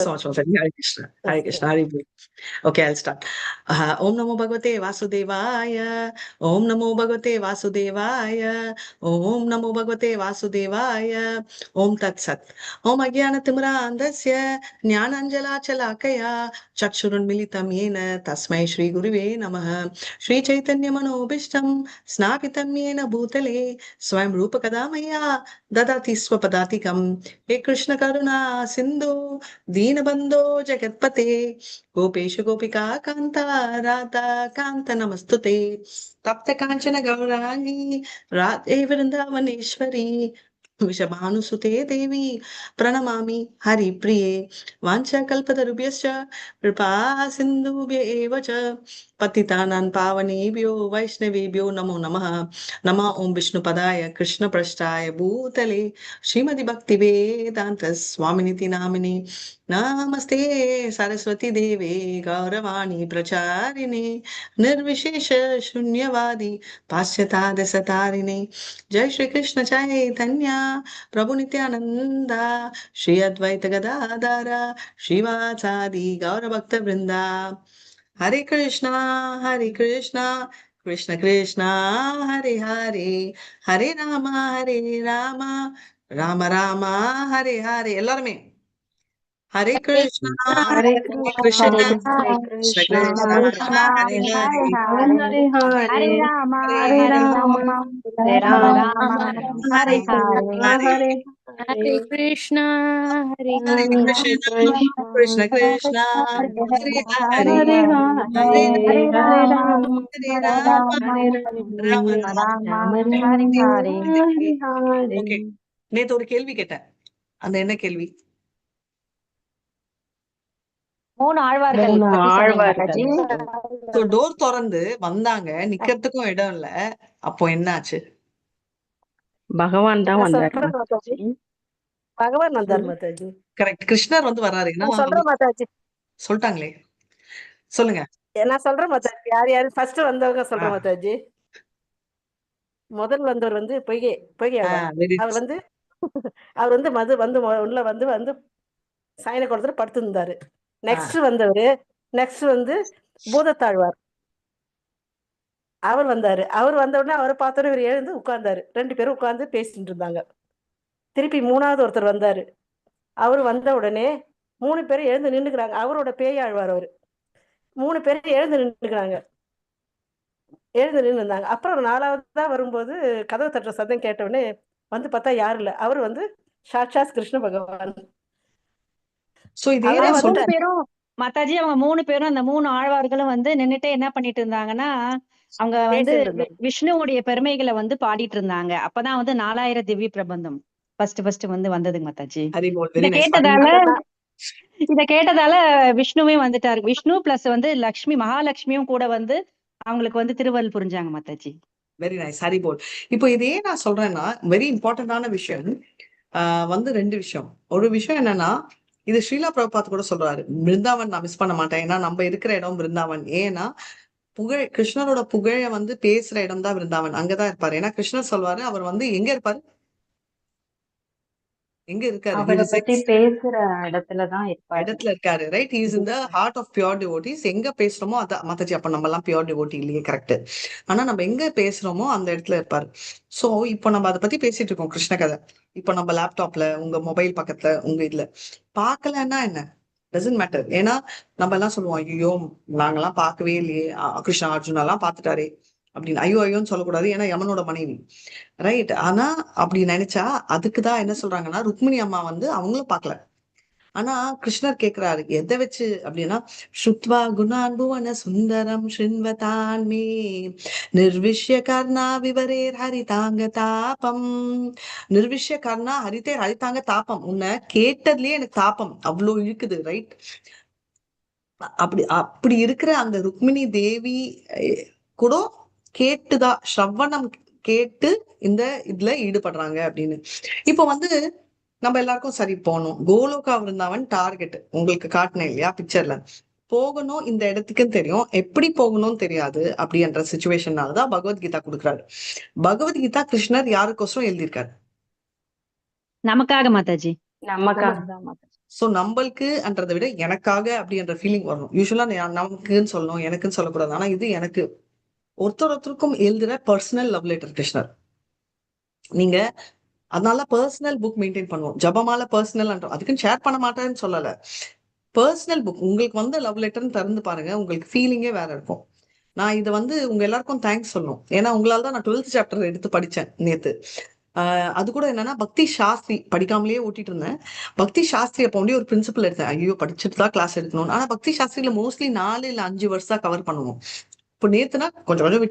so much, Mataji. Hare Krishna. Hare Krishna. Hare Krishna. Okay, I'll start. Om Namo Bhagavate Vasudevaya. Om Namo Bhagavate Vasudevaya. Om Namo Bhagavate Vasudevaya. Om Tat Sat. Om Agyana Timurandasya Jnananjala Chalakaya Chakshurun Militam Yena Tasmai Shri Guruve Namaha Shri Chaitanya Manobishtam Snapitam Yena Bhutale Swayam Rupa Kadamaya Dadati Swapadatikam He Krishna Karuna Sindhu Deenabandho Jagatpate Gopesha Gopika Kanta Radha Kanta Namastute Tapta Kanchana Gaurangi Radhe Vrindavaneshwari Vishabhanusute Devi Pranamami Hari Priye Vancha Kalpatarubhyascha Kripa Sindhubhya Evacha Patitanan Pavanebhyo Vaishnavebhyo Namo Namaha Nama Om Vishnu Padaya Krishna Prashtaya Bhutale Srimati Bhakti Vedanta Swaminiti Namini Namaste Saraswati Deve Gauravani Pracharine Nirvishesha Shunyavadi Paschatad Satarine Jai Shri Krishna Chaitanya Prabhu Nityananda Shri Advaita Gadadara Shivasadi Gauravakta Vrinda Hare Krishna Krishna Krishna Hare Hare Hare Rama Rama Rama Hare Hare எல்லாருமே Hare Krishna Hare Krishna Krishna, Hare Krishna Krishna, Krishna Krishna Hare Krishna, Hare Hare Hare Hare, Rama, Hare Hare Rama, Rama, Hare Rama Rama, Rama, Hare Hare Hare. Krishna, Hare Hare Hare, Krishna, Hare Hare Hare Krishna Krishna Krishna, Krishna Hare Hare Hare. Hare Hare Hare Hare, Hare Hare Rama, Rama, Hare Hare Rama Rama, Hare Rama Rama, Rama, Rama Hare Hare. Rama, Hare okay Hare. நேத்து ஒரு கேள்வி கேட்டேன் அந்த என்ன கேள்வி 3 ஆழ்வார்கள் மூணு பத்தி சொன்னீங்க ஆழ்வார்கள். மாதாஜி. சோ டோர் திறந்து வந்தாங்க நிக்கிறதுக்கும் இடம் இல்ல அப்போ என்ன ஆச்சு பகவான் தான் நான் வந்தாரு சொல்றேன் மாதாஜி. பகவான் வந்தார் மாதாஜி. கரெக்ட் கிருஷ்ணர் வந்து வர்றாரு ஏன்னா நான் சொல்றேன் மாதாஜி. சொல்லிட்டாங்களே சொல்லுங்க நான் சொல்றேன் மாதாஜி. யார் யாரு ஃபர்ஸ்ட் வந்தவங்க சொல்றேன் ஆ. மாதாஜி. முதல் வந்தவர் வந்து பொய்கை ஆழ்வார். வெரி அவர் வந்து மது வந்து உள்ள வந்து சாயன குளத்துல படுத்திருந்தாரு. நெக்ஸ்ட் வந்து பூதத்தாழ்வார். அவர் வந்தாரு. அவர் வந்த உடனே அவரை பார்த்தோன்னே இவர் எழுந்து உட்கார்ந்தாரு. 2 பேரும் உட்கார்ந்து பேசிட்டு இருந்தாங்க. திருப்பி 3வது ஒருத்தர் வந்தாரு. அவர் வந்த உடனே 3 பேரும் எழுந்து நின்னுக்கிறாங்க. அவரோட பேய் ஆழ்வார் அவரு. 3 பேரும் எழுந்து நின்னுக்கிறாங்க. எழுந்து நின்று இருந்தாங்க. அப்புறம் 4வதா வரும்போது கதவு தட்டுற சத்தம் கேட்ட உடனே வந்து பார்த்தா யாரும் இல்ல. அவர் வந்து சாட்சாத் கிருஷ்ண பகவான். சோ இதே அவரே நான் அவங்க 3 வந்துட்டாரு. பேரும் மாதாஜி, அவங்க 3 பேரும் அந்த 3 ஆழ்வார்களும் வந்து நின்னுட்டே என்ன பண்ணிட்டு இருந்தாங்கன்னா, அவங்க வந்து பேசிட்டு இருந்தாங்க. விஷ்ணுவுடைய பெருமைகளை வந்து பாடிட்டு இருந்தாங்க. அப்பதான் வந்து 4000 திவ்ய பிரபந்தம் ஃபர்ஸ்ட் வந்து வந்ததுங்க மாதாஜி. ஹரிபோல் இத வெரி நைஸ் கேட்டதால விஷ்ணுவே வந்துட்டாரு. விஷ்ணு பிளஸ் வந்து லக்ஷ்மி மகாலட்சுமியும் கூட வந்து அவங்களுக்கு வந்து திருவருள் புரிஞ்சாங்க மாதாஜி. வெரி நைஸ் ஹரிபோல் இப்போ இதே நான் சொல்றேன்னா வெரி இம்பார்ட்டன்டான விஷயம் வந்து 2 விஷயம். ஒரு விஷயம் என்னன்னா இது ஸ்ரீலா பிரபுபாத் கூட சொல்றாரு பிருந்தாவன் நான் மிஸ் பண்ண மாட்டேன் ஏன்னா நம்ம இருக்கிற இடம் பிருந்தாவன். ஏன்னா கிருஷ்ணரோட புகழ வந்து பேசுற இடம் தான் பிருந்தாவன். அங்கதான் இருப்பாரு. ஏன்னா கிருஷ்ணர் சொல்வாரு அவர் வந்து எங்க இருப்பாரு எங்க இருக்காரு அவரை பத்தி பேசுற இடத்துலதான் இருப்பாரு. இடத்துல இருக்காரு right. Is in the heart of pure devotees. எங்க பேசுறோமோ அதான் மாதாஜி. அப்ப நம்ம எல்லாம் பியூர் டிவோட்டி இல்லையே கரெக்ட். ஆனா நம்ம எங்க பேசுறோமோ அந்த இடத்துல இருப்பாரு. சோ இப்போ நம்ம அதை பத்தி பேசிட்டு இருக்கோம் கிருஷ்ண கதை. இப்போ நம்ம லேப்டாப்ல உங்க மொபைல் பக்கத்துல உங்க இதுல பாக்கலன்னா என்ன டசன்ட் மேட்டர். ஏன்னா நம்ம எல்லாம் சொல்லுவோம் ஐயோ நாங்கெல்லாம் பார்க்கவே இல்லையே கிருஷ்ணா அர்ஜுனா எல்லாம் பாத்துட்டாரே அப்படின்னு. ஐயோன்னு சொல்லக்கூடாது ஏன்னா யமனோட மனைவி ரைட். ஆனா அப்படி நினைச்சா அதுக்குதான் என்ன சொல்றாங்கன்னா ருக்மிணி அம்மா வந்து அவங்களும் பாக்கல. ஆனா கிருஷ்ணர் கேக்குறாரு எதை வச்சு அப்படின்னா ஸ்ருத்வா குணான் புவன சுந்தரம் ஸ்ருண்வதான் மே நிர்விஷ்ய கர்ணா விவரேர் ஹரிதாங்க தாபம். நிர்விஷ்ய கர்ணா ஹரிதேர் ஹரிதாங்க தாபம். உன்னை கேட்டதுலயே எனக்கு தாபம் அவ்வளோ இழுக்குது ரைட். அப்படி இருக்கிற அந்த ருக்மிணி தேவி கூட கேட்டுதான் ஸ்ரவணம் கேட்டு இந்த இதுல ஈடுபடுறாங்க அப்படின்னு. இப்போ வந்து நம்ம எல்லாருக்கும் சரி போகணும் கோலோகா விருந்தாவன் டார்கெட் உங்களுக்கு காட்டினேன் இல்லையா பிக்சர்ல. போகணும் இந்த இடத்துக்குன்னு தெரியும் எப்படி போகணும்னு தெரியாது அப்படின்ற சுச்சுவேஷன்னாலதான் பகவத்கீதா கொடுக்குறாரு. பகவத்கீதா கிருஷ்ணர் யாருக்கோசரம் எழுதியிருக்காரு நமக்காக மாதாஜி. நமக்காக தான் மாதாஜி. சோ நம்மளுக்குன்றதை விட எனக்காக அப்படின்ற ஃபீலிங் வரணும். யூஸ்வலா நமக்குன்னு சொல்லணும், எனக்குன்னு சொல்லக்கூடாது. ஆனா இது எனக்கு ஒருத்தருக்கும் எழுதுற பர்சனல் லவ் லெட்டர் கிருஷ்ணர். நீங்க அதனால பர்சனல் புக் மெயின்டைன் பண்ணுவோம். ஜபமால பர்சனல் அதுக்குன்னு ஷேர் பண்ண மாட்டேன்னு சொல்லல. பர்சனல் புக் உங்களுக்கு வந்து லவ் லெட்டர்னு திறந்து பாருங்க, உங்களுக்கு ஃபீலிங்கே வேற இருக்கும். நான் இதை வந்து உங்க எல்லாருக்கும் தேங்க்ஸ் சொல்லணும். ஏன்னா உங்களால தான் நான் 12th சாப்டர் எடுத்து படிச்சேன் நேத்து. அது கூட என்னன்னா பக்தி சாஸ்திரி படிக்காமலேயே ஓட்டிட்டு இருந்தேன். பக்தி சாஸ்திரி அப்போ ஒரு பிரின்சிபல் எடுத்தேன். ஐயோ படிச்சுட்டு தான் கிளாஸ் எடுக்கணும். ஆனா பக்தி சாஸ்திரியில மோஸ்ட்லி 4 இல்ல 5 வருஷம் தான் கவர் பண்ணுவோம். இப்போ நேத்துனா கொஞ்சம் கொஞ்சம்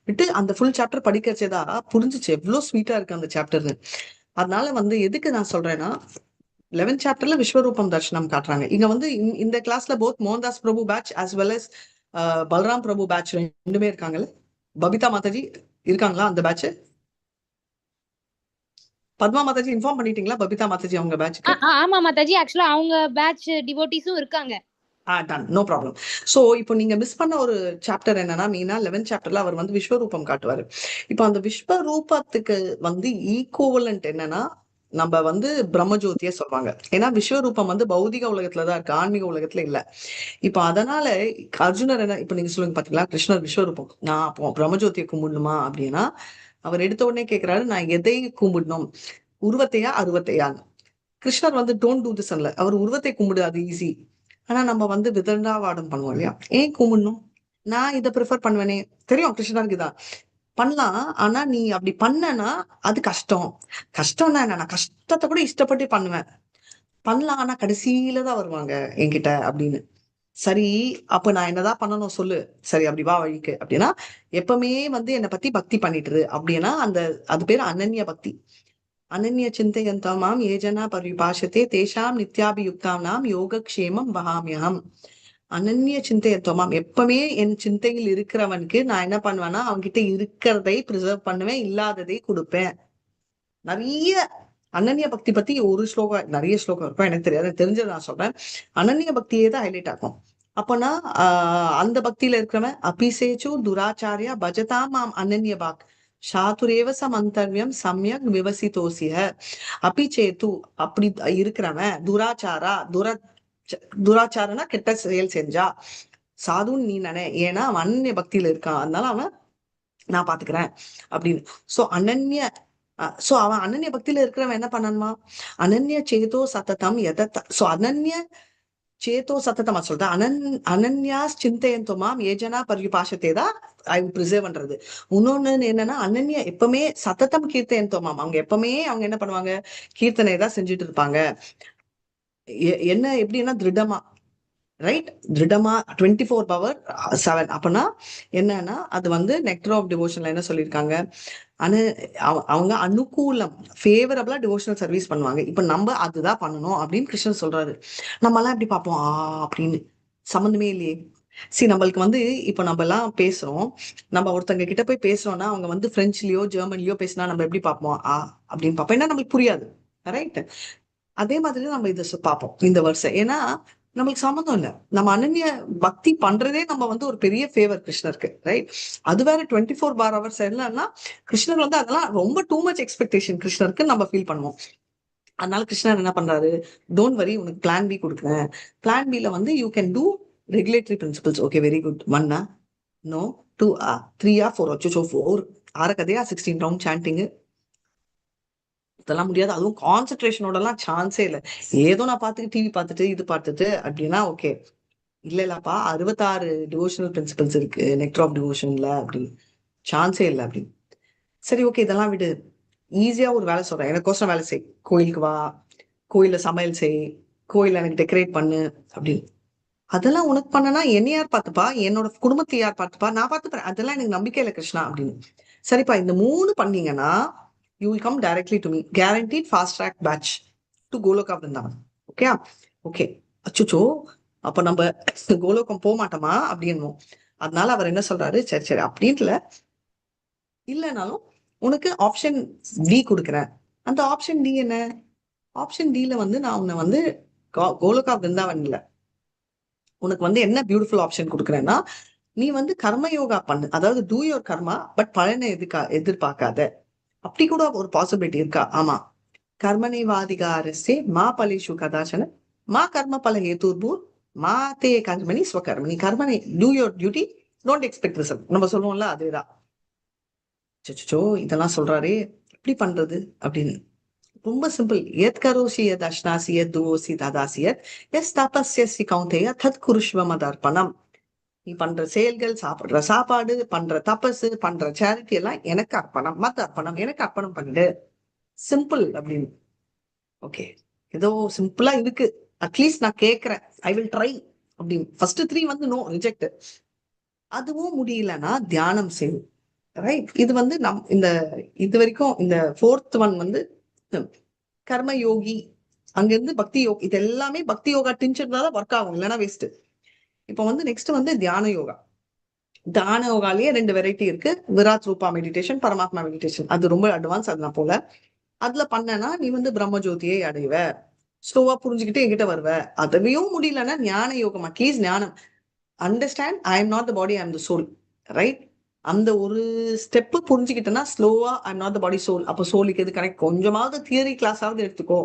விட்டு அந்த ஃபுல் சாப்டர் படிக்கிறச்சேதா புரிஞ்சிச்சு எவ்வளவு ஸ்வீட்டா இருக்கு அந்த சாப்டர்னு. அதனால வந்து எதுக்கு நான் சொல்றேன்னா 11th சாப்டர்ல விஸ்வரூபம் தர்ஷனம் காட்டுறாங்க. இங்க வந்து இந்த கிளாஸ்ல both Mohandas Prabhu batch as well as Balram Prabhu batch ரெண்டுமே இருக்காங்கல்ல. பபிதா மாதாஜி இருக்காங்களா அந்த பேட்ச்? பத்மா மாதாஜி இன்ஃபார்ம் பண்ணிட்டீங்களா பபிதா மாதாஜி அவங்க பேட்ச்க்கு? ஆமா மாதாஜி, ஆக்சுவலா அவங்க பேட்ச் டிவோட்டிஸும் இருக்காங்க. Ton, no problem. சோ இப்போ நீங்க மிஸ் பண்ண ஒரு சாப்டர் என்னன்னா மீனா 11th சாப்டர்ல அவர் வந்து விஸ்வரூபம் காட்டுவாரு. இப்போ அந்த விஸ்வரூபத்துக்கு வந்து ஈக்குவலன்ட் என்னன்னா நம்ம வந்து பிரம்மஜோதிய சொல்லுவாங்க. ஏன்னா விஸ்வரூபம் வந்து பௌதிக உலகத்துலதான் இருக்கு, ஆன்மீக உலகத்துல இல்ல. இப்ப அதனால அர்ஜுனர் என்ன இப்ப நீங்க சொல்லுங்க பாத்தீங்களா, கிருஷ்ணர் விஸ்வரூபம், நான் அப்போ பிரம்மஜோதியை கும்பிடணுமா அப்படின்னா அவர் எடுத்த உடனே கேட்கிறாரு, நான் எதை கும்பிடணும், உருவத்தையா அருவத்தையான்னு. கிருஷ்ணர் வந்து டோன்ட் டூ திஸ் அல்ல, அவர் உருவத்தை கும்பிடு அது ஈஸி. ஆனா நம்ம வந்து விதண்டாவாடம் பண்ணுவோம் இல்லையா, ஏன் கும்பிடணும், நான் இதை ப்ரிஃபர் பண்ணுவேனே. தெரியும் கிருஷ்ணருக்கு இதான் பண்ணலாம். ஆனா நீ அப்படி பண்ணனா அது கஷ்டம். கஷ்டம்னா என்ன, நான் கஷ்டத்தை கூட இஷ்டப்பட்டு பண்ணலாம். ஆனா கடைசியில தான் வருவாங்க என்கிட்ட அப்படின்னு. சரி அப்ப நான் என்னதான் பண்ணணும் சொல்லு. சரி அப்படி வா வழிக்கு அப்படின்னா எப்பவுமே வந்து என்னை பத்தி பக்தி பண்ணிட்டுரு அப்படின்னா அது பேரு அனன்ய பக்தி. அனன்ய சிந்தையந்தமாம் ஏஜனா பரிபாஷத்தே தேஷாம் நித்யாபியுக்தாம் யோகக்ஷேமம் வகாமியம். அனன்ய சிந்தையத்துவமாம், எப்பவுமே என் சிந்தையில் இருக்கிறவனுக்கு நான் என்ன பண்ணுவேன்னா அவன்கிட்ட இருக்கிறதை பிரிசர்வ் பண்ணுவேன், இல்லாததை கொடுப்பேன். நிறைய அனன்ய பக்தி பத்தி ஒரு ஸ்லோகம், நிறைய ஸ்லோகம் இருக்கும், எனக்கு தெரியாது, தெரிஞ்சதை நான் சொல்றேன். அனன்ய பக்தியே தான் ஹைலைட் ஆகும். அப்பனா அந்த பக்தியில இருக்கிறவன் அபிசேச்சு துராச்சாரியா பஜதாம் மாம் அனன்ய பாக் சாதுரேவ சமந்தர்வியம் சமயக் விவசித்தோசிய. அபிச்சேத்து அப்படி இருக்கிறவன் துராச்சாரனா கெட்ட செயல் செஞ்சா சாதுன்னு நீ நினை, ஏன்னா அவன் அனன்ய பக்தியில இருக்கான், அதனால அவன் நான் பாத்துக்கிறேன் அப்படின்னு. சோ அவன் அனன்ய பக்தியில இருக்கிறவன் என்ன பண்ணணுமா, அனன்ய சேதோ சத்ததம் சோ அனன்ய சேதோ சத்ததமா சொல்றேன். அனன்யாஸ் சிந்தையந்தோமாம் ஏஜனா பரிபாஷத்தே தான் ஐ பிரிசர்வ் பண்றது. இன்னொன்னு என்னன்னா அனன்யா எப்பவுமே சத்ததம் கீர்த்தயந்தோமாம், அவங்க எப்பவுமே அவங்க என்ன பண்ணுவாங்க, கீர்த்தனை தான் செஞ்சுட்டு இருப்பாங்க. என்ன எப்படின்னா திருடமா, ரைட், திருடமா 24/7. அப்பனா என்னன்னா அது வந்து நெக்டர் ஆஃப் டிவோஷன்ல என்ன சொல்லியிருக்காங்க, அவங்க அனுகூலம் ஃபேவரபிளா டிவோஷனல் சர்வீஸ் பண்ணுவாங்க. இப்ப நம்ம அதுதான் பண்ணணும் அப்படின்னு கிருஷ்ணன் சொல்றாரு. நம்ம எல்லாம் எப்படி பார்ப்போம் அப்படின்னு, சம்மந்தமே இல்லையே. நம்மளுக்கு வந்து இப்ப நம்ம எல்லாம் பேசுறோம், நம்ம ஒருத்தங்க கிட்ட போய் பேசுறோம்னா அவங்க வந்து பிரெஞ்சுலயோ ஜெர்மன்லயோ பேசினா நம்ம எப்படி பார்ப்போம் அப்படின்னு பார்ப்போம், ஏன்னா நம்மளுக்கு புரியாது, ரைட். அதே மாதிரி நம்ம இதை பார்ப்போம் இந்த வருஷம், ஏன்னா நம்மளுக்கு சம்மந்தம் இல்லை. நம்ம அனன்ய பக்தி பண்றதே நம்ம வந்து ஒரு பெரிய ஃபேவர் கிருஷ்ணருக்கு, ரைட். அது வேற 24/7 இல்லைன்னா கிருஷ்ணர் வந்து அதெல்லாம் ரொம்ப டூ மச் எக்ஸ்பெக்டேஷன் கிருஷ்ணருக்கு நம்ம ஃபீல் பண்ணுவோம். அதனால கிருஷ்ணர் என்ன பண்றாரு, டோன்ட் வரி, உனக்கு பிளான் பி கொடுக்குறேன். பிளான் பில வந்து you can do regulatory principles. Okay, very good. 1 no, 2 3 4 வச்சு 4 6 கதையா 16 ரவுண்ட் சாண்டிங், இதெல்லாம் முடியாது. அதுவும் கான்சென்ட்ரேஷனோட எல்லாம் சான்ஸே இல்லை. ஏதோ நான் பார்த்துட்டு டிவி பார்த்துட்டு இது பார்த்துட்டு அப்படின்னா ஓகே. இல்லப்பா 66 டிவோஷனல் பிரின்சிபல்ஸ் இருக்கு நெக்டர் ஆஃப் டிவோஷன்ல அப்படின்னு, சான்ஸே இல்லை அப்படின்னு. சரி ஓகே, இதெல்லாம் விடு, ஈஸியா ஒரு வேலை சொல்றேன், எனக்கோசரம் வேலை செய், கோயிலுக்கு வா, கோயில சமையல் செய், கோயில எனக்கு டெக்கரேட் பண்ணு அப்படின்னு. அதெல்லாம் உனக்கு பண்ணனா என்ன யார் பார்த்துப்பா, என்னோட குடும்பத்தை யார் பார்த்துப்பா, நான் பார்த்துப்பேன், அதெல்லாம் எனக்கு நம்பிக்கை இல்லை கிருஷ்ணா அப்படின்னு. சரிப்பா, இந்த 3 பண்ணீங்கன்னா you will come directly to me, guaranteed fast track batch to Goloka Vrindavan. Okay okay. அச்சுச்சோ, அப்ப நம்ம கோலோகம் போக மாட்டோமா அப்படின்னு. அதனால அவர் என்ன சொல்றாரு, சரி சரி அப்படின்ட்டுல இல்லைனாலும் உனக்கு ஆப்ஷன் டி கொடுக்குறேன். அந்த ஆப்ஷன் டி என்ன, ஆப்ஷன் டில வந்து நான் உன்னை வந்து கோலோகா பிருந்தாவன் இல்ல, உனக்கு வந்து என்ன பியூட்டிஃபுல் ஆப்ஷன் கொடுக்குறேன்னா, நீ வந்து கர்ம யோகா பண்ணு, அதாவது டூ யோர் கர்மா, பட் பலனை எதிர்பார்க்காத. அப்படி கூட ஒரு பாசிபிலிட்டி இருக்கா? ஆமா, கர்மணிவாதிகாரஸ்ய மா பலேஷு கதாச்சன மா கர்ம பல ஹேதுர்பூர் மா தே கர்மணி ஸ்வகர்மணி. கர்மணி do your duty, don't expect result. நம்ம சொல்லுவோம்ல, அதேதான். சச்சோ, இதெல்லாம் சொல்றாரே, எப்படி பண்றது அப்படின்னு. ரொம்ப சிம்பிள். எத் கரோசி எத் அஷ்னாசி எத் துவோசி ததாசி எஸ் தபஸ்யசி கௌந்தேய தத் குருஷ்வ மதர்ப்பணம். நீ பண்ற செயல்கள், சாப்பிடுற சாப்பாடு, பண்ற தபசு, பண்ற சேரிட்டி எல்லாம் எனக்கு அர்ப்பணம், மத்த அர்ப்பணம், எனக்கு அர்ப்பணம் பண்ணிடு. சிம்பிள் அப்படின்னு. ஓகே, ஏதோ சிம்பிளா இருக்கு, அட்லீஸ்ட் நான் கேட்கிறேன், ஐ வில் ட்ரை அப்படின்னு. ஃபர்ஸ்ட் 3 வந்து நோ, ரிஜெக்ட். அதுவும் முடியலன்னா தியானம் செய்யும். ரைட். இது வந்து இது வரைக்கும் இந்த 4th ஒன் வந்து கர்ம யோகி, அங்கிருந்து பக்தி யோகி. இது எல்லாமே பக்தி யோகா டிஞ்சிருந்தாதான் ஒர்க் ஆகும், இல்லைன்னா வேஸ்ட். இப்போ வந்து நெக்ஸ்ட் வந்து தியான யோகா. தியான யோகாலேயே 2 வெரைட்டி இருக்கு. விராட் ரூபா மெடிடேஷன், பரமாத்மா மெடிடேஷன். அது ரொம்ப அட்வான்ஸ், அது நான் போல. அதுல பண்ணனா நீ வந்து பிரம்ம ஜோதியை அடைவ, ஸ்லோவா புரிஞ்சுக்கிட்டு என்கிட்ட வருவ. அதுவையும் முடியலன்னா ஞான யோகம், அட்லீஸ்ட் ஞானம். Understand I am not the body, I am the soul. Right. அந்த ஒரு ஸ்டெப் புரிஞ்சுக்கிட்டேன்னா ஸ்லோவா I am not the body soul. அப்போ சோலுக்கு எது கனெக்ட், கொஞ்சமாவது தியரி கிளாஸ் ஆகுது எடுத்துக்கோ,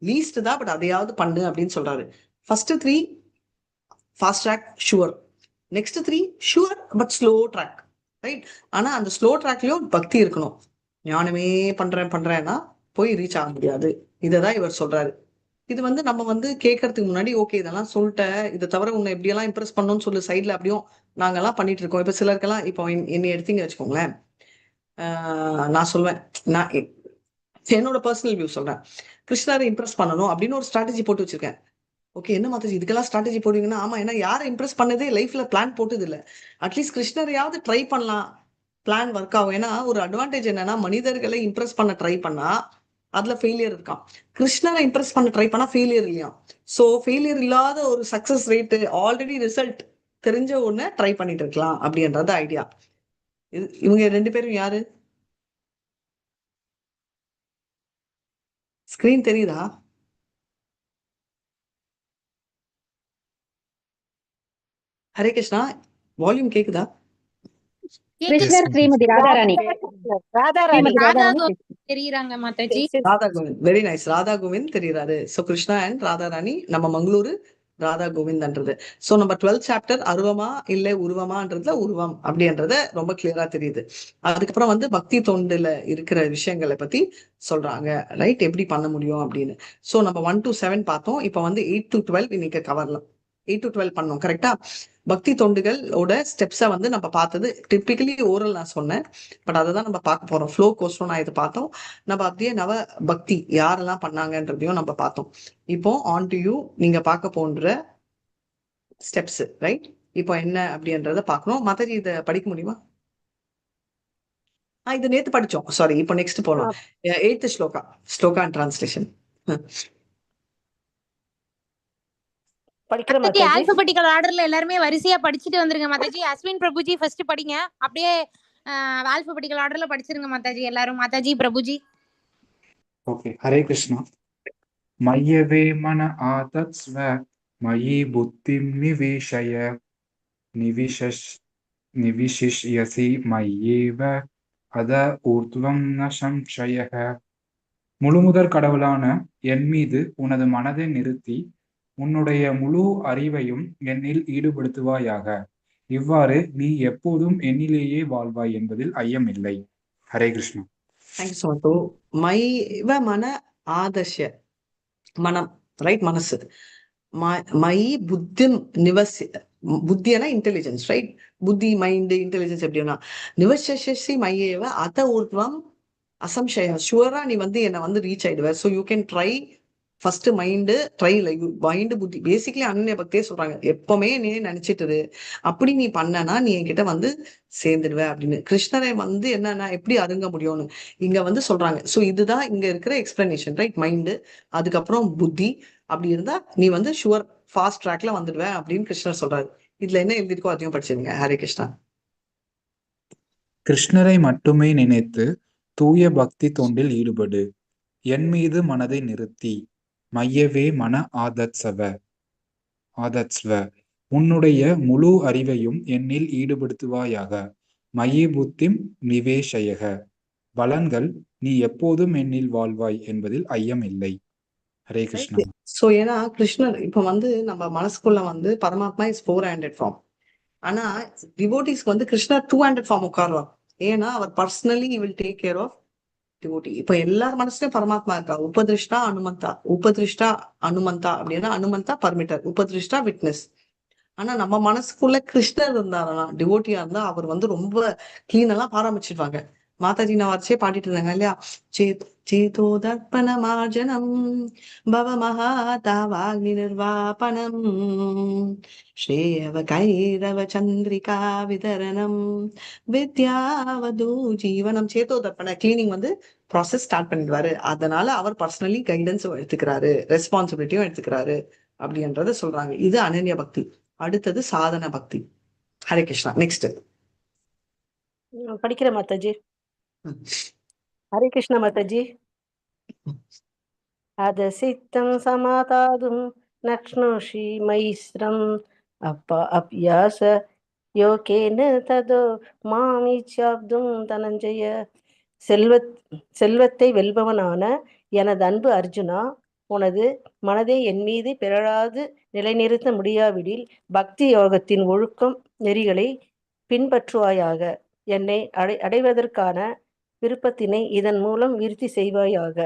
லீஸ்ட் தான், பட் அதையாவது பண்ணு அப்படின்னு சொல்றாரு. First 3 fast track sure, next 3 sure but slow track. Right. ஆனா அந்த ஸ்லோ ட்ராக்லயும் பக்தி இருக்கணும். ஞானமே பண்றேன்னா போய் ரீச் ஆக முடியாது. இததான் இவர் சொல்றாரு. இது வந்து நம்ம வந்து கேட்கறதுக்கு முன்னாடி ஓகே இதெல்லாம் சொல்லிட்டேன், இதை தவிர உன்னை எப்படியெல்லாம் இம்ப்ரெஸ் பண்ணணும்னு சொல்லு, சைட்ல அப்படியும் நாங்கெல்லாம் பண்ணிட்டு இருக்கோம். இப்ப சிலருக்கெல்லாம், இப்போ என்னை எடுத்தீங்க வச்சுக்கோங்களேன், நான் சொல்வேன், நான் என்னோட பர்சனல் வியூ சொல்றேன், கிருஷ்ணரை இம்ப்ரெஸ் பண்ணணும் அப்படின்னு ஒரு ஸ்ட்ராட்டஜி போட்டு வச்சிருக்கேன். ஓகே, என்ன மாத்தாஜி இதுக்கெல்லாம் ஸ்ட்ராட்டஜி போடுவீங்கன்னா, ஆமா, ஏன்னா யாரை இம்ப்ரெஸ் பண்ணதே லைஃப்ல பிளான் போட்டது இல்லை. அட்லீஸ்ட் கிருஷ்ணரையாவது ட்ரை பண்ணலாம், பிளான் ஒர்க் ஆகும். ஏன்னா ஒரு அட்வான்டேஜ் என்னன்னா, மனிதர்களை இம்ப்ரெஸ் பண்ண ட்ரை பண்ணா அதுல ஃபெயிலியர் இருக்கான், கிருஷ்ணரை இம்ப்ரெஸ் பண்ண ட்ரை பண்ணா ஃபெயிலியர் இல்லையா. சோ ஃபெயிலியர் இல்லாத ஒரு சக்சஸ் ரேட், ஆல்ரெடி ரிசல்ட் தெரிஞ்ச ஒண்ணு ட்ரை பண்ணிட்டு இருக்கலாம் அப்படின்றது ஐடியா. இவங்க 2 பேரும் யாரு? ஸ்கிரீன் தெரியுதா? ஹரே கிருஷ்ணா, வால்யூம் கேக்குதா? கிருஷ்ணர் ஸ்ரீமதி ராதாராணி. ராதாராணி. ஸ்ரீமதி ராதாராணி தெரியுறாங்க மாதாஜி. Radha Govind, very nice. ராதா கோவிந்த் தெரியுறாரு. சோ கிருஷ்ணா அண்ட் ராதாராணி, நம்ம மங்களூரு ராதா கோவிந்த்ன்றது. சோ நம்ம 12th சாப்டர் அருவமா இல்ல உருவமான்றதுல உருவம் அப்படின்றத ரொம்ப கிளியரா தெரியுது. அதுக்கப்புறம் வந்து பக்தி தொண்டுல இருக்கிற விஷயங்களை பத்தி சொல்றாங்க, ரைட், எப்படி பண்ண முடியும் அப்படின்னு. சோ நம்ம 1 to 7 பார்த்தோம். இப்ப வந்து 8 to 12 இன்னைக்கு கவர்லாம். 8 to 12 பண்ணோம், கரெக்டா? பக்தி தொண்டுகளோட ஸ்டெப்ஸை வந்து நம்ம பார்த்தது டிப்பிக்கலி ஓரல் நான் சொன்னேன், பட் அதை தான் நம்ம பார்க்க போறோம். ஃப்ளோ கோர்ஸும் நான் இது பார்த்தோம். நம்ம அப்படியே நவ பக்தி யாரெல்லாம் பண்ணாங்கன்றதையும் நம்ம பார்த்தோம். இப்போ ஆன் டு யூ, நீங்க பார்க்க போன்ற ஸ்டெப்ஸ், ரைட்? இப்போ என்ன அப்படின்றத பார்க்கணும். மதரி இதை படிக்க முடியுமா? இது நேத்து படிச்சோம், சாரி. இப்போ நெக்ஸ்ட் போலாம். 8th shloka and translation. படிக்கிற மாதாஜி மாதாஜி. ஆல்பபெட்டிக்கல் ஆர்டர்ல எல்லாருமே வரிசையா படிச்சுட்டு வந்துருங்க மாதாஜி. அஸ்வின் பிரபுஜி ஃபர்ஸ்ட் படிங்க, அப்படியே ஆல்பபெட்டிக்கல் ஆர்டர்ல படிச்சிருங்க மாதாஜி எல்லாரும். மாதாஜி, பிரபுஜி. ஓகே, ஹரே கிருஷ்ணா. மய்யவே மன ஆதத்ஸ்வ மயி புத்திம் நிவேஷய நிவிஷிஷ்யசி மய்யேவ அத ஊர்த்வம் ந சம்சயஹ. முழுமுதற் கடவுளான என் மீது உனது மனதை நிறுத்தி உன்னுடைய முழு அறிவையும் என்னில் ஈடுபடுத்துவாயாக. இவ்வாறு நீ எப்போதும் என்னிலேயே வாழ்வாய் என்பதில் ஐயமில்லை. Hare Krishna. Thank you so much. மைவ மன ஆதர்ஷ, மனம், ரைட், மனசு. மயி புத்திம் நிவசி, புத்தினா இன்டெலிஜென்ஸ், ரைட்? புத்தி, மைண்ட், இன்டெலிஜென்ஸ் எப்படின்னா நிவசி மையேவ அத ஊர்வம் அசம்சயம். ஷுவரா நீ வந்து என்னை வந்து ரீச் ஆயிடுவ. So you can try. First mind try, mind புத்தி. பேசிக்கலி அனன்ய பக்தியே சொல்றாங்க, எப்பவுமே நீ நினைச்சிட்டு அப்படி நீ பண்ணனா நீ என்கிட்ட வந்து சேர்ந்துடுவ அப்படின்னு. கிருஷ்ணரை வந்து என்னன்னா எப்படி அருங்க முடியும்னு இங்க வந்து சொல்றாங்க. ஸோ இதுதான் இங்க இருக்கிற எக்ஸ்பிளனேஷன், ரைட்? மைண்டு, அதுக்கப்புறம் புத்தி. அப்படி இருந்தா நீ வந்து ஷுவர் ஃபாஸ்ட் ட்ராக்ல வந்துடுவ அப்படின்னு கிருஷ்ணர் சொல்றாரு. இதுல என்ன எழுதிருக்கோ அதையும் படிச்சிருங்க. ஹரே கிருஷ்ணா. கிருஷ்ணரை மட்டுமே நினைத்து தூய பக்தி தொண்டில் ஈடுபடு. என் மீது மனதை நிறுத்தி மையவே மன ஆதத்ஸ்வ உன்னுடைய முழு அறிவையும் என்னில் ஈடுபடுத்துவாயாக. மயி புத்திம் நிவேஷயக பலன்கள் நீ எப்போதும் என்னில் வாழ்வாய் என்பதில் ஐயம் இல்லை. ஹரே கிருஷ்ணா. சோ ஏன்னா கிருஷ்ணர் இப்ப வந்து நம்ம மனசுக்குள்ள வந்து பரமாத்மா இஸ் 400 ஃபார்ம். ஆனா டிவோட்டிஸ்க்கு வந்து கிருஷ்ணர் 200 ஃபார்ம் உட்காருவார். ஏன்னா அவர் personally will take care of devotee. இப்ப எல்லார் மனசுலயும் பரமாத்மா இருக்கா. உபதிருஷ்டா அனுமந்தா. உபதிருஷ்டா அனுமந்தா அப்படின்னா அனுமந்தா பர்மிட்டர், உபதிருஷ்டா விட்னஸ். ஆனா நம்ம மனசுக்குள்ள கிருஷ்ணர் இருந்தாருன்னா, டிவோட்டியா இருந்தா அவர் வந்து ரொம்ப கிளீன் எல்லாம் பாராமிச்சிருவாங்க. மாதாஜி நான் வச்சே பாடிட்டு இருந்தாங்க இல்லையா, சேதோ தர்ப்பண மார்ஜனம் பவ மகாதாவாக்னி நிர்வாபனம் ஸ்ரேயவ கைரவ சந்திரிகா விதரணம் வித்யாவது ஜீவனம். சேதோ தர்ப்பண கிளீனிங் வந்து ப்ராசஸ் ஸ்டார்ட் பண்ணிடுவாரு. அதனால அவர் பர்சனலி கைடன்ஸும் எடுத்துக்கிறாரு, ரெஸ்பான்சிபிலிட்டியும் எடுத்துக்கிறாரு அப்படின்றத சொல்றாங்க. இது அனன்ய பக்தி. அடுத்தது சாதன பக்தி. ஹரே கிருஷ்ணா. நெக்ஸ்ட் படிக்கிறேன் மாதாஜி. ஹரே கிருஷ்ண மாதாஜி. அத சித்தம் சமாதாதும் நக்ஷ்ணோஷி மைஸ்ரம் அப்யாச யோகேன ததோ மாமிச்சாப்தும் தனஞ்சய. செல்வத்தை வெல்பவனான எனது அன்பு அர்ஜுனா, உனது மனதை என் மீது பிறழாது நிலைநிறுத்த முடியாவிடில் பக்தி யோகத்தின் ஒழுக்கம் நெறிகளை பின்பற்றுவாயாக. என்னை அடைவதற்கான விருப்பத்தினை இதன் மூலம் விருத்தி செய்வாயாக.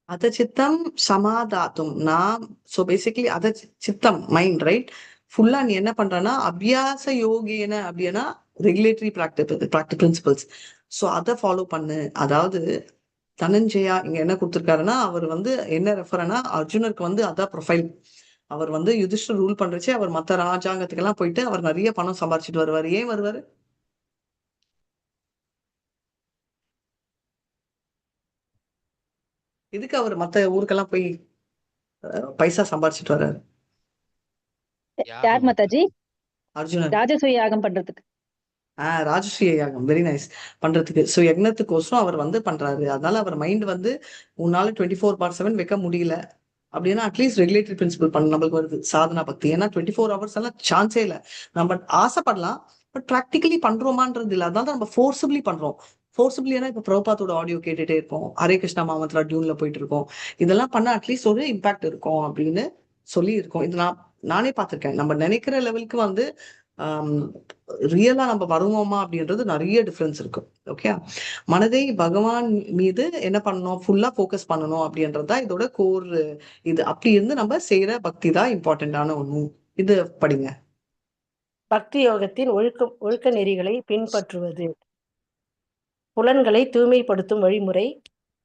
அத சித்தம் சமாதாத்தும் நாம். ஸோ பேசிக்லி அத சித்தம் மைண்ட், ரைட்? ஃபுல்லா நீ என்ன பண்றனா அபியாச யோகேன அப்படின்னா ரெகுலேட்டரி ப்ராக்டிஸ் பிரின்சிபல்ஸ். ஸோ அதை ஃபாலோ பண்ணு. அதாவது தனஞ்சயா இங்க என்ன கொடுத்துருக்காருன்னா, அவர் வந்து என்ன ரெஃபரனா அர்ஜுனருக்கு வந்து அதான் ப்ரொஃபைல். அவர் வந்து யுதிஷ்டர் ரூல் பண்றச்சு அவர் மற்ற ராஜாங்கத்துக்கெல்லாம் போயிட்டு அவர் நிறைய பணம் சம்பாரிச்சிட்டு வருவார். ஏன் வருவாரு? இதுக்கு அவர் மத்த ஊருக்கெல்லாம் போய் பைசா சம்பாரிச்சிட்டு வர்றாரு. யார் மாதாஜி? அர்ஜுனன். ராஜசூய யாகம் பண்றதுக்கு. ராஜஸ்ரீய யாகம், வெரி நைஸ், பண்றதுக்கு. ஸோ யக்னத்துக்கோசரம் அவர் வந்து பண்றாரு. அதனால அவர் மைண்ட் வந்து உன்னால 24/7 வைக்க முடியல அப்படின்னா அட்லீஸ்ட் ரெகுலேட்டரி பிரின்சிபல் பண்ண நம்மளுக்கு வருது சாதனா பக்தி. ஏன்னா 24 hours எல்லாம் சான்ஸே இல்லை. நம்ம ஆசைப்படலாம், பட் ப்ராக்டிகலி பண்றோமான்றது இல்லை. அதனால நம்ம ஃபோர்ஸபிளி பண்றோம். ஃபோர்ஸபிளியா இப்ப பிரபுபாத்தோட ஆடியோ கேட்டுட்டே இருப்போம், ஹரே கிருஷ்ணா மாமந்திரா டியூன்ல போயிட்டு இருக்கோம். இதெல்லாம் பண்ண அட்லீஸ்ட் ஒரு இம்பாக்ட் இருக்கும் அப்படின்னு சொல்லி இருக்கோம். இது நானே பார்த்திருக்கேன். நம்ம நினைக்கிற லெவலுக்கு வந்து ரியலா நம்ம வருவோமா அப்படின்றது நிறைய டிஃபரன்ஸ் இருக்கு. ஓகே, மனதை பகவான் மீது என்ன பண்ணணும், ஃபுல்லா ஃபோக்கஸ் பண்ணணும் அப்படின்றதுதான் இதோட கோர். இது அப்படி இருந்து நம்ம செய்யற பக்தி தான் இம்பார்ட்டன்டான ஒண்ணு. இது படிங்க. பக்தி யோகத்தின் ஒழுக்க நெறிகளை பின்பற்றுவது. புலன்களை தூய்மைப்படுத்தும் வழிமுறை.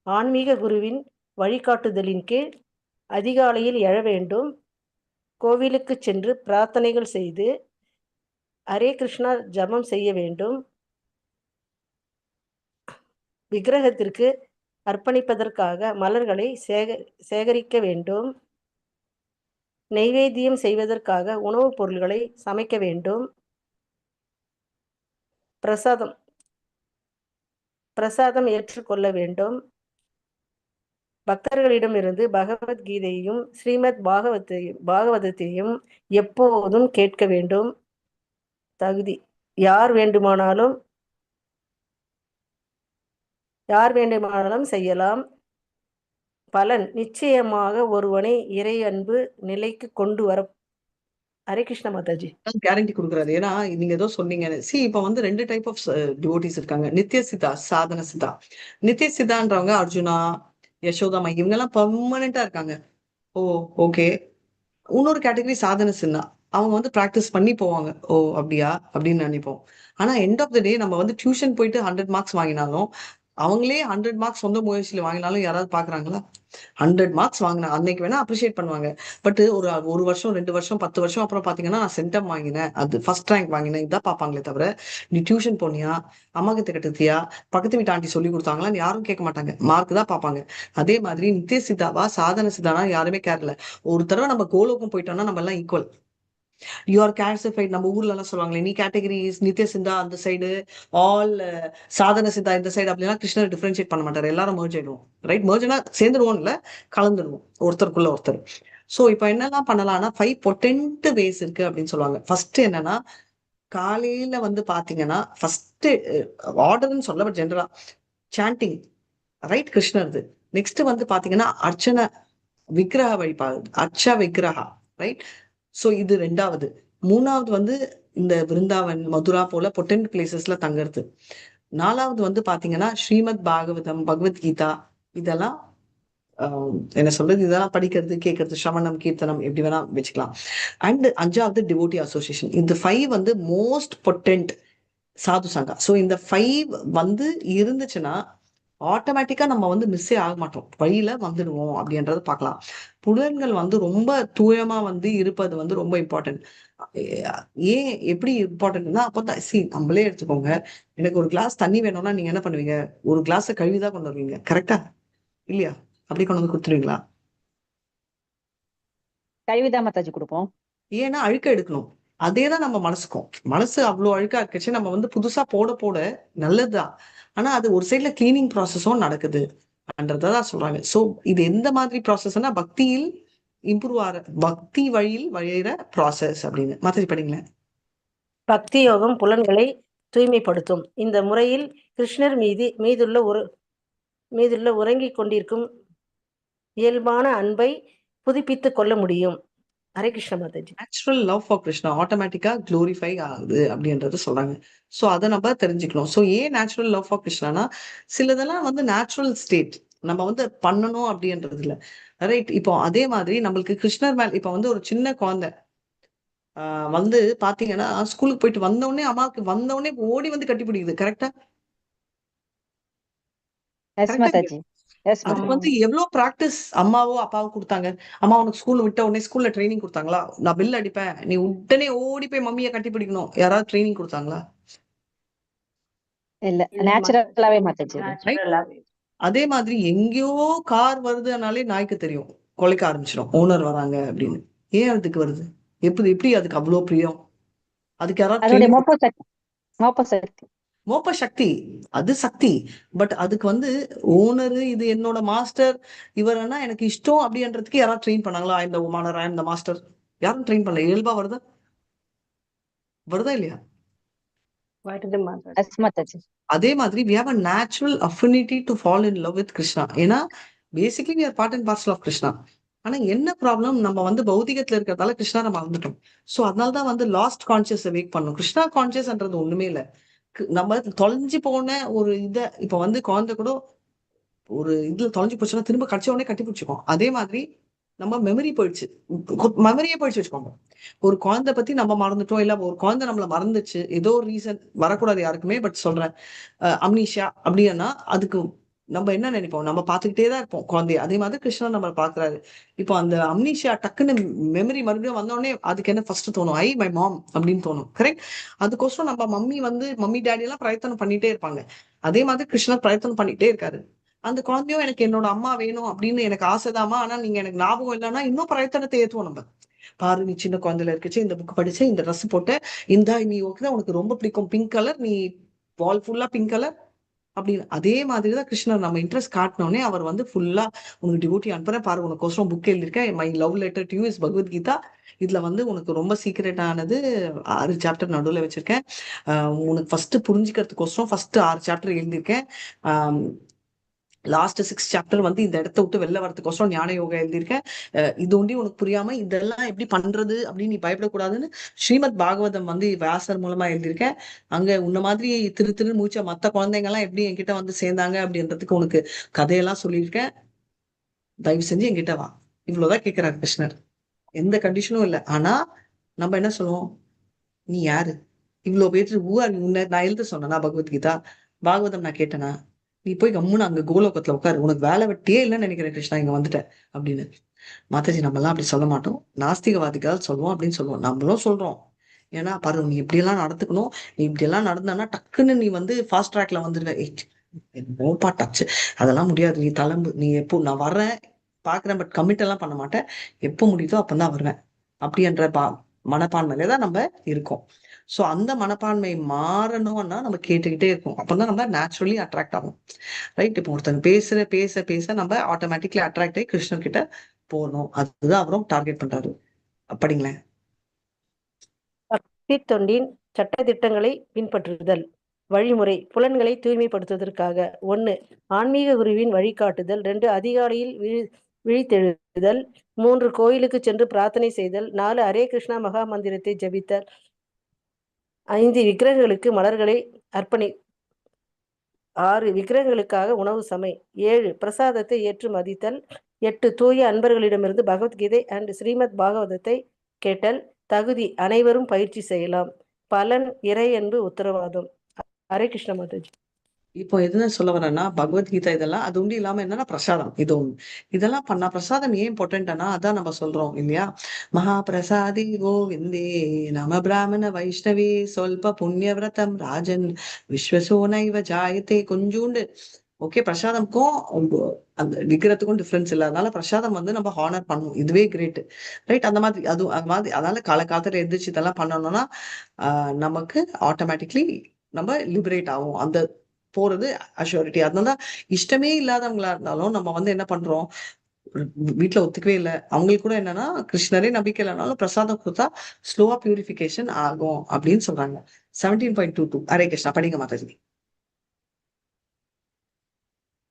ஆன்மீக குருவின் வழிகாட்டுதலின் கீழ் அதிகாலையில் எழ வேண்டும். கோவிலுக்கு சென்று பிரார்த்தனைகள் செய்து ஹரே கிருஷ்ணா ஜபம் செய்ய வேண்டும். விக்கிரகத்திற்கு அர்ப்பணிப்பதற்காக மலர்களை சேகரிக்க வேண்டும். நெய்வேத்தியம் செய்வதற்காக உணவுப் பொருள்களை சமைக்க வேண்டும். பிரசாதம் ஏற்றுக்கொள்ள வேண்டும். பக்தர்களிடமிருந்து பகவத்கீதையையும் ஸ்ரீமத் பாகவதத்தையும் எப்போதும் கேட்க வேண்டும். தகுதி யார் வேண்டுமானாலும் செய்யலாம். பலன் நிச்சயமாக ஒருவனை இறை அன்பு நிலைக்கு கொண்டு வர. ஹரே கிருஷ்ண மாதாஜி. கேரண்டி கொடுக்குறாரு. ஏன்னா நீங்க ஏதோ சொன்னீங்க. இப்ப வந்து 2 டைப் ஆஃப் டிவோட்டிஸ் இருக்காங்க. நித்திய சிதா, சாதன சிதா. நித்திய சிதான்றவங்க அர்ஜுனா, யசோதாமா, இவங்க எல்லாம் பர்மனண்டா இருக்காங்க. ஓ ஓகே. இன்னொரு கேட்டகரி சாதன சின்னா, அவங்க வந்து பிராக்டிஸ் பண்ணி போவாங்க. ஓ அப்படியா அப்படின்னு நினைப்போம். ஆனா எண்ட் ஆஃப் த டே நம்ம வந்து டியூஷன் போயிட்டு 100 மார்க்ஸ் வாங்கினாலும், அவங்களே 100 மார்க்ஸ் சொந்த முயற்சியில வாங்கினாலும் யாராவது பாக்குறாங்களா? 100 மார்க்ஸ் வாங்கினா அன்னைக்கு வேணா அப்ரிஷியேட் பண்ணுவாங்க. பட் ஒரு வருஷம் 2 வருஷம் 10 வருஷம் அப்புறம் பாத்தீங்கன்னா நான் சென்டம் வாங்கினேன், அது ஃபர்ஸ்ட் ரேங்க் வாங்கினேன், இதான் பாப்பாங்களே தவிர நீ டியூஷன் போனியா, அம்மா கிட்ட கட்டுத்தியா, பக்கத்து வீட்டு ஆண்டி சொல்லி கொடுத்தாங்களான்னு யாரும் கேட்க மாட்டாங்க. மார்க் தான் பார்ப்பாங்க. அதே மாதிரி நித்திய சித்தாவா சாதன சித்தானா யாருமே கேரள. ஒரு தடவை நம்ம கோலோகம் போயிட்டோம்னா நம்ம எல்லாம் ஈக்குவல். You are classified. நம்ம ஊர்ல எல்லாம் சொல்லுவாங்களே, நீ கேட்டகரிஸ் நித்திய சிந்தா அந்த சைடு, ஆல் சாதன சிந்தா இந்த சைடு அப்படிலாம் கிருஷ்ணர் டிஃபரன்ஷியேட் பண்ண மாட்டாரு. எல்லாரும் மர்ஜ் ஆயிடுவோம். ரைட்? மர்ஜ்னா சேர்ந்துருவோம் இல்ல, கலந்துருவோம் ஒருத்தருக்குள்ள ஒருத்தர். சோ இப்ப என்னெல்லாம் பண்ணலாம்னா 5 பொட்டென்ட் வேஸ் இருக்கு அப்படின்னு சொல்லுவாங்க. ஃபர்ஸ்ட் என்னன்னா, காலையில வந்து பாத்தீங்கன்னா ஃபர்ஸ்ட் ஆர்டர்னு சொல்ல, பட் ஜென்ரலா சாண்டிங், ரைட்? கிருஷ்ணர்து. நெக்ஸ்ட் வந்து பாத்தீங்கன்னா அர்ச்சனை, விக்கிரக வழிபாடு, அர்ச்சா விக்கிரகா, ரைட்? சோ இது 2வது. 3வது வந்து இந்த விருந்தாவன், மதுரா போல பொட்டன்ட் பிளேசஸ்ல தங்குறது. 4வது வந்து பாத்தீங்கன்னா ஸ்ரீமத் பாகவதம், பகவத்கீதா, இதெல்லாம் என்ன சொல்றது, இதெல்லாம் படிக்கிறது, கேட்கறது, ஸ்ரவணம், கீர்த்தனம், எப்படி வேணா வச்சுக்கலாம். அண்ட் 5வது டிவோட்டி அசோசியேஷன். இந்த 5 வந்து மோஸ்ட் பொட்டன்ட் சாது சங்கா. ஸோ இந்த 5 வந்து இருந்துச்சுன்னா ஆட்டோமேட்டிக்கா நம்ம வந்து மிஸ்ஸே ஆக மாட்டோம், வழியில வந்துடுவோம் அப்படின்றத பார்க்கலாம். புலன்கள் வந்து ரொம்ப தூயமா வந்து இருப்பது வந்து ரொம்ப இம்பார்ட்டன்ட். ஏன் எப்படி இம்பார்ட்டன்ட்னா, அப்பதான் நம்மளே எடுத்துக்கோங்க. எனக்கு ஒரு கிளாஸ் தண்ணி வேணும்னா நீங்க என்ன பண்ணுவீங்க? ஒரு கிளாஸை கழுவிதான் கொண்டு வருவீங்க, கரெக்டா இல்லையா? அப்படி கொண்டு வந்து கொடுத்துருவீங்களா? கழுவிதான் மாதாஜி கொடுப்போம். ஏன்னா அழுக்க எடுக்கணும். அதேதான் நம்ம மனசுக்கும். மனசு அவ்வளவு அழுக்கா இருக்குச்சு, நம்ம வந்து புதுசா போட போட நல்லதுதான். ஆனா அது ஒரு சைட்ல கிளீனிங் ப்ராசஸும் நடக்குது என்றதான் சொல்றாங்க. சோ இது எந்த மாதிரி ப்ராசஸ்னா பக்தியில் இம்ப்ரூவ் ஆற, பக்தி வழியில் வழியிற ப்ராசஸ் அப்படின்னு. மாத்தி படிங்களேன். பக்தி யோகம் புலன்களை தூய்மைப்படுத்தும். இந்த முறையில் கிருஷ்ணர் மீதுள்ள உறங்கிக் கொண்டிருக்கும் இயல்பான அன்பை புதுப்பித்துக் கொள்ள முடியும். Hare Krishna Mataji. Natural love for Krishna ஆட்டோமேட்டிக்கா க்ளோரிஃபை ஆகுது அப்படின்றது சொல்றாங்க. சோ அதை நம்ம தெரிஞ்சுக்கணும். சோ ஏன் நேச்சுரல் லவ் ஃபார் கிருஷ்ணானா, சிலதெல்லாம் வந்து நேச்சுரல் ஸ்டேட், நம்ம வந்து பண்ணணும் அப்படின்றது இல்ல, ரைட்? இப்போ அதே மாதிரி நம்மளுக்கு கிருஷ்ணர் மேல் இப்ப வந்து ஒரு சின்ன குழந்தை வந்து பாத்தீங்கன்னா ஸ்கூலுக்கு போயிட்டு வந்தவுடனே அம்மாவுக்கு வந்தவுடனே ஓடி வந்து கட்டி பிடிக்குது, கரெக்டா? எஸ் கரெக்டா? மாதாஜி, எஸ் அதுக்கு மாதாஜி. வந்து எவ்வளவு பிராக்டிஸ் அம்மாவோ அப்பாவோ கொடுத்தாங்க? அம்மா உனக்கு ஸ்கூல் விட்ட உடனே ஸ்கூல்ல ட்ரைனிங் கொடுத்தாங்களா? நான் பில் அடிப்பேன், நீ உடனே ஓடி போய் மம்மியை கட்டி பிடிக்கணும், யாராவது ட்ரைனிங் கொடுத்தாங்களா? இல்ல, நேச்சுரலாவே மாதாஜி. அதே மாதிரி எங்கேயோ கார் வருதுனாலே நாய்க்கு தெரியும், கொலைக்க ஆரம்பிச்சிடும் ஓனர் வராங்க அப்படின்னு. ஏன் அதுக்கு வருது? எப்படி அதுக்கு அவ்வளவு பிரியம்? அதுக்கு யாராவது அதோடைய ட்ரைனிங்? மோப்ப சக்தி. மோப்ப சக்தி, அது சக்தி. பட் அதுக்கு வந்து ஓனரு, இது என்னோட மாஸ்டர், இவரன்னா எனக்கு இஷ்டம் அப்படின்றதுக்கு யாராவது ட்ரெயின் பண்ணாங்களா? இந்த ஓனர், இந்த மாஸ்டர், யாரும் ட்ரெயின் பண்ணல. இயல்பா வருதா இல்லையா? எஸ் மாதாஜி. அதே மாதிரி we have a natural affinity to fall in love with Krishna. ஏன்னா basically we are part and parcel of Krishna. ஆனா என்ன ப்ராப்ளம், நம்ம வந்து பௌதிகத்துல இருக்கிறதால கிருஷ்ணா நம்ம மறந்துட்டோம். சோ அதனாலதான் வந்து லாஸ்ட் கான்சியஸ் வெயிட் பண்ணும். கிருஷ்ணா கான்சியஸ்ன்றது ஒண்ணுமே இல்ல. நம்ம தொலைஞ்சு போன ஒரு இப்ப வந்து குழந்தை கூட ஒரு இதுல தொலைஞ்சு போச்சுன்னா திரும்ப கடிச்ச உடனே கட்டி பிடிச்சிக்கோம். அதே மாதிரி நம்ம மெமரியே போயிடுச்சு வச்சுக்கோங்க. ஒரு குழந்தை பத்தி நம்ம மறந்துட்டோம், இல்ல ஒரு குழந்தை நம்மள மறந்துச்சு, ஏதோ ஒரு ரீசன் வரக்கூடாது யாருக்குமே, பட் சொல்றேன், அம்னீஷியா அப்படின்னா அதுக்கு நம்ம என்ன நினைப்போம்? நம்ம பார்த்துக்கிட்டே தான் இருப்போம் குழந்தைய. அதே மாதிரி கிருஷ்ணன் நம்ம பாக்குறாரு. இப்போ அந்த அம்னீஷியா டக்குன்னு மெமரி மறுபடியும் வந்தோடனே அதுக்கு என்ன ஃபர்ஸ்ட் தோணும்? மை மாம் அப்படின்னு தோணும், கரெக்ட்? அதுக்கோசரம் நம்ம மம்மி டேடி எல்லாம் பிரயத்தனம் பண்ணிட்டே இருப்பாங்க. அதே மாதிரி கிருஷ்ணன் பிரயத்தனம் பண்ணிட்டே இருக்காரு. அந்த குழந்தையும் எனக்கு என்னோட அம்மா வேணும் அப்படின்னு எனக்கு ஆசைதாமா, ஆனா நீங்க எனக்கு ஞாபகம் இல்லைன்னா இன்னும் பிரயத்தனத்தை ஏத்துவோம் நம்ம. பாரு, நீ சின்ன குழந்தையில இருக்குச்சு, இந்த புக் படிச்ச, இந்த ட்ரெஸ் போட்ட, நீ ஓகே, உனக்கு ரொம்ப பிடிக்கும் பிங்க் கலர், நீ வால் ஃபுல்லா பிங்க் கலர் அப்படின்னு. அதே மாதிரிதான் கிருஷ்ணர் நம்ம இன்ட்ரெஸ்ட் காட்டினோடனே அவர் வந்து ஃபுல்லா உனக்கு டிவோட்டி அனுப்புறேன் பாரு, உனக்கோசரம் புக் எழுதியிருக்கேன், my love letter to you is Bhagavad Gita. இதுல வந்து உனக்கு ரொம்ப சீக்ரெட்டானது 6 சாப்டர் நடுவில் வச்சிருக்கேன். உனக்கு ஃபர்ஸ்ட் புரிஞ்சுக்கிறதுக்கோசரம் ஃபர்ஸ்ட் 6 சாப்டர் எழுதியிருக்கேன். லாஸ்ட் 6 சாப்டர் வந்து இந்த இடத்த விட்டு வெளில வரதுக்கோசரம் ஞான யோகா எழுதியிருக்கேன். இது ஒண்டி உனக்கு புரியாம இதெல்லாம் எப்படி பண்றது அப்படின்னு நீ பயப்படக்கூடாதுன்னு ஸ்ரீமத் பாகவதம் வந்து வியாசர் மூலமா எழுதியிருக்கேன். அங்க உன்ன மாதிரி திரு மூச்ச மத்த குழந்தைங்க எல்லாம் எப்படி என்கிட்ட வந்து சேர்ந்தாங்க அப்படின்றதுக்கு உனக்கு கதையெல்லாம் சொல்லியிருக்கேன். தயவு செஞ்சு என்கிட்ட வா. இவ்வளவுதான் கேட்கிறார் கிருஷ்ணர். எந்த கண்டிஷனும் இல்லை. ஆனா நம்ம என்ன சொல்லுவோம்? நீ யாரு? இவ்வளவு பேரு நான் எழுத சொன்னா பகவத்கீதா பாகவதம் நான் கேட்டேனா? நீ போய் கம்முன்னு அங்க கோலோகத்துல உட்காரு, உனக்கு வேலை வெட்டியே இல்லைன்னு நினைக்கிறேன் கிருஷ்ணா, இங்க வந்துட்டேன் அப்படின்னு. மாதாஜி நம்ம எல்லாம் அப்படி சொல்ல மாட்டோம், நாஸ்திகவாதிகள் சொல்லுவோம் அப்படின்னு சொல்லுவோம். நம்மளும் சொல்றோம், ஏன்னா பாரு நீ இப்படி எல்லாம் நடந்துக்கணும், நீ இப்படி எல்லாம் நடந்தானா டக்குன்னு நீ வந்து ஃபாஸ்ட் ட்ராக்ல வந்துடுவேன், டச்சு அதெல்லாம் முடியாது, நீ தளம்பு, நீ எப்போ நான் வர்றேன் பாக்குறேன், பட் கமிட் எல்லாம் பண்ண மாட்டேன், எப்போ முடியுதோ அப்பதான் வருவேன் அப்படின்ற மனப்பான்மையில தான் நம்ம இருக்கோம். சோ அந்த மனப்பான்மை மாறணும்னா நம்ம கேட்டுக்கிட்டே இருக்கோம். அப்பதான் நம்ம நேச்சுரலி அட்ராக்ட் ஆகும், ரைட்? இப்போ ஒருத்தங்க பேச நம்ம ஆட்டோமேட்டிக்லி அட்ராக்ட் ஆகி கிருஷ்ணன் கிட்ட போகணும். அதுதான் அவரும் டார்கெட் பண்றாரு. அப்படிங்களேன். பக்தி தொண்டின் சட்ட திட்டங்களை பின்பற்றுதல். வழிமுறை புலன்களை தூய்மைப்படுத்துவதற்காக. 1. ஆன்மீக குருவின் வழிகாட்டுதல். 2. அதிகாலையில் விழித்தெழுதல். 3. கோயிலுக்கு சென்று பிரார்த்தனை செய்தல். 4. ஹரே கிருஷ்ணா மகா மந்திரத்தை ஜபித்தல். 5. விக்கிரகங்களுக்கு மலர்களை 6. விக்கிரகங்களுக்காக உணவு சமை. 7. பிரசாதத்தை ஏற்று மதித்தல். 8. தூய அன்பர்களிடமிருந்து பகவத்கீதை அண்ட் ஸ்ரீமத் பாகவதத்தை கேட்டல். தகுதி அனைவரும் பயிற்சி செய்யலாம். பலன் இறை அன்பு உத்தரவாதம். ஹரே கிருஷ்ண மாதாஜி. இப்போ எதுன்னு சொல்ல வரேன்னா பகவத்கீதா இதெல்லாம் அது உண்டு இல்லாம என்னன்னா பிரசாதம் இது ஒண்ணு இதெல்லாம் பண்ணா பிரசாதம் ஏன் இம்பார்ட்டன்ட்னா அதான் நம்ம சொல்றோம் இல்லையா மகா பிரசாதி கோவிந்தே நம பிராமண வைஷ்ணவி சொல்ப புண்ணியவிரதம் ராஜன் விஸ்வசோனைவ ஜாயத்தே கொஞ்சூண்டு ஓகே பிரசாதம்க்கும் அந்த விக்கிரத்துக்கும் டிஃபரன்ஸ் இல்லை அதனால பிரசாதம் வந்து நம்ம ஹானர் பண்ணுவோம் இதுவே கிரேட் ரைட் அந்த மாதிரி அதனால காலகாலத்துல எந்திரிச்சு இதெல்லாம் பண்ணணும்னா நமக்கு ஆட்டோமேட்டிக்லி நம்ம லிபரேட் ஆகும் அந்த போறது அஷ்யூரிட்டி அதனாலதான் இஷ்டமே இல்லாதவங்களா இருந்தாலும் நம்ம வந்து என்ன பண்றோம் வீட்டுல ஒத்துக்கவே இல்லை அவங்களுக்கு கூட என்னன்னா கிருஷ்ணரே நம்பிக்கை இல்லைனாலும் பிரசாதம் கொடுத்தா ஸ்லோவா பியூரிஃபிகேஷன் ஆகும் அப்படின்னு சொல்றாங்க 17.22 ஹரே கிருஷ்ணா படிங்க மாதாஜி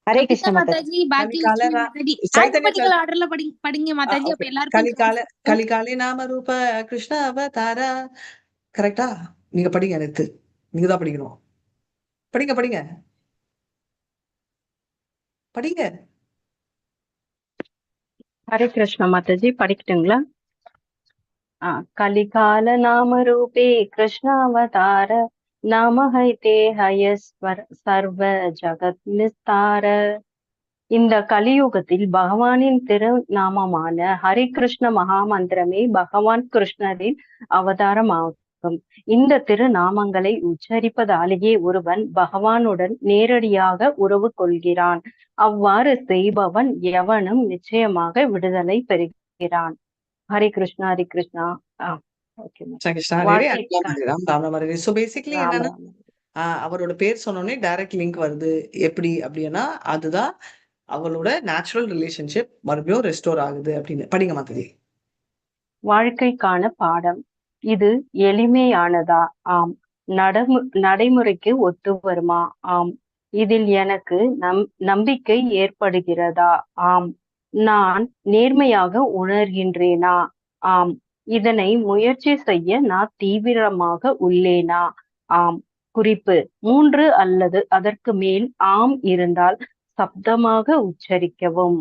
ஹரே கிருஷ்ண மாதாஜி பாக்கி சைத்தன்ய ஆர்டர்ல படிங்க மாதாஜி அப்ப எல்லாருக்கும் கலிகாலே நாம ரூப கிருஷ்ண அவதாரா கரெக்டா நீங்க படிங்க நேத்து நீங்க தான் படிக்கணும் படிங்க படிங்க படிங்க ஹரே கிருஷ்ண மாதாஜி படிக்கட்டுங்களா? கலிகால நாம ரூபே கிருஷ்ண அவதார நாம ஹைதே ஹயஸ்வர் சர்வ ஜகத் நிஸ்தார. இந்த கலியுகத்தில் பகவானின் திருநாமமான ஹரே கிருஷ்ண மகாமந்திரமே பகவான் கிருஷ்ணரின் அவதாரமாகும். இந்த திருநாமங்களை உச்சரிப்பதாலேயே ஒருவன் பகவானுடன் நேரடியாக உறவு கொள்கிறான். அவ்வாறு செய்பவன் எவனும் நிச்சயமாக விடுதலை பெறுகிறான். ஹரே கிருஷ்ணா ஹரே கிருஷ்ணா. அவரோட பேர் சொன்னோடனே டைரக்ட் லிங்க் வருது எப்படி அப்படின்னா அதுதான் அவளோட நேச்சுரல் ரிலேஷன்ஷிப் மறுபடியும் ரெஸ்டோர் ஆகுது அப்படின்னு படிங்க மாதவி. வாழ்க்கைக்கான பாடம் இது எளிமையானதா? ஆம். நடைமுறைக்கு ஒத்து வருமா? ஆம். இதில் எனக்கு நம்பிக்கை ஏற்படுகிறதா? ஆம். நான் நேர்மையாக உணர்கின்றேனா? ஆம். இதனை முயற்சி செய்ய நான் தீவிரமாக உள்ளேனா? ஆம். குறிப்பு 3 அல்லது அதற்கு மேல் ஆம் இருந்தால் சப்தமாக உச்சரிக்கவும்.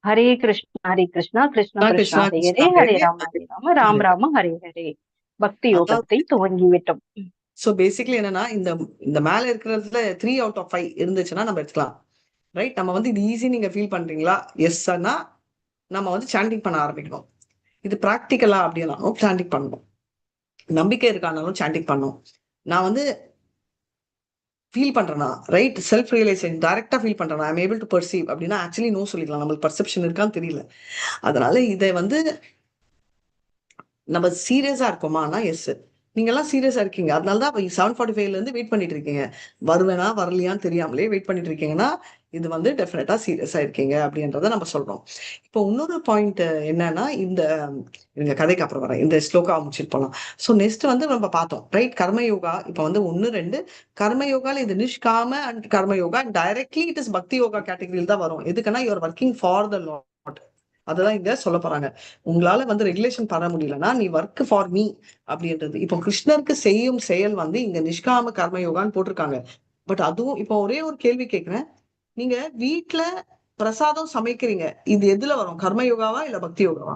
ஹரே கிருஷ்ணா ஹரே கிருஷ்ணா கிருஷ்ண கிருஷ்ணா ஹரே ஹரே ஹரே ராம ஹரே ராம ராம் ராம ஹரே ஹரே. பக்தி யோகத்தை துவங்கிவிட்டோம். சோ பேசிக்கலி என்னன்னா இந்த மேல இருக்கிறதுல 3 out of 5 இருந்துச்சுன்னா நம்ம எடுத்துக்கலாம் ரைட். நம்ம வந்து இது ஈஸி நீங்க ஃபீல் பண்றீங்களா? எஸ்னா நம்ம வந்து சாண்டிங் பண்ண ஆரம்பிக்கணும். இது ப்ராக்டிக்கலா அப்படின்னாலும் சாண்டிங் பண்ணணும். நம்பிக்கை இருக்கானாலும் சாண்டிங் பண்ணணும். நான் வந்து ஃபீல் பண்றேனா ரைட் செல்ஃப் ரியலைசேஷன் டைரக்டா ஃபீல் பண்றேன் ஐ அம் ஏபிள் டு பர்சீவ் அப்படின்னா ஆக்சுவலி நோ சொல்லிக்கலாம் நம்மளுக்கு பர்செப்ஷன் இருக்கான்னு தெரியல. அதனால இதை வந்து நம்ம சீரியஸா இருக்கோமானா எஸ் நீங்க எல்லாம் சீரியஸா இருக்கீங்க அதனாலதான் 7:45 இருந்து வெயிட் பண்ணிட்டு இருக்கீங்க வருவேனா வரலையான்னு தெரியாமலே வெயிட் பண்ணிட்டு இருக்கீங்கன்னா இது வந்து டெஃபினட்டா சீரியஸா இருக்கீங்க அப்படின்றத நம்ம சொல்றோம். இப்போ இன்னொரு பாயிண்ட் என்னன்னா இந்த கதைக்கு அப்புறம் வரேன் இந்த ஸ்லோகா முடிச்சுட்டு போலாம். ஸோ நெக்ஸ்ட் வந்து நம்ம பார்த்தோம் ரைட் கர்மயோகா. இப்போ வந்து 1 2 கர்மயோகால இது நிஷ்காம and karma yoga directly it is bhakti yoga கேட்டகரியில் தான் வரும். எதுக்குன்னா you're working for the lord அதெல்லாம் இங்க சொல்ல போறாங்க. உங்களால வந்து ரெகுலேஷன் பண்ண முடியலன்னா நீ ஒர்க் ஃபார் மீ அப்படின்றது. இப்போ கிருஷ்ணருக்கு செய்யும் செயல் வந்து இங்க நிஷ்காம கர்மயோகான்னு போட்டிருக்காங்க. பட் அதுவும் இப்போ ஒரே ஒரு கேள்வி கேட்கிறேன். நீங்க வீட்டுல பிரசாதம் சமைக்கிறீங்க இது எதுல வரும் கர்மயோகாவா இல்ல பக்தி யோகாவா?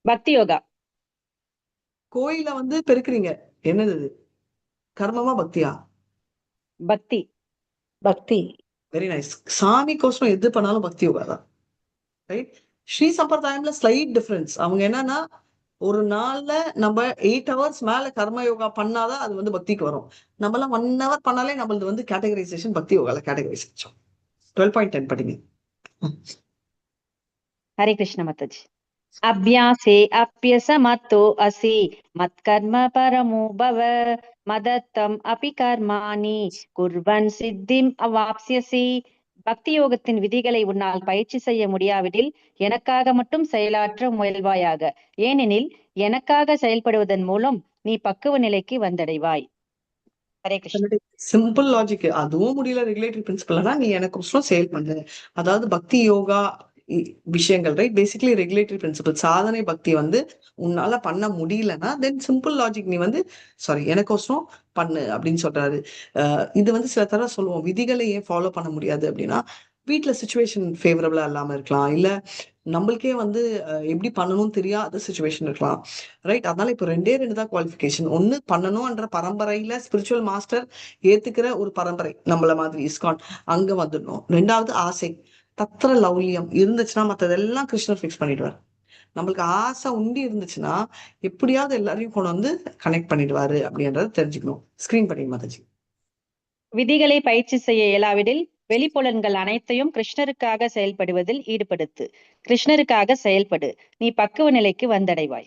பக்தி யோகா. கோயில வந்து பெருக்குறீங்க என்னது கர்மமா பக்தியா? பக்தி. பக்தி. Very nice. சாமி கோசம் எது பண்ணாலும் பக்தி யோகா தான் ரைட். ஸ்ரீ சம்பிரதாயம்ல ஸ்லைட் டிஃபரன்ஸ். அவங்க என்னன்னா ஒரு நாள்ல நம்ம 8 hours மேல கர்ம யோகா பண்ணாதான் அது வந்து பக்திக்கு வரும். நம்மளாம் 1 hour பண்ணாலே நம்மளது வந்து கேட்டகரைசேஷன் பக்தி யோகால கேட்டகரைசேஷன். 12.10 படிங்க. ஹரே கிருஷ்ண மாதாஜி. அபியாசே அப்யசமத்தோ அசி மத்கர்ம பரமோ பவ மதத்தம் அபி கர்மாணி குர்வன் சித்திம் அவாப்ஸ்யசி. பக்தி யோகத்தின் விதிகளை உன்னால் பயிற்சி செய்ய முடியாவிடில் எனக்காக மட்டும் செயலாற்ற முயல்வாயாக. ஏனெனில் எனக்காக செயல்படுவதன் மூலம் நீ பக்குவ நிலைக்கு வந்தடைவாய். ஹரே கிருஷ்ணா. Simple logic. அதுவும் முடியல ரெகுலேட்டரி பிரின்சிபல்னா நீ எனக்கு சேல் பண்ணு. அதாவது பக்தி யோகா விஷயங்கள், ரைட்? Basically regulatory principal. சாதனை பக்தி வந்து உன்னால பண்ண முடியலன்னா தென் சிம்பிள் லாஜிக் நீ வந்து சாரி எனக்கோசரம் பண்ணு அப்படின்னு சொல்றாரு. இது வந்து சில தடவை சொல்லுவோம், விதிகளை ஏன் ஃபாலோ பண்ண முடியாது அப்படின்னா வீட்டுல சுச்சுவேஷன் ஃபேவரபிளா இல்லாம இருக்கலாம், இல்ல நம்மளுக்கே வந்து எப்படி பண்ணணும்னு தெரியாத சுச்சுவேஷன் இருக்கலாம், ரைட்? அதனால இப்போ ரெண்டு தான் குவாலிஃபிகேஷன். ஒன்னு பண்ணணும்ன்ற பரம்பரையில ஸ்பிரிச்சுவல் மாஸ்டர் ஏத்துக்கிற ஒரு பரம்பரை நம்மள மாதிரி இஸ்கான், அங்க வந்துடணும். ரெண்டாவது ஆசை, தத்திர லௌலியம் இருந்துச்சுன்னா மத்ததெல்லாம் கிருஷ்ணர் ஃபிக்ஸ் பண்ணிடுவார். நம்மளுக்கு ஆசை உண்டி இருந்துச்சுன்னா எப்படியாவது எல்லாரையும் கொண்டு வந்து கனெக்ட் பண்ணிடுவாரு அப்படின்றத தெரிஞ்சுக்கணும். ஸ்கிரீன் பண்ணி மாதாஜி. விதிகளை பயிற்சி செய்ய இயலாவிடில் வெளிப்புலன்கள் அனைத்தையும் கிருஷ்ணருக்காக செயல்படுவதில் ஈடுபடுத்து. கிருஷ்ணருக்காக செயல்படு, நீ பக்குவ நிலைக்கு வந்தடைவாய்.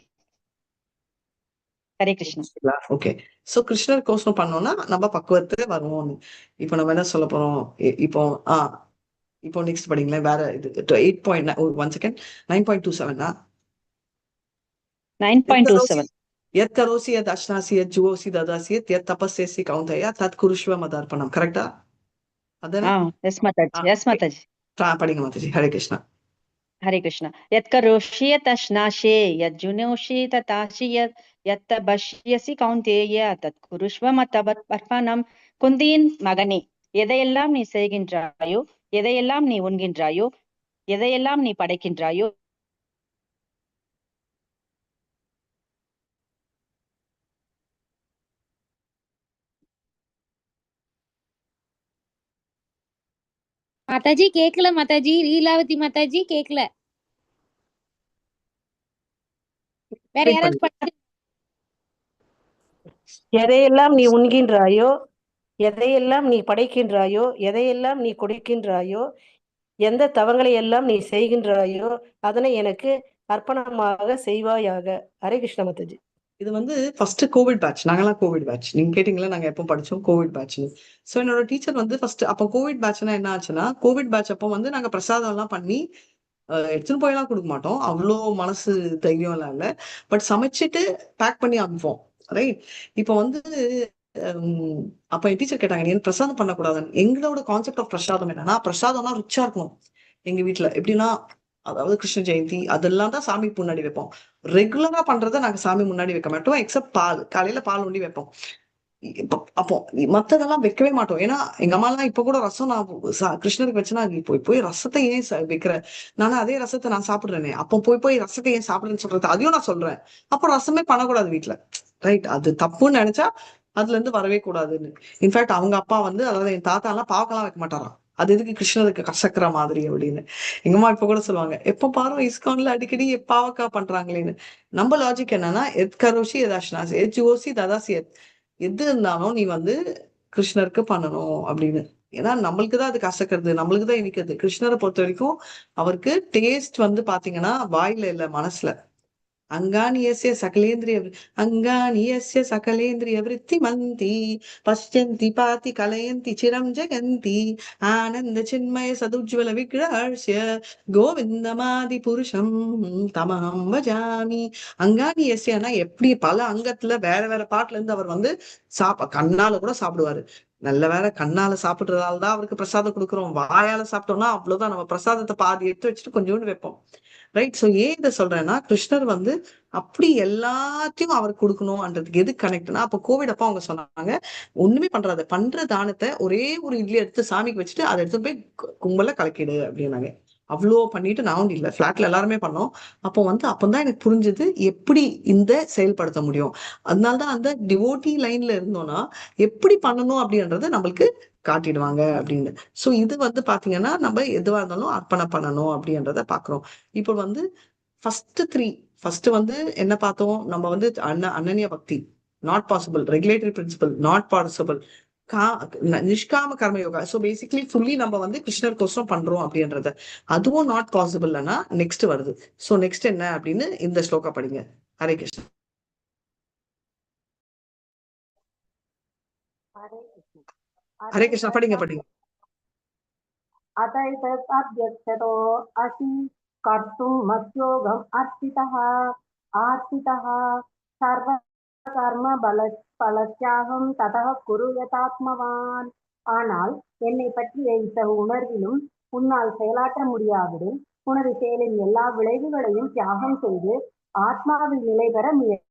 ஹரே கிருஷ்ணா. ஓகே. சோ கிருஷ்ணர் கோசம் பண்ணோம்னா நம்ம பக்குவத்துல வருவோம். இப்போ நம்ம என்ன சொல்ல போறோம்? இப்போ இப்போ நெக்ஸ்ட் படிங்களேன். வேற இது 8. 1 செகண்ட். 9.27 9.27. यत् करोसि यत् अश्नासि यत् जुहोसि ददासि यत् तपस्यसि कौन्तेय तत् कुरुष्व मदर्पणம். கரெக்டா? அதானே? Yes Mataji, yes Mataji. படிங்க மாதாஜி. ஹரே கிருஷ்ணா. ஹரே கிருஷ்ணா. யத் கரோஷி யத் அஷ்னாஷே யத் ஜுனோஷி ததாஷி யத் தபஷ்யசி கௌந்தேய தத் குருஷ்வ மதர்ப்பணம். குந்தியின் மகனே, எதையெல்லாம் நீ செய்கின்றாயோ, எதையெல்லாம் நீ உண்கின்றாயோ, எதையெல்லாம் நீ படைக்கின்றாயோ, மாதாஜி கேக்கல மாதாஜி. லீலாவதி மாதாஜி கேக்கல. வேற யாராவது படிச்சு எதையெல்லாம் நீ உண்கின்றாயோ, எதையெல்லாம் நீ படைக்கின்றாயோ, எதையெல்லாம் நீ கொடுக்கின்றாயோ, எந்த தவங்களை எல்லாம் நீ செய்கின்றாயோ அதனை எனக்கு அர்ப்பணமாக செய்வாயாக. ஹரே கிருஷ்ண மாதாஜி. இது வந்து ஃபர்ஸ்ட் கோவிட் பேட்ச். நாங்கெல்லாம் கோவிட் பேட்ச். நீங்க கேட்டீங்களா நாங்க எப்போ படிச்சோம் கோவிட் பேட்ச்னு. ஸோ என்னோட டீச்சர் வந்து ஃபர்ஸ்ட் அப்போ கோவிட் பேட்ச்னா என்ன ஆச்சுன்னா, கோவிட் பேட்ச் அப்போ வந்து நாங்க பிரசாதம் எல்லாம் பண்ணி எடுத்துன்னு போயெல்லாம் கொடுக்க மாட்டோம், அவ்வளோ மனசு தைரியம் எல்லாம் இல்லை. பட் சமைச்சிட்டு பேக் பண்ணி அனுப்புவோம், ரைட்? இப்போ வந்து அப்ப என் டீச்சர் கேட்டாங்க, நீ பிரசாதம் பண்ணக்கூடாதுன்னு. எங்களோட கான்செப்ட் ஆஃப் பிரசாதம் என்னன்னா, பிரசாதம்னா ரிச்சா இருக்கணும். எங்க வீட்டுல எப்படின்னா, அதாவது கிருஷ்ண ஜெயந்தி அதெல்லாம் தான் சாமி முன்னாடி வைப்போம். ரெகுலரா பண்றதை நாங்க சாமி முன்னாடி வைக்க மாட்டோம், எக்ஸப்ட் பால். காலையில பால் ஒண்டி வைப்போம். அப்போ மத்ததெல்லாம் வைக்கவே மாட்டோம். ஏன்னா எங்க அம்மா எல்லாம் இப்ப கூட ரசம் நான் கிருஷ்ணருக்கு வச்சுன்னா, நீ போய் ரசத்தை ஏன் வைக்கிற? நானும் அதே ரசத்தை நான் சாப்பிடுறேனே, அப்போ போய் ரசத்தை ஏன் சாப்பிடுறேன்னு சொல்றது, அதையும் நான் சொல்றேன். அப்போ ரசமே பண்ணக்கூடாது வீட்டுல, ரைட்? அது தப்புன்னு நினைச்சா அதுல இருந்து வரவே கூடாதுன்னு. இன்ஃபேக்ட் அவங்க அப்பா வந்து, அதாவது என் தாத்தா எல்லாம் பாவக்கெல்லாம் வைக்க மாட்டாராம். அது எதுக்கு கிருஷ்ணருக்கு கசக்கிற மாதிரி அப்படின்னு. எங்க அம்மா இப்ப கூட சொல்லுவாங்க, எப்ப பாரு இஸ்கான்ல அடிக்கடி பாவக்கா பண்றாங்களேன்னு. நம்ம லாஜிக் என்னன்னா, எத் கரோஷி எதாஷ்னாசி எத் ஜுவோசி ததாசி எது இருந்தாலும் நீ வந்து கிருஷ்ணருக்கு பண்ணணும் அப்படின்னு. ஏன்னா நம்மளுக்கு தான் அது கசக்கிறது, நம்மளுக்கு தான் இனிக்கிறது. கிருஷ்ணரை பொறுத்த வரைக்கும் அவருக்கு டேஸ்ட் வந்து பாத்தீங்கன்னா வாயில இல்ல, மனசுல. அங்கானியஸ்ய சகலேந்திரிய அங்கானியஸ்ய சகலேந்திரிய விருத்திமந்தி பஷ்யந்தி பாதி கலயந்தி சிரம் ஜெகந்தி ஆனந்த சின்மய சதுஜ்வல விக்ரஹர்ஷ்ய கோவிந்தமாதி புருஷம் தமஹம் பஜாமி. அங்கானியஸ்யனா எப்படி பல அங்கத்துல வேற வேற பாட்டுல இருந்து அவர் வந்து கண்ணால கூட சாப்பிடுவாரு. நல்ல வேற கண்ணால சாப்பிடுறதால தான் அவருக்கு பிரசாதம் கொடுக்குறோம். வாயால சாப்பிட்டோம்னா அவ்வளவுதான், நம்ம பிரசாதத்தை பாதி எடுத்து வச்சுட்டு கொஞ்சோண்டு வைப்போம், ரைட்? சோ ஏன் இதை சொல்றேன்னா, கிருஷ்ணர் வந்து அப்படி எல்லாத்தையும் அவருக்கு கொடுக்கணும்ன்றதுக்கு எது கனெக்ட்னா, அப்ப கோவிட் அப்ப அவங்க சொன்னாங்க, ஒண்ணுமே பண்றாத, பண்ற தானத்தை ஒரே ஒரு இட்லி எடுத்து சாமிக்கு வச்சுட்டு அதை எடுத்து போய் கும்பல கலக்கிடு அப்படின்னாங்க. அவ்வளோ பண்ணிட்டு நான் இல்ல, ஃபிளாட்ல எல்லாருமே பண்ணோம். அப்போ வந்து அப்பதான் எனக்கு புரிஞ்சது எப்படி இந்த செயல்படுத்த முடியும். அதனாலதான் அந்த டிவோட்டி லைன்ல இருந்தோம்னா எப்படி பண்ணணும் அப்படின்றத நம்மளுக்கு காட்டிடுவாங்க அப்படின்னு. சோ இது வந்து பாத்தீங்கன்னா நம்ம எதுவா இருந்தாலும் அர்ப்பணம் பண்ணணும் அப்படின்றத பாக்குறோம். இப்போ வந்து ஃபர்ஸ்ட் வந்து என்ன பார்த்தோம்? நம்ம வந்து அனன்ய பக்தி not possible, regulatory principle not possible, நிஷ்காம கர்ம யோகா. சோ பேசிக்கலி ஃபுல்லி நம்ம வந்து கிருஷ்ணர் கோசம் பண்றோம் அப்படின்றத, அதுவும் நாட் பாசிபிள்னா நெக்ஸ்ட் வருது. சோ நெக்ஸ்ட் என்ன அப்படின்னு இந்த ஸ்லோகா படிங்க. ஹரே கிருஷ்ணா. ஹரே கிருஷ்ணா. படிங்க. अतैतदभ्यक्षतो असि कर्तुं मद्योगम् अर्पितः सर्व கர்ம பலத்யாகம் ததः குரு யதாத்மவான். ஆனால் என்னை பற்றிய இத்தகு உணர்விலும் உன்னால் செயலாற்ற முடியாவிடில் உனது செயலின் எல்லா விளைவுகளையும் தியாகம் செய்து ஆத்மாவில் நிலை பெற முயற்சி.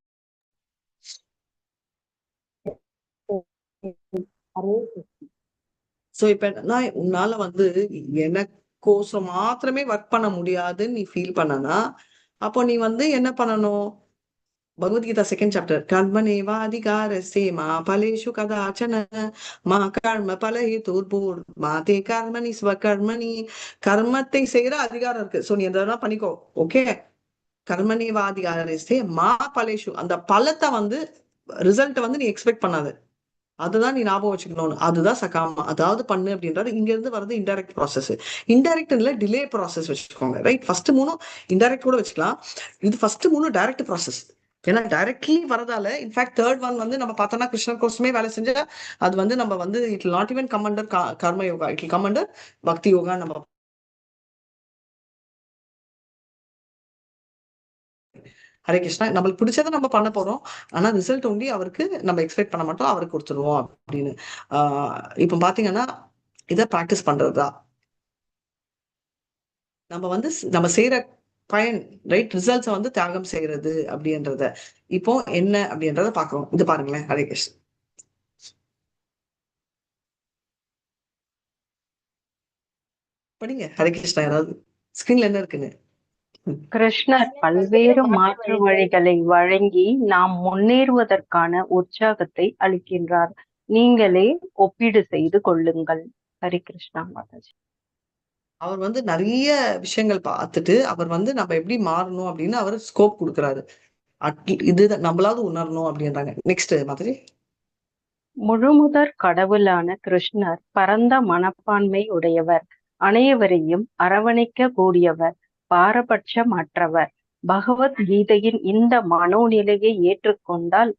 ஹரே கிருஷ்ணா. சோ இப்ப என்னன்னா உன்னால வந்து எனக்கோசம் மாத்திரமே ஒர்க் பண்ண முடியாதுன்னு நீ ஃபீல் பண்ணனா அப்போ நீ வந்து என்ன பண்ணணும்? பகவத்கீதா செகண்ட் சாப்டர் கர்மனேவா அதிகாரஸ்தே மா பலேஷு கதாச்சன மா கர்ம பலஹேதுர்பூர் மா தே கர்மணி ஸ்வகர்மணி. கர்மத்தை செய்யற அதிகாரம் இருக்கு. சோ நீ எதெல்லாம் பண்ணிக்கோ. ஓகே, கர்மனேவா அதிகாரஸ்தே மா பலேஷு. அந்த பலத்தை வந்து ரிசல்ட் வந்து நீ எக்ஸ்பெக்ட் பண்ணாது. அதுதான் நீ ஞாபகம் வச்சுக்கணும். அதுதான் சகாமா, அதாவது பண்ணு அப்படின்றது. இங்க இருந்து வரது இன்டைரக்ட் ப்ராசஸ். இன்டைரக்ட் இல்ல டிலே ப்ராசஸ் வச்சுக்கோங்க. ரைட், ஃபர்ஸ்ட் 3 இன்டைரக்ட் கூட வச்சுக்கலாம். இது ஃபர்ஸ்ட் 3 டைரக்ட் ப்ராசஸ். ஏன்னா டைரக்ட்லி வரதால இன்ஃபேக்ட் தேர்ட் ஒன் வந்து நம்ம பார்த்தோம்னா கிருஷ்ணர் கோசமே வேலை செஞ்சா அது வந்து நம்ம வந்து it not even come under கர்ம யோகா, இட் கம் அண்டர் பக்தி யோகா. நம்ம ஹரே கிருஷ்ணா. நம்மளுக்கு பிடிச்சதை நம்ம பண்ண போறோம். ஆனா ரிசல்ட் ஒண்டி அவருக்கு நம்ம எக்ஸ்பெக்ட் பண்ண மாட்டோம், அவருக்கு கொடுத்துருவோம் அப்படின்னு. இப்ப பாத்தீங்கன்னா இதை பிராக்டிஸ் பண்றதா நம்ம வந்து நம்ம செய்யற பயன், ரைட், ரிசல்ட்ஸை வந்து தியாகம் செய்யறது அப்படின்றத இப்போ என்ன அப்படின்றத பாக்குறோம். இது பாருங்களேன். ஹரே கிருஷ்ணா. படிங்க ஹரே கிருஷ்ணா. யாராவது ஸ்கிரீன்ல என்ன இருக்குன்னு. கிருஷ்ணர் பல்வேறு மாற்று வழிகளை வழங்கி நாம் முன்னேறுவதற்கான உற்சாகத்தை அளிக்கின்றார். நீங்களே ஒப்பீடு செய்து கொள்ளுங்கள். ஹரி கிருஷ்ணா மாதாஜி. அவர் வந்து நிறைய விஷயங்கள் பார்த்துட்டு அவர் வந்து நம்ம எப்படி மாறணும் அப்படின்னு அவர் ஸ்கோப் கொடுக்குறாரு. இது நம்மளாவது உணரணும் அப்படின்றாங்க. நெக்ஸ்ட் மாதிரி முழுமுதற் கடவுளான கிருஷ்ணர் பரந்த மனப்பான்மை உடையவர், அனைவரையும் அரவணைக்க கூடியவர், பாரபட்சமற்றவர். பகவத்கீதையின் இந்த மனோநிலையை ஏற்றுக்கொண்டால்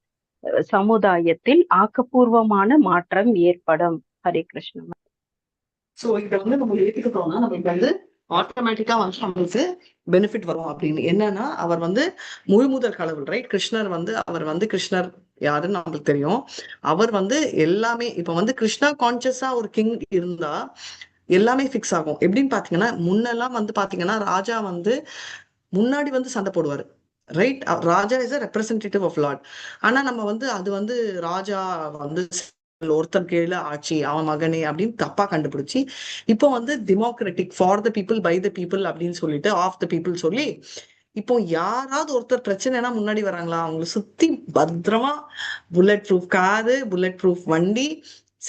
சமுதாயத்தில் ஆக்கப்பூர்வமான மாற்றம் ஏற்படும். ஹரே கிருஷ்ணா. சோ இத வந்து நம்ம ஏத்துக்கிட்டோம்னா நமக்கு வந்து ஆட்டோமேட்டிக்கா வந்து நம்மளுக்கு பெனிஃபிட் வரும். அப்படின்னு என்னன்னா அவர் வந்து முழுமுதற் கடவுள், ரைட். கிருஷ்ணர் வந்து அவர் வந்து கிருஷ்ணர் யாருன்னு நம்மளுக்கு தெரியும். அவர் வந்து எல்லாமே இப்ப வந்து கிருஷ்ணா கான்சியஸா ஒரு கிங் இருந்தா எல்லாமே ஃபிக்ஸ் ஆகும். எப்படின்னு பாத்தீங்கன்னா முன்னெல்லாம் வந்து பாத்தீங்கன்னா ராஜா வந்து முன்னாடி வந்து சண்டை போடுவாரு, right. Raja is a representative of lord. ஆனா நம்ம வந்து அது வந்து ராஜா வந்து ஒருத்தர் கீழே ஆட்சி, அவன் மகனே அப்படின்னு தப்பா கண்டுபிடிச்சு இப்போ வந்து democratic, for the people by the people அப்படின்னு சொல்லிட்டு ஆஃப் த பீப்புள் சொல்லி இப்போ யாராவது ஒருத்தர் பிரச்சனைனா முன்னாடி வராங்களா, அவங்களை சுத்தி பத்திரமா bullet proof car, bullet proof வண்டி,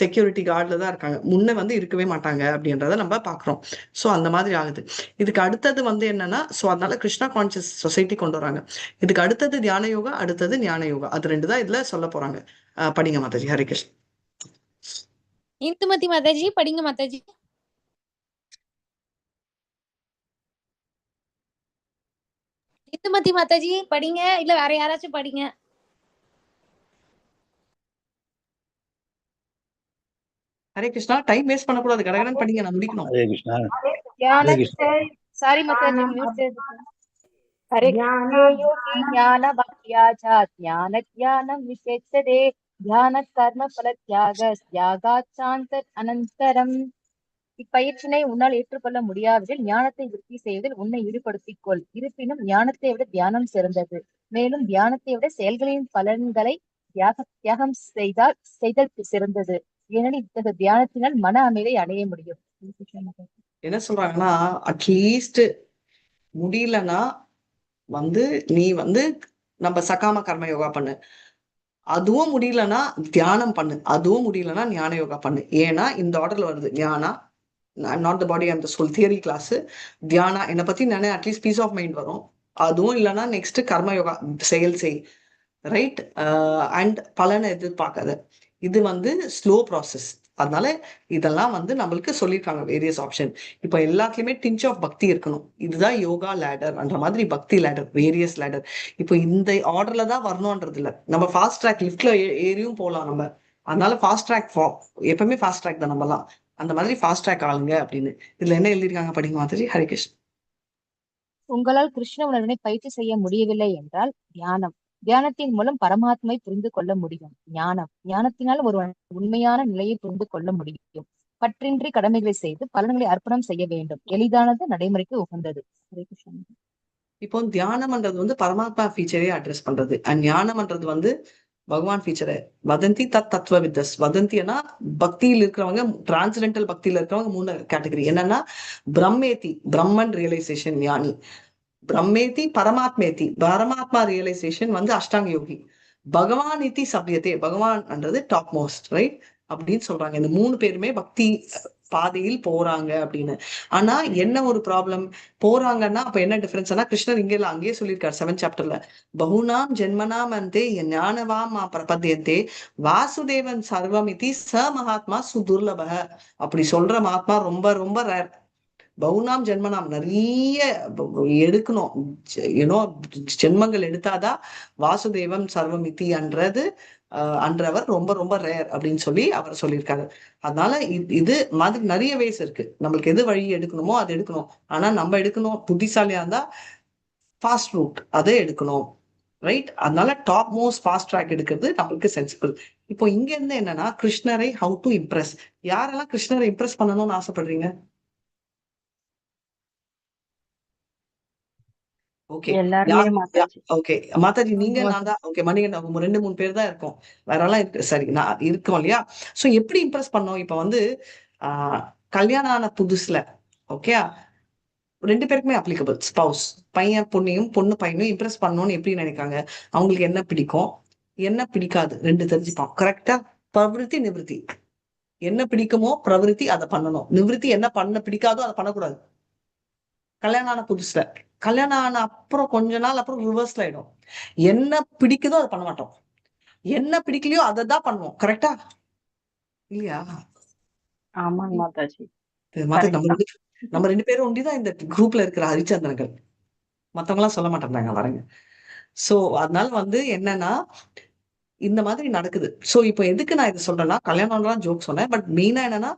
செக்யூரிட்டி கார்டுல தான் இருக்காங்க. முன்ன வந்து இருக்கவே மாட்டாங்க அப்படின்றத நம்ம பாக்குறோம். சோ அந்த மாதிரி ஆகுது. இதுக்கு அடுத்தது வந்து என்னன்னா, சோ அதனால கிருஷ்ணா கான்சியஸ் சொசைட்டி கொண்டு வராங்க. இதுக்கு அடுத்தது தியான யோகா, அடுத்தது ஞான யோகா. அது 2 தான் இதுல சொல்ல போறாங்க. படிங்க மாதாஜி. ஹரே கிருஷ்ணா. இந்துமதி மாதாஜி படிங்க மாதாஜி. இந்துமதி மாதாஜி படிங்க, இல்ல வேற யாராச்சும் படிங்க. ஹரே கிருஷ்ணா. டைம் வேஸ்ட் பண்ணக்கூடாது, கடகடன் படிங்க, நான் முடிக்கணும். ஹரே கிருஷ்ணா. சாரி மாதாஜி, மியூட் செய்து. हरे யோகி ஞான பக்தியா ஞான ஞானம் விசேஷதே தியான கர்ம பல தியாகாத் அனந்தரம். இப்பயிற்சினை உன்னால் ஏற்றுக்கொள்ள முடியாவிடில் ஞானத்தை விருத்தி செய்வதில் உன்னை ஈடுபடுத்திக் கொள். இருப்பினும் ஞானத்தை விட தியானம் சிறந்தது. மேலும் தியானத்தை விட செயல்களின் பலன்களை தியாகம் செய்தல் சிறந்தது. ஏனெனில் இத்தகைய தியானத்தினால் மன அமைதியை அடைய முடியும். என்ன சொல்றாங்கன்னா அட்லீஸ்ட் முடியலன்னா வந்து நீ வந்து நம்ம சகாம கர்ம யோகா பண்ணு, அதுவும் முடியலன்னா தியானம் பண்ணு, அதுவும் முடியலன்னா ஞான யோகா பண்ணு. ஏன்னா இந்த ஆர்டர்ல வருது. ஞானா, not the body and the soul theory class. தியானா என்னை பத்தி நானே அட்லீஸ்ட் பீஸ் ஆஃப் மைண்ட் வரும். அதுவும் இல்லைன்னா நெக்ஸ்ட் கர்ம யோகா செயல் செய், ரைட். அண்ட் பலனை எதிர்பார்க்காத. இது வந்து ஸ்லோ ப்ராசஸ். அதனால இதெல்லாம் வந்து நம்மளுக்கு சொல்லியிருக்காங்க வேரியஸ் ஆப்ஷன். இப்போ எல்லாத்துலயுமே டிஞ்ச் ஆஃப் பக்தி இருக்கணும். இதுதான் யோகா லேடர் அந்த மாதிரி பக்தி லேடர், வேரியஸ் லேடர். இப்போ இந்த ஆர்டர்ல தான் வரணும்ன்றது இல்லை. நம்ம ஃபாஸ்ட் ட்ராக் லிஃப்ட்ல ஏறியும் போகலாம் நம்ம. அதனால ஃபாஸ்ட் ட்ராக் எப்பவுமே ஃபாஸ்ட் ட்ராக் தான் நம்மலாம். அந்த மாதிரி ஃபாஸ்ட் ட்ராக் ஆளுங்க அப்படின்னு இதுல என்ன எழுதியிருக்காங்க படிங்க மாதிரி. ஹரிகிருஷ்ணன். உங்களால் கிருஷ்ண உணர்வினை பயிற்சி செய்ய முடியவில்லை என்றால் தியானம், தியானத்தின் மூலம் பரமாத்மை புரிந்து கொள்ள முடியும். ஞானத்தினால் ஒருவன் உண்மையான நிலையை புரிந்து கொள்ள முடியும். பற்றின்றி கடமைகளை செய்து பலன்களை அர்ப்பணம் செய்ய வேண்டும். எளிதானது, நடைமுறைக்கு உகந்தது. ஹரே கிருஷ்ணா. இப்போ தியானம்ன்றது வந்து பரமாத்மா ஃபீச்சரே அட்ரஸ் பண்றது, அண்ட் ஞானம்ன்றது வந்து பகவான் ஃபீச்சரை. வதந்தி தத்துவ வித்தஸ். வதந்தினா பக்தியில் இருக்கிறவங்க, டிரான்ஸ்டென்டல் பக்தியில இருக்கிறவங்க 3 கேட்டகரி. என்னன்னா பிரம்மேதி, பிரம்மன் ரியலைசேஷன் ஞானி. பிரம்மேதி பரமாத்மேதி, பரமாத்மா ரியலைசேஷன் வந்து அஷ்டாங்க யோகி. பகவான் இத்தி சப்யத்தே, பகவான்ன்றது டாப் மோஸ்ட், ரைட் அப்படின்னு சொல்றாங்க. இந்த 3 பேருமே பக்தி பாதையில் போறாங்க அப்படின்னு. ஆனா என்ன ஒரு ப்ராப்ளம், போறாங்கன்னா அப்ப என்ன டிஃபரன்ஸ்னா, கிருஷ்ணர் இங்கே அங்கேயே சொல்லியிருக்காரு 7th சாப்டர்ல, பகுனாம் ஜென்மனாம் அந்தே ஞானவாம் பிரபத்தியந்தே வாசுதேவன் சர்வமிதி ச மகாத்மா சுதுர்லப. அப்படி சொல்ற மகாத்மா ரொம்ப ரொம்ப ரேர். பகுனாம் ஜென்மனாம், நிறைய எடுக்கணும், ஏன்னோ ஜென்மங்கள் எடுத்தாதான் வாசுதேவம் சர்வமிதி அன்றவர் ரொம்ப ரொம்ப ரேர் அப்படின்னு சொல்லி அவர் சொல்லியிருக்காரு. அதனால இது மாதிரி நிறைய வேஸ் இருக்கு. நம்மளுக்கு எது வழி எடுக்கணுமோ அது எடுக்கணும். ஆனா நம்ம எடுக்கணும், புத்திசாலியா இருந்தா ஃபாஸ்ட் ரூட் அதை எடுக்கணும், ரைட். அதனால டாப் மோஸ்ட் ஃபாஸ்ட் ட்ராக் எடுக்கிறது நம்மளுக்கு சென்சிபிள். இப்போ இங்க இருந்து என்னன்னா, கிருஷ்ணரை ஹவு டு இம்ப்ரெஸ். யாரெல்லாம் கிருஷ்ணரை இம்ப்ரெஸ் பண்ணணும்னு ஆசைப்படுறீங்க? ஓகே, எல்லாருமே மாதாஜி. ஓகே மாதாஜி, நீங்க நான் தான். ஓகே, மணிகண்டன் 2-3 பேர் தான் இருக்கோம், வேற எல்லாம் இருக்கு. சரி, நான் இருக்கோம் இல்லையா? சோ எப்படி இம்ப்ரெஸ் பண்ணோம்? இப்ப வந்து கல்யாணம் ஆன புதுசுல, ஓகே, 2 பேருக்குமே அப்ளிகபிள். ஸ்பவுஸ், பையன் பொண்ணையும் பொண்ணு பையனையும் இம்ப்ரெஸ் பண்ணணும்னு எப்படி நினைக்காங்க? அவங்களுக்கு என்ன பிடிக்கும், என்ன பிடிக்காது 2 தெரிஞ்சுப்பான். கரெக்டா? பிரவிருத்தி நிவிருத்தி. என்ன பிடிக்குமோ பிரவிருத்தி அதை பண்ணணும், நிவிருத்தி என்ன பண்ண பிடிக்காதோ அதை பண்ணக்கூடாது. கல்யாணம் ஆன புதுசுல. கல்யாணம் ஆன அப்புறம் கொஞ்ச நாள் அப்புறம் ரிவர்ஸ்ல ஆயிடும். என்ன பிடிக்குதோ அதை பண்ண மாட்டோம், என்ன பிடிக்கலையோ அதை தான் பண்ணுவோம். கரெக்டா இல்லையா? ஆமாங்க மாதாஜி. மாதாஜி, நம்ம 2 பேரும் ஒண்டிதான் இந்த குரூப்ல இருக்கிற ஹரிச்சந்திரர்கள், மத்தவங்க எல்லாம் சொல்ல மாட்டேங்கிறாங்க பாருங்க. சோ அதனால வந்து என்னன்னா இந்த மாதிரி நடக்குது. சோ இப்போ எதுக்கு நான் இது சொல்றேன்னா, கல்யாணம்லாம் ஜோக் சொன்னேன், பட் மெயினா என்னன்னா,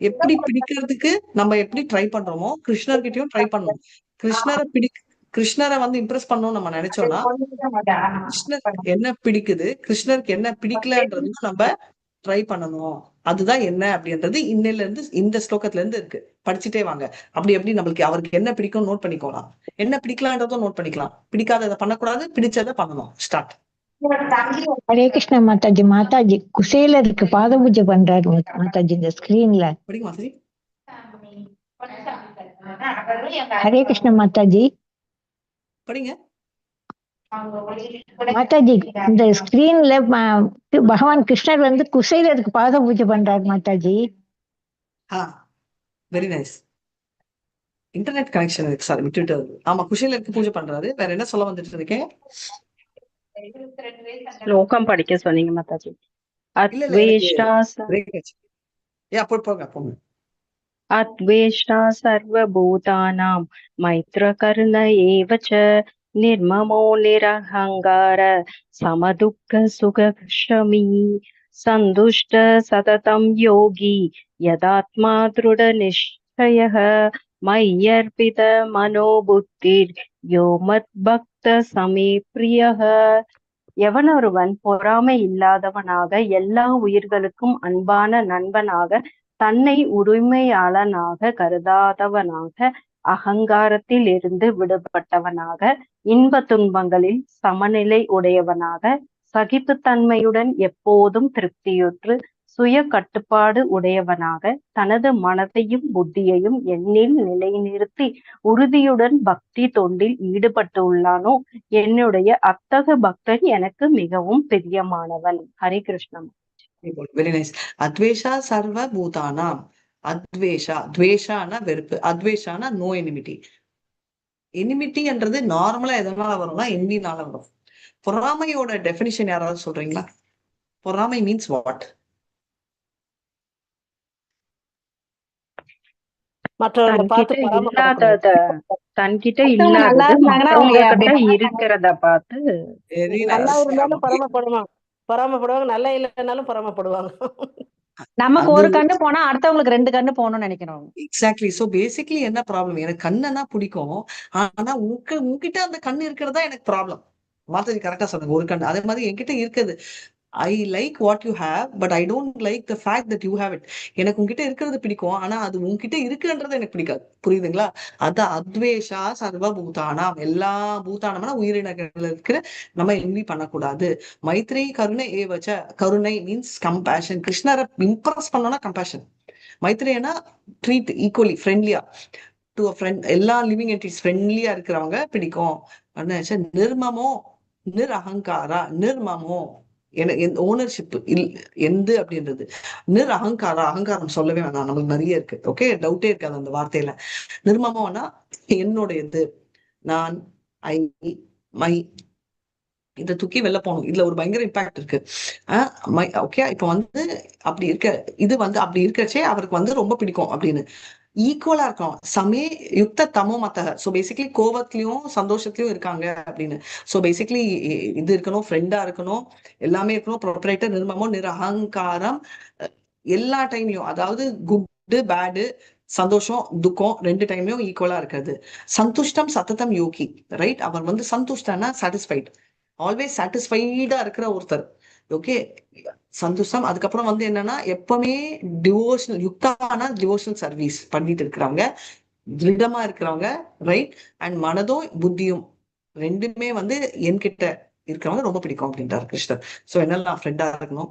எப்படி பிடிக்கிறதுக்கு நம்ம எப்படி ட்ரை பண்றோமோ கிருஷ்ணர்கிட்டயும் ட்ரை பண்ணணும். கிருஷ்ணரை வந்து இம்ப்ரெஸ் பண்ணணும்னு நம்ம நினைச்சோம்னா, கிருஷ்ணருக்கு என்ன பிடிக்குது, கிருஷ்ணருக்கு என்ன பிடிக்கலன்றது நம்ம ட்ரை பண்ணணும். அதுதான் என்ன அப்படின்றது இன்னையில இருந்து, இந்த ஸ்லோகத்துல இருந்து இருக்கு. படிச்சுட்டே வாங்க. அப்படி எப்படி நம்மளுக்கு அவருக்கு என்ன பிடிக்கும் நோட் பண்ணிக்கலாம், என்ன பிடிக்கலான்றதும் நோட் பண்ணிக்கலாம். பிடிக்காததை பண்ணக்கூடாது, பிடிச்சதை பண்ணணும். ஸ்டார்ட். ஹரே கிருஷ்ணா மாதாஜி. மாதாஜி குசேலருக்கு பாத பூஜை பண்றாரு மாதாஜி இந்த ஸ்கிரீன்ல. படிங்க மாதாஜி. ஹரே கிருஷ்ணா மாதாஜி. படிங்க மாதாஜி இந்த ஸ்கிரீன்ல பகவான் கிருஷ்ணர் வந்து குசேலருக்கு பாத பூஜை பண்றாரு Mataji. Very nice. Internet connection இருக்கு சார், விட்டுட்டு. ஆமா, குஷேலருக்கு பூஜை பண்றாரு. வேற என்ன சொல்ல வந்துட்டு இருக்கேன்? ஸ்லோகம் படிக்க சொன்னீங்க மாதாஜி. அத்வேஷ்டா சர்வபூதானாம் மைத்ரகர்ண ஏவ ச நிர்மமோ நிரஹங்கார சமதுக்க சுகக்ஷமீ சந்துஷ்ட சததம் யோகி யதாத்மா திருட நிஷ்டயः மய்யர்பித மனோபுத்திர் யோ மத் பக்த சமே பிரியः. எவனொருவன் பொறாமை இல்லாதவனாக, எல்லா உயிர்களுக்கும் அன்பான நண்பனாக, தன்னை உரிமையாளனாக கருதாதவனாக, அகங்காரத்தில் இருந்து விடுபட்டவனாக, இன்ப துன்பங்களில் சமநிலை உடையவனாக, சகிப்புத்தன்மையுடன் எப்போதும் திருப்தியுற்று சுய கட்டுப்பாடு உடையவனாக, தனது மனதையும் புத்தியையும் எண்ணில் நிலைநிறுத்தி உறுதியுடன் பக்தி தொண்டில் ஈடுபட்டு உள்ளானோ, என்னுடைய அத்தகு பக்தன் எனக்கு மிகவும் பிரியமானவன். ஹரே கிருஷ்ணம். Very nice. அத்வேஷா சர்வ பூதானாம். அத்வேஷா, துவேஷானா வெறுப்பு, அத்வேஷானா நோ எனிமிட்டி. எனிமிட்டின்றது நார்மலா எதனால வரும்னா என்வினால வரும். பொறாமையோட டெபினிஷன் யாராவது சொல்றீங்களா? பொறாமை மீன்ஸ் வாட்? தன்கிட்ட இல்லாதது மற்றவங்க இருக்கிறத பார்த்து பொறாமப்படுவாங்க. நல்லா இல்லைன்னாலும் பொறாமப்படுவாங்க. நமக்கு ஒரு கண்ணு போனா அடுத்தவங்களுக்கு 2 கண்ணு போகணும்னு நினைக்கிறோம். எக்ஸாக்ட்லி. சோ பேசிக்கலி என்ன ப்ராப்ளம், எனக்கு கண்ணனா பிடிக்கும், ஆனா உங்ககிட்ட அந்த கண்ணு இருக்கிறதா எனக்கு ப்ராப்ளம். மாத்தாஜி கரெக்டா சொன்னாங்க, ஒரு கண். அதே மாதிரி என்கிட்ட இருக்குது, I like what you have, but I don't like the fact that you have it. எனக்கு உங்ககிட்ட இருக்கிறது பிடிக்கும், ஆனா அது உங்ககிட்ட இருக்குன்றது எனக்கு பிடிக்காது. புரியுதுங்களா? அதான் அத்வேஷா சர்வ பூதானாம், எல்லா பூதானம்னா உயிரினங்கள் இருக்கிற நம்ம என்வி பண்ணக்கூடாது. மைத்ரி கருணை ஏவச்ச, கருணை மீன்ஸ் கம்பேஷன். கிருஷ்ணரை இம்ப்ரெஸ் பண்ணோம்னா கம்பேஷன். மைத்ரேனா ட்ரீட் ஈக்குவலி ஃப்ரெண்ட்லியா டு அ ஃப்ரெண்ட். எல்லா லிவிங் என்டிட்டிஸ் ஃப்ரெண்ட்லியா இருக்கிறவங்க பிடிக்கும். நிர்மமோ நிர் அகங்காரா, நிர்மமோ ஓனர்ஷிப் எந்த அப்படின்றது. நிர் அகங்காரா, அகங்காரம் சொல்லவே வேணாம், நமக்கு நிறைய இருக்கு. ஓகே, டவுட்டே இருக்காது அந்த வார்த்தையில. நிர்மமோனா என்னுடையது, நான், ஐ, மை, இதை தூக்கி வெளில போகணும். இதுல ஒரு பயங்கர இம்பாக்ட் இருக்கு. ஓகே, இப்ப வந்து அப்படி இருக்க, இது வந்து அப்படி இருக்கச்சே அவருக்கு வந்து ரொம்ப பிடிக்கும் அப்படின்னு ஈக்குவலா இருக்கும். சமே யுக்த தமோ மத்தக. ஸோ பேசிக்லி கோபத்திலயும் சந்தோஷத்திலயும் இருக்காங்க அப்படின்னு. ஸோ பேசிக்லி இது இருக்கணும், ஃப்ரெண்டா இருக்கணும், எல்லாமே இருக்கணும். ப்ரொப்ரைட்டர் நிர்மமோ நிரகங்காரம், எல்லா டைம்லயும், அதாவது குட்டு பேடு, சந்தோஷம் துக்கம் ரெண்டு டைம்லயும் ஈக்குவலா இருக்காது. சந்துஷ்டம் சத்ததம் யோகி, ரைட்? அவர் வந்து சந்துஷ்டனா சாட்டிஸ்ஃபைட், ஆல்வேஸ் சாட்டிஸ்ஃபைடா இருக்கிற ஒருத்தர். ஓகே, சந்தோஷம். அதுக்கப்புறம் வந்து என்னன்னா எப்பவுமே டிவோஷனல், யுக்தான டிவோஷனல் சர்வீஸ் பண்ணிட்டு இருக்கிறவங்க, திருடமா இருக்கிறவங்க, ரைட்? அண்ட் மனதும் புத்தியும் ரெண்டுமே வந்து என்கிட்ட இருக்கிறவங்க ரொம்ப பிடிக்கும் அப்படின்றாரு கிருஷ்ணர். ஸோ என்னெல்லாம் ஃப்ரெண்டா இருக்கணும்,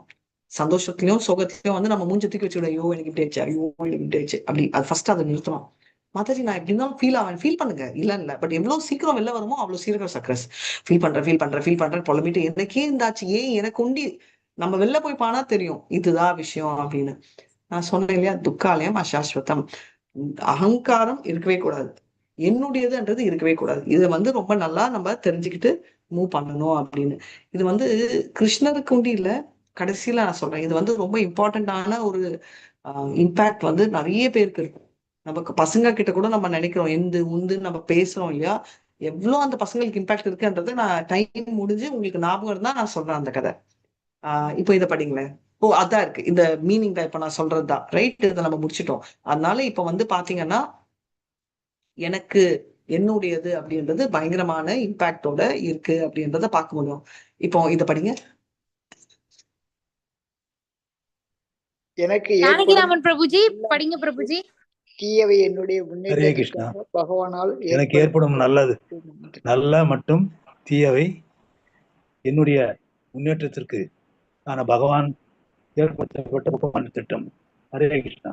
சந்தோஷத்துலயும் சோகத்திலயும் வந்து நம்ம மூஞ்ச தூக்கி வச்சுக்கிட, ஐயோ எனக்கு இப்படி ஆச்சு, ஐயோ எனக்கு இப்படி ஆச்சு அப்படி. அது ஃபர்ஸ்ட் அதை நிறுத்தணும். மாதாஜி நான் எப்படி இருந்தாலும் ஃபீல் பண்ணுங்க, இல்ல பட் எவ்வளவு சீக்கிரம் வெளில வருமோ அவ்வளவு சீக்கிரம் சக்சஸ். ஃபீல் பண்றேன் புலம்பிட்டு எனக்கே இருந்தாச்சு, ஏன் எனக்கு உண்டி. நம்ம வெளில போய் பானா தெரியும் இதுதான் விஷயம் அப்படின்னு. நான் சொன்னேன் இல்லையா, துக்காலயம் அசாஸ்வதம். அகங்காரம் இருக்கவே கூடாது, என்னுடையதுன்றது இருக்கவே கூடாது. இதை வந்து ரொம்ப நல்லா நம்ம தெரிஞ்சுக்கிட்டு மூவ் பண்ணணும் அப்படின்னு. இது வந்து கிருஷ்ணருக்கு உண்டி இல்ல, கடைசியில நான் சொல்றேன், இது வந்து ரொம்ப இம்பார்ட்டன்டான ஒரு இம்பாக்ட் வந்து நிறைய பேருக்கு இருக்கும். நமக்கு பசங்க கிட்ட கூட நம்ம நினைக்கிறோம் எந்து உந்து நம்ம பேசுறோம் இல்லையா, எவ்வளவு அந்த பசங்களுக்கு இம்பாக்ட் இருக்குன்றது நான் டைம் முடிஞ்சு உங்களுக்கு ஞாபகம் இருந்தா நான் சொல்றேன் அந்த கதை. இப்போ இதை படிங்களேன். ஓ அதான் இருக்கு இந்த மீனிங் தான் இப்ப நான் சொல்றதுதான், ரைட்? இதை நம்ம முடிச்சிட்டோம். அதனால இப்ப வந்து பாத்தீங்கன்னா எனக்கு என்னுடையது அப்படின்றது பயங்கரமான இம்பாக்டோட இருக்கு அப்படின்றத பார்க்க முடியும். இப்போ இதை படிங்க. எனக்கு ஜானகிராமன் பிரபுஜி படிங்க பிரபுஜி. தீயவை என்னுடைய ஹரே கிருஷ்ணா. முன்னேற்றத்திற்காக பகவானால் எனக்கு ஏற்படும் நல்ல மற்றும் தீயவை என்னுடைய முன்னேற்றத்திற்கு ஆன பகவான் ஏற்படுத்தப்பட்ட உபமான திட்டம். ஹரே கிருஷ்ணா.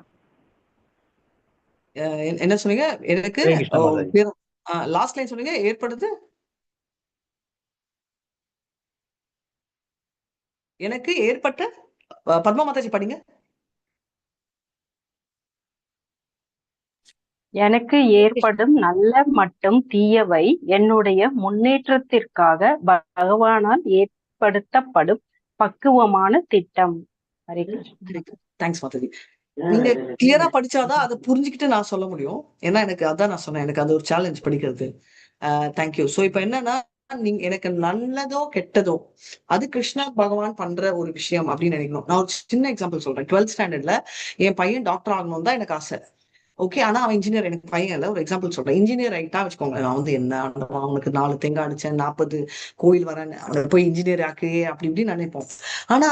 என்ன சொன்னீங்க? எனக்கு ஹரே கிருஷ்ணா மாதாஜி. லாஸ்ட் லைன் சொன்னீங்க, ஏற்படுது எனக்கு ஏற்பட்ட. பத்மா மாதாஜி படிங்க. எனக்கு ஏற்படும் நல்ல மற்றும் தீயவை என்னுடைய முன்னேற்றத்திற்காக பகவானால் ஏற்படுத்தப்படும் பக்குவமான திட்டம். ஹரே கிருஷ்ணா. தேங்க்ஸ் மாதாஜி. நீங்க கிளியரா படிச்சாதான் அதை புரிஞ்சுக்கிட்டு நான் சொல்ல முடியும். ஏன்னா எனக்கு அதான் நான் சொன்னேன், எனக்கு அது ஒரு சேலஞ்ச் படிக்கிறது. தேங்க்யூ. ஸோ இப்போ என்னன்னா, நீங்க எனக்கு நல்லதோ கெட்டதோ அது கிருஷ்ண பகவான் பண்ற ஒரு விஷயம் அப்படின்னு நினைக்கணும். நான் ஒரு சின்ன எக்ஸாம்பிள் சொல்றேன். 12th ஸ்டாண்டர்ட்ல என் பையன் டாக்டர் ஆகணும் தான் எனக்கு ஆசை. ஓகே, ஆனா அவன் இன்ஜினியர். எனக்கு பையன் இல்ல, ஒரு எக்ஸாம்பிள் சொல்றேன். இன்ஜினியர் ஆயிட்டா வச்சுக்கோங்க, நான் வந்து என்ன அவனுக்கு 4 தேங்காய் அடிச்சேன், 40 கோயில் வரேன், அவனை போய் இன்ஜினியர் ஆக்கு அப்படி இப்படின்னு நினைப்போம். ஆனா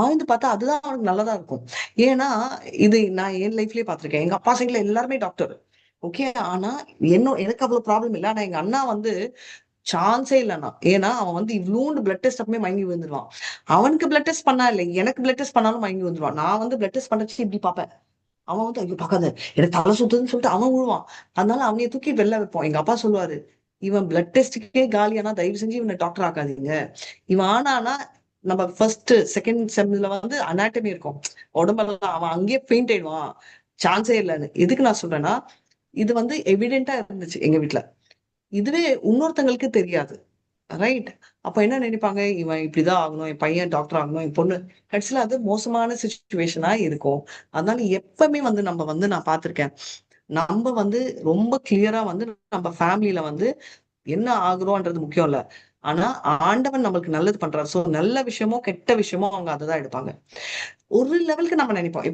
ஆழ்ந்து பார்த்தா அதுதான் அவனுக்கு நல்லதா இருக்கும். ஏன்னா இது நான் என் லைஃப்லயே பார்த்திருக்கேன். எங்க அப்பா சைட்ல எல்லாருமே டாக்டர். ஓகே, ஆனா எனக்கு அவ்வளவு ப்ராப்ளம் இல்லை. ஆனா எங்க அண்ணா வந்து சான்ஸே இல்லைன்னா, ஏன்னா அவன் வந்து இவ்வளோண்டு பிளட் டெஸ்ட் அப்பவே மயங்கி விழுந்துருவான். அவனுக்கு பிளட் டெஸ்ட் பண்ணா இல்லை, எனக்கு பிளட் டெஸ்ட் பண்ணாலும் மயங்கி விழுந்துருவான். நான் வந்து பிளட் டெஸ்ட் பண்ணச்சு இப்படி பார்ப்பேன், அவன் வந்து ஐயோ பார்க்காத எனக்கு தலை சுத்துதுன்னு சொல்லிட்டு அவன் விழுவான். அதனால அவனைய தூக்கி வெளில வைப்போம். எங்க அப்பா சொல்லுவாரு, இவன் பிளட் டெஸ்ட்டுக்கே காலியானா தயவு செஞ்சு இவனை டாக்டர் ஆக்காதீங்க. இவன் ஆனானா நம்ம ஃபர்ஸ்ட் செகண்ட் செம்ல வந்து அனாட்டமி இருக்கும் உடம்பெல்லாம், அவன் அங்கேயே பெயிண்ட் ஆயிடுவான், சான்ஸே இல்லைன்னு. எதுக்கு நான் சொல்றேன்னா, இது வந்து எவிடென்ட்டா இருந்துச்சு எங்க வீட்டுல. இதுவே இன்னொருத்தங்களுக்கு தெரியாது, ரைட்? அப்ப என்ன நினைப்பாங்க, இவன் இப்படிதான் ஆகணும், என் பையன் டாக்டர் ஆகணும், என் பொண்ணு. கடைசியில அது மோசமான சுச்சுவேஷனா இருக்கும். அதனால எப்பவுமே வந்து நம்ம வந்து நான் பார்த்திருக்கேன், நம்ம வந்து ரொம்ப கிளியரா வந்து நம்ம ஃபேமிலியில வந்து என்ன ஆகுறோன்றது முக்கியம் இல்ல, ஆனா ஆண்டவன் நம்மளுக்கு நல்லது பண்றாரு. சோ நல்ல விஷயமோ கெட்ட விஷயமோ அவங்க அதைதான் எடுப்பாங்க. ஒரு லெவலுக்கு நம்ம நினைப்போம்.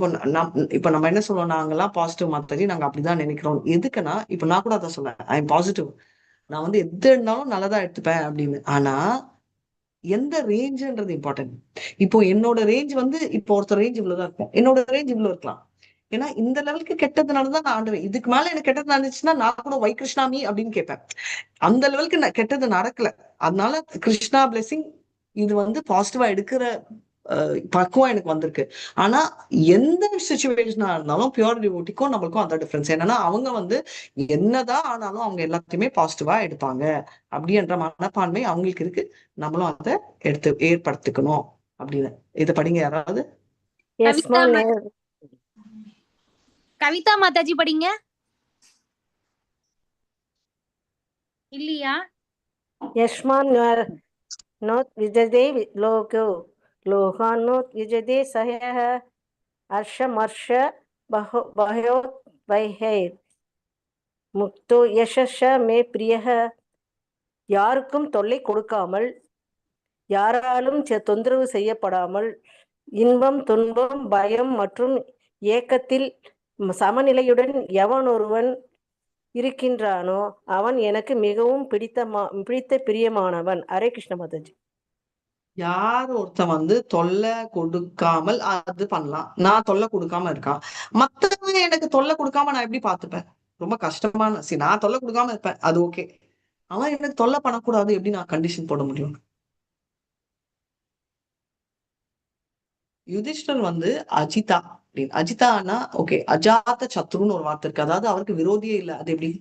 இப்போ நம்ம என்ன சொல்லுவோம், நாங்கெல்லாம் பாசிட்டிவ் மாத்தாஜி, நாங்க அப்படிதான் நினைக்கிறோம். எதுக்குன்னா, இப்ப நான் கூட அதான் சொன்னேன், ஐ எம் பாசிட்டிவ், நான் வந்து எது இருந்தாலும் நல்லதா எடுத்துப்பேன் அப்படின்னு. ஆனா எந்த ரேஞ்சுன்றது இம்பார்ட்டன்ட். இப்போ என்னோட ரேஞ்ச் வந்து இப்போ ஒருத்தர் ரேஞ்ச் இவ்வளவுதான் இருக்கும், என்னோட ரேஞ்ச் இவ்வளவு இருக்கலாம். ஏன்னா இந்த லெவலுக்கு கெட்டதுனாலதான் நான் ஆண்டுவேன். இதுக்கு மேல எனக்கு கெட்டது நடந்துச்சுன்னா நான் கூட வை கிருஷ்ணாமி அப்படின்னு கேட்பேன். அந்த லெவலுக்கு கெட்டது நடக்கல. அதனால கிருஷ்ணா பிளெஸிங் இது வந்து பாசிட்டிவா எடுக்கிற பக்குவம் எனக்கு வந்திருக்கு. ஆனா எந்த சுச்சுவேஷனா இருந்தாலும் பியூர் டிவோட்டிக்கும் நம்மளுக்கும் அந்த டிஃபரன்ஸ் என்னன்னா, அவங்க வந்து என்னதான் ஆனாலும் அவங்க எல்லாத்தையுமே பாசிட்டிவா எடுப்பாங்க அப்படின்ற மனப்பான்மை அவங்களுக்கு இருக்கு. நம்மளும் அதை ஏற்படுத்திக்கணும் அப்படின்னு. இதை படிங்க யாராவது. கவிதா மாதாஜி படிங்க. இல்லையா? யஸ்மான் நோத் விஜதே லோகோ லோகான் நோத் விஜதே சஹ்யஹ ஹர்ஷமர்ஷ பஹயோத் வைஹைர் முக்தோ யஷஷ மே பிரியஹ. யாருக்கும் தொல்லை கொடுக்காமல், யாராலும் தொந்தரவு செய்யப்படாமல், இன்பம் துன்பம் பயம் மற்றும் ஏக்கத்தில் சமநிலையுடன் எவன் ஒருவன் இருக்கின்றானோ அவன் எனக்கு மிகவும் பிடித்த பிரியமானவன். ஹரே கிருஷ்ண மாதாஜி. யார் ஒருத்தன் வந்து தொல்லை கொடுக்காமல் அது பண்ணலாம், நான் தொல்லை கொடுக்காம இருக்கான். மத்தவங்க எனக்கு தொல்லை கொடுக்காம நான் எப்படி பார்த்துப்பேன்? ரொம்ப கஷ்டமான நான் தொல்லை கொடுக்காம இருப்பேன், அது ஓகே. அவன் எனக்கு தொல்லை பண்ணக்கூடாது, எப்படி நான் கண்டிஷன் போட முடியும்? யுதிஷ்டர் வந்து அஜிதா அப்படின்னு. அஜிதானா ஓகே, அஜாத்த சத்ருன்னு ஒரு வார்த்தை இருக்கு, அதாவது அவருக்கு விரோதியே இல்லை. அது எப்படி?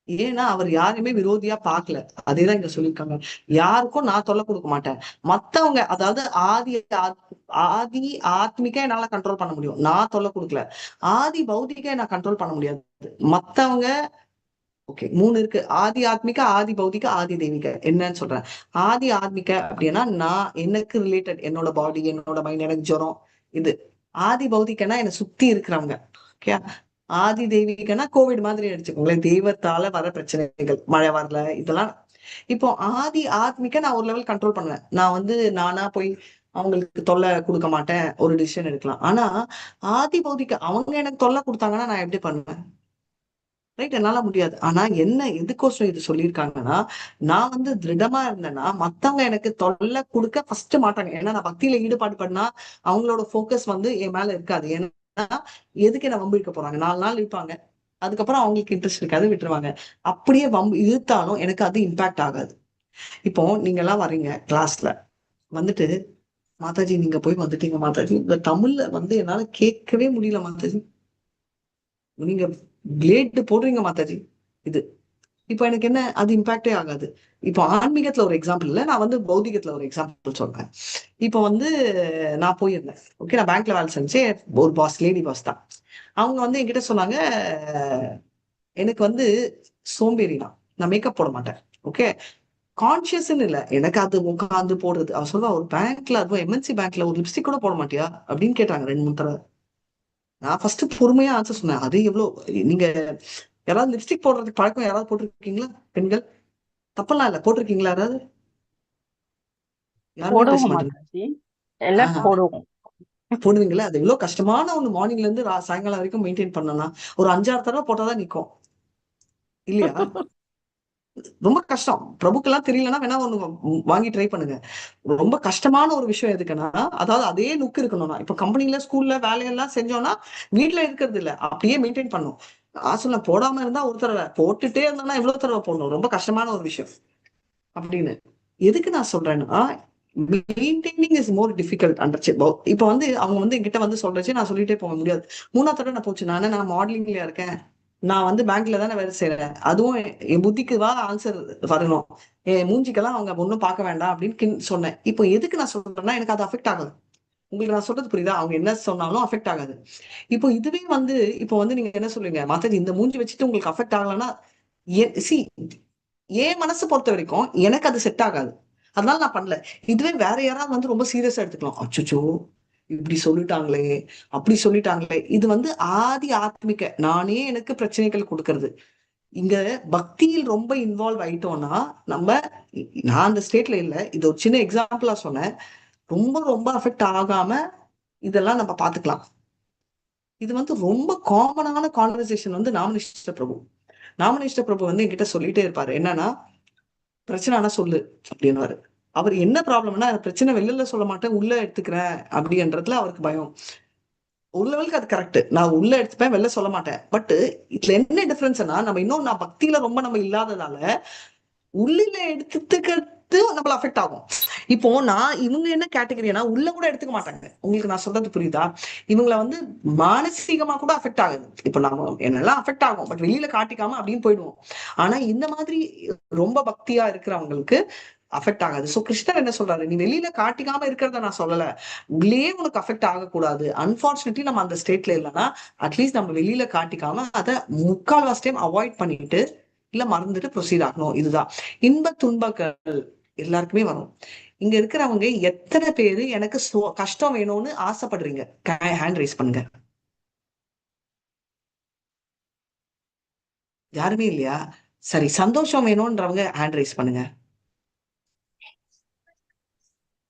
ஏன்னா அவர் யாருமே விரோதியா பார்க்கல. அதேதான் இங்க சொல்லியிருக்காங்க. யாருக்கும் நான் தொல்லை கொடுக்க மாட்டேன். மத்தவங்க, அதாவது ஆதி ஆத்மிக்க என்னால கண்ட்ரோல் பண்ண முடியும், நான் தொல்லை கொடுக்கல. ஆதி பௌதிக நான் கண்ட்ரோல் பண்ண முடியாது. மத்தவங்க ஓகே, 3 இருக்கு. ஆதி ஆத்மிக, ஆதி பௌதிக, ஆதி தெய்வீக. என்னன்னு சொல்றேன். ஆதி ஆத்மிக அப்படின்னா நான் எனக்கு ரிலேட்டட், என்னோட பாடி, என்னோட மைண்ட், எனக்கு ஜுரம் இது. ஆதி பௌதிகனா என்னை சுத்தி இருக்கிறவங்க. ஓகே. ஆதி தெய்வீகனா கோவிட் மாதிரி எடுத்துக்கோங்களேன், தெய்வத்தால வர பிரச்சனைகள், மழை வரல, இதெல்லாம். இப்போ ஆதி ஆத்மிக்க நான் ஒரு லெவல் கண்ட்ரோல் பண்ணுவேன். நான் வந்து நானா போய் அவங்களுக்கு தொல்லை கொடுக்க மாட்டேன், ஒரு டிசிஷன் எடுக்கலாம். ஆனா ஆதி பௌதிக அவங்க எனக்கு தொல்லை கொடுத்தாங்கன்னா நான் எப்படி பண்ணுவேன்? ரைட், என்னால முடியாது. ஆனா என்ன எதுக்கோசம் இது சொல்லியிருக்காங்கன்னா, நான் வந்து திருடமா இருந்தேன்னா மத்தவங்க எனக்கு தொல்லை கொடுக்க ஃபர்ஸ்ட் மாட்டாங்க. ஏன்னா நான் பக்தியில ஈடுபாடு பண்ணா அவங்களோட போக்கஸ் வந்து என் மேல இருக்காது. ஏன்னா எதுக்கு என்ன வம்பு இழுக்க போறாங்க? 4 நாள் இழுப்பாங்க, அதுக்கப்புறம் அவங்களுக்கு இன்ட்ரெஸ்ட் இருக்காது, விட்டுருவாங்க. அப்படியே வம்பு இழுத்தாலும் எனக்கு அது இம்பாக்ட் ஆகாது. இப்போ நீங்க எல்லாம் வர்றீங்க கிளாஸ்ல வந்துட்டு, மாதாஜி நீங்க போய் வந்துட்டீங்க மாதாஜி, இந்த தமிழ்ல வந்து என்னால கேட்கவே முடியல மாதாஜி, நீங்க கிளேட் போடுறீங்க மாதாஜி, இது இப்போ எனக்கு என்ன, அது இம்பாக்டே ஆகாது. இப்போ ஆன்மீகத்துல ஒரு எக்ஸாம்பிள் இல்லை, நான் வந்து பௌதிகத்துல ஒரு எக்ஸாம்பிள் சொல்றேன். இப்போ வந்து நான் போயிருந்தேன், ஓகே, நான் பேங்க்ல வேலை செஞ்சேன். ஒரு பாஸ், லேடி பாஸ் தான். அவங்க வந்து என்கிட்ட சொன்னாங்க, எனக்கு வந்து சோம்பேறி தான், நான் மேக்கப் போட மாட்டேன். ஓகே, கான்சியஸ்ன்னு இல்லை, எனக்கு அது உட்காந்து போடுறது. அவ சொல்லுவா, ஒரு பேங்க்ல, அதுவும் எம்என்சி பேங்க்ல ஒரு லிப்ஸ்டிக் கூட போட மாட்டியா அப்படின்னு கேட்டாங்க 2-3 தடவை. நான் ஃபர்ஸ்ட் பொறுமையா ஆன்சர் சொன்னேன். அது எவ்வளவு, நீங்க யாராவது லிப்ஸ்டிக் போடுறதுக்கு பழக்கம் யாராவது போட்டிருக்கீங்களா பெண்கள்? தப்பெல்லாம் இல்ல, போட்டிருக்கீங்களா யாராவது? யாருமே பேச போடுவோம் மாட்டேங்க. மாதாஜி, எல்லாம் போடுவோம். போடுவீங்களா? அது எவ்வளவு கஷ்டமான ஒண்ணு, மார்னிங்ல இருந்து சாயங்காலம் வரைக்கும் மெயின்டைன் பண்ணனா ஒரு 5-6 தடவை போட்டாதான் நிக்கும் இல்லையா? ரொம்ப கஷ்டம். பிரபுக்கெல்லாம் தெரியலன்னா வேணா ஒண்ணு வாங்கி ட்ரை பண்ணுங்க. ரொம்ப கஷ்டமான ஒரு விஷயம் எதுக்குன்னா, அதாவது அதே லுக் இருக்கணும்னா, இப்ப கம்பெனில, ஸ்கூல்ல வேலையெல்லாம் செஞ்சோம்னா வீட்டுல இருக்கிறது இல்ல, அப்படியே மெயின்டைன் பண்ணும். சொல்ல போடாம இருந்தா ஒரு தடவை, போட்டுட்டே இருந்தா எவ்வளவு தடவை போடணும்? ரொம்ப கஷ்டமான ஒரு விஷயம் அப்படின்னு. எதுக்கு நான் சொல்றேன்னா, மெயின்டைனிங் இஸ் மோர் டிஃபிகல்ட் அண்டர்ச்சு. இப்ப வந்து அவங்க வந்து என்கிட்ட வந்து சொல்றச்சு நான் சொல்லிட்டே போக முடியாது. 3ஆவது தடவை நான் போச்சு, நான் மாடலிங்லயா இருக்கேன், நான் வந்து பேங்க்ல தானே வேலை செய்யறேன், அதுவும் என் புத்திக்கு தான் ஆன்சர் வரணும், என் மூஞ்சிக்கெல்லாம் அவங்க ஒன்னும் பார்க்க வேண்டாம் அப்படின்னு சொன்னேன். இப்போ எதுக்கு நான் சொல்றேன்னா, எனக்கு அது அஃபெக்ட் ஆகுது. உங்களுக்கு நான் சொல்றது புரியுதா? அவங்க என்ன சொன்னாலும் அஃபெக்ட் ஆகாது. இப்போ இதுவே வந்து இப்போ வந்து நீங்க என்ன சொல்லுவீங்க, மாதாஜி இந்த மூஞ்சி வச்சுட்டு உங்களுக்கு அஃபெக்ட் ஆகலன்னா, என் மனசு பொறுத்த வரைக்கும் எனக்கு அது செட் ஆகாது, அதனால நான் பண்ணல. இதுவே வேற யாராவது வந்து ரொம்ப சீரியஸா எடுத்துக்கலாம், அச்சோ இப்படி சொல்லிட்டாங்களே, அப்படி சொல்லிட்டாங்களே. இது வந்து ஆதி ஆத்மிக நானே எனக்கு பிரச்சனைகள் கொடுக்கறது. இங்க பக்தியில் ரொம்ப இன்வால்வ் ஆயிட்டோம்னா நம்ம, நான் அந்த ஸ்டேட்ல இல்ல, இது ஒரு சின்ன எக்ஸாம்பிளா சொன்னேன், ரொம்ப ரொம்ப அஃபெக்ட் ஆகாம இதெல்லாம் நம்ம பாத்துக்கலாம். இது வந்து ரொம்ப காமனான கான்வர்சேஷன் வந்து நாமனிஷ்ட பிரபு வந்து என்கிட்ட சொல்லிட்டே இருப்பாரு. என்னன்னா, பிரச்சனை ஆனா சொல்லு அப்படின்னுவாரு. அவர் என்ன ப்ராப்ளம்னா பிரச்சனை வெளியில சொல்ல மாட்டேன் உள்ள எடுத்துக்கிறேன் அப்படின்றதுல அவருக்கு பயம். ஒரு லெவலுக்கு அது கரெக்ட். நான் உள்ள எடுத்துப்பேன் வெளில சொல்ல மாட்டேன். பட் இதுல என்ன டிஃபரன்ஸ்னா நம்ம இன்னும் நான் பக்தியில ரொம்ப நம்ம இல்லாததால உள்ளில எடுத்துக்கிறது நம்மள அஃபெக்ட் ஆகும். இப்போ நான் இவங்க என்ன கேட்டகரினா உள்ள கூட எடுத்துக்க மாட்டாங்க. உங்களுக்கு நான் சொல்றது புரியுதா? இவங்களை வந்து மானசீகமா கூட அஃபெக்ட் ஆகுது. இப்போ நம்ம என்னெல்லாம் அஃபெக்ட் ஆகும் பட் வெளியில காட்டிக்காம அப்படின்னு போயிடுவோம். ஆனா இந்த மாதிரி ரொம்ப பக்தியா இருக்கிறவங்களுக்கு அஃபெக்ட் ஆகாது. சோ கிருஷ்ணர் என்ன சொல்றாரு, நீ வெளியில காட்டிக்காம இருக்கிறத நான் சொல்லல, உள்ளே உனக்கு அஃபெக்ட் ஆகக்கூடாது. அன்பார்ச்சுனேட்லி நம்ம அந்த ஸ்டேட்ல இல்லைன்னா அட்லீஸ்ட் நம்ம வெளியில காட்டிக்காம அதை முக்கால்வாசி டைம் அவாய்ட் பண்ணிட்டு இல்ல மறந்துட்டு ப்ரொசீட் ஆகணும். இதுதான். இன்ப துன்பங்கள் எல்லாருக்குமே வரும். இங்க இருக்கிறவங்க எத்தனை பேரு எனக்கு கஷ்டம் வேணும்னு ஆசைப்படுறீங்க? ஹேண்ட் ரைஸ் பண்ணுங்க. யாருமே இல்லையா? சரி, சந்தோஷம் வேணும்ன்றவங்க ஹேண்ட் ரைஸ் பண்ணுங்க.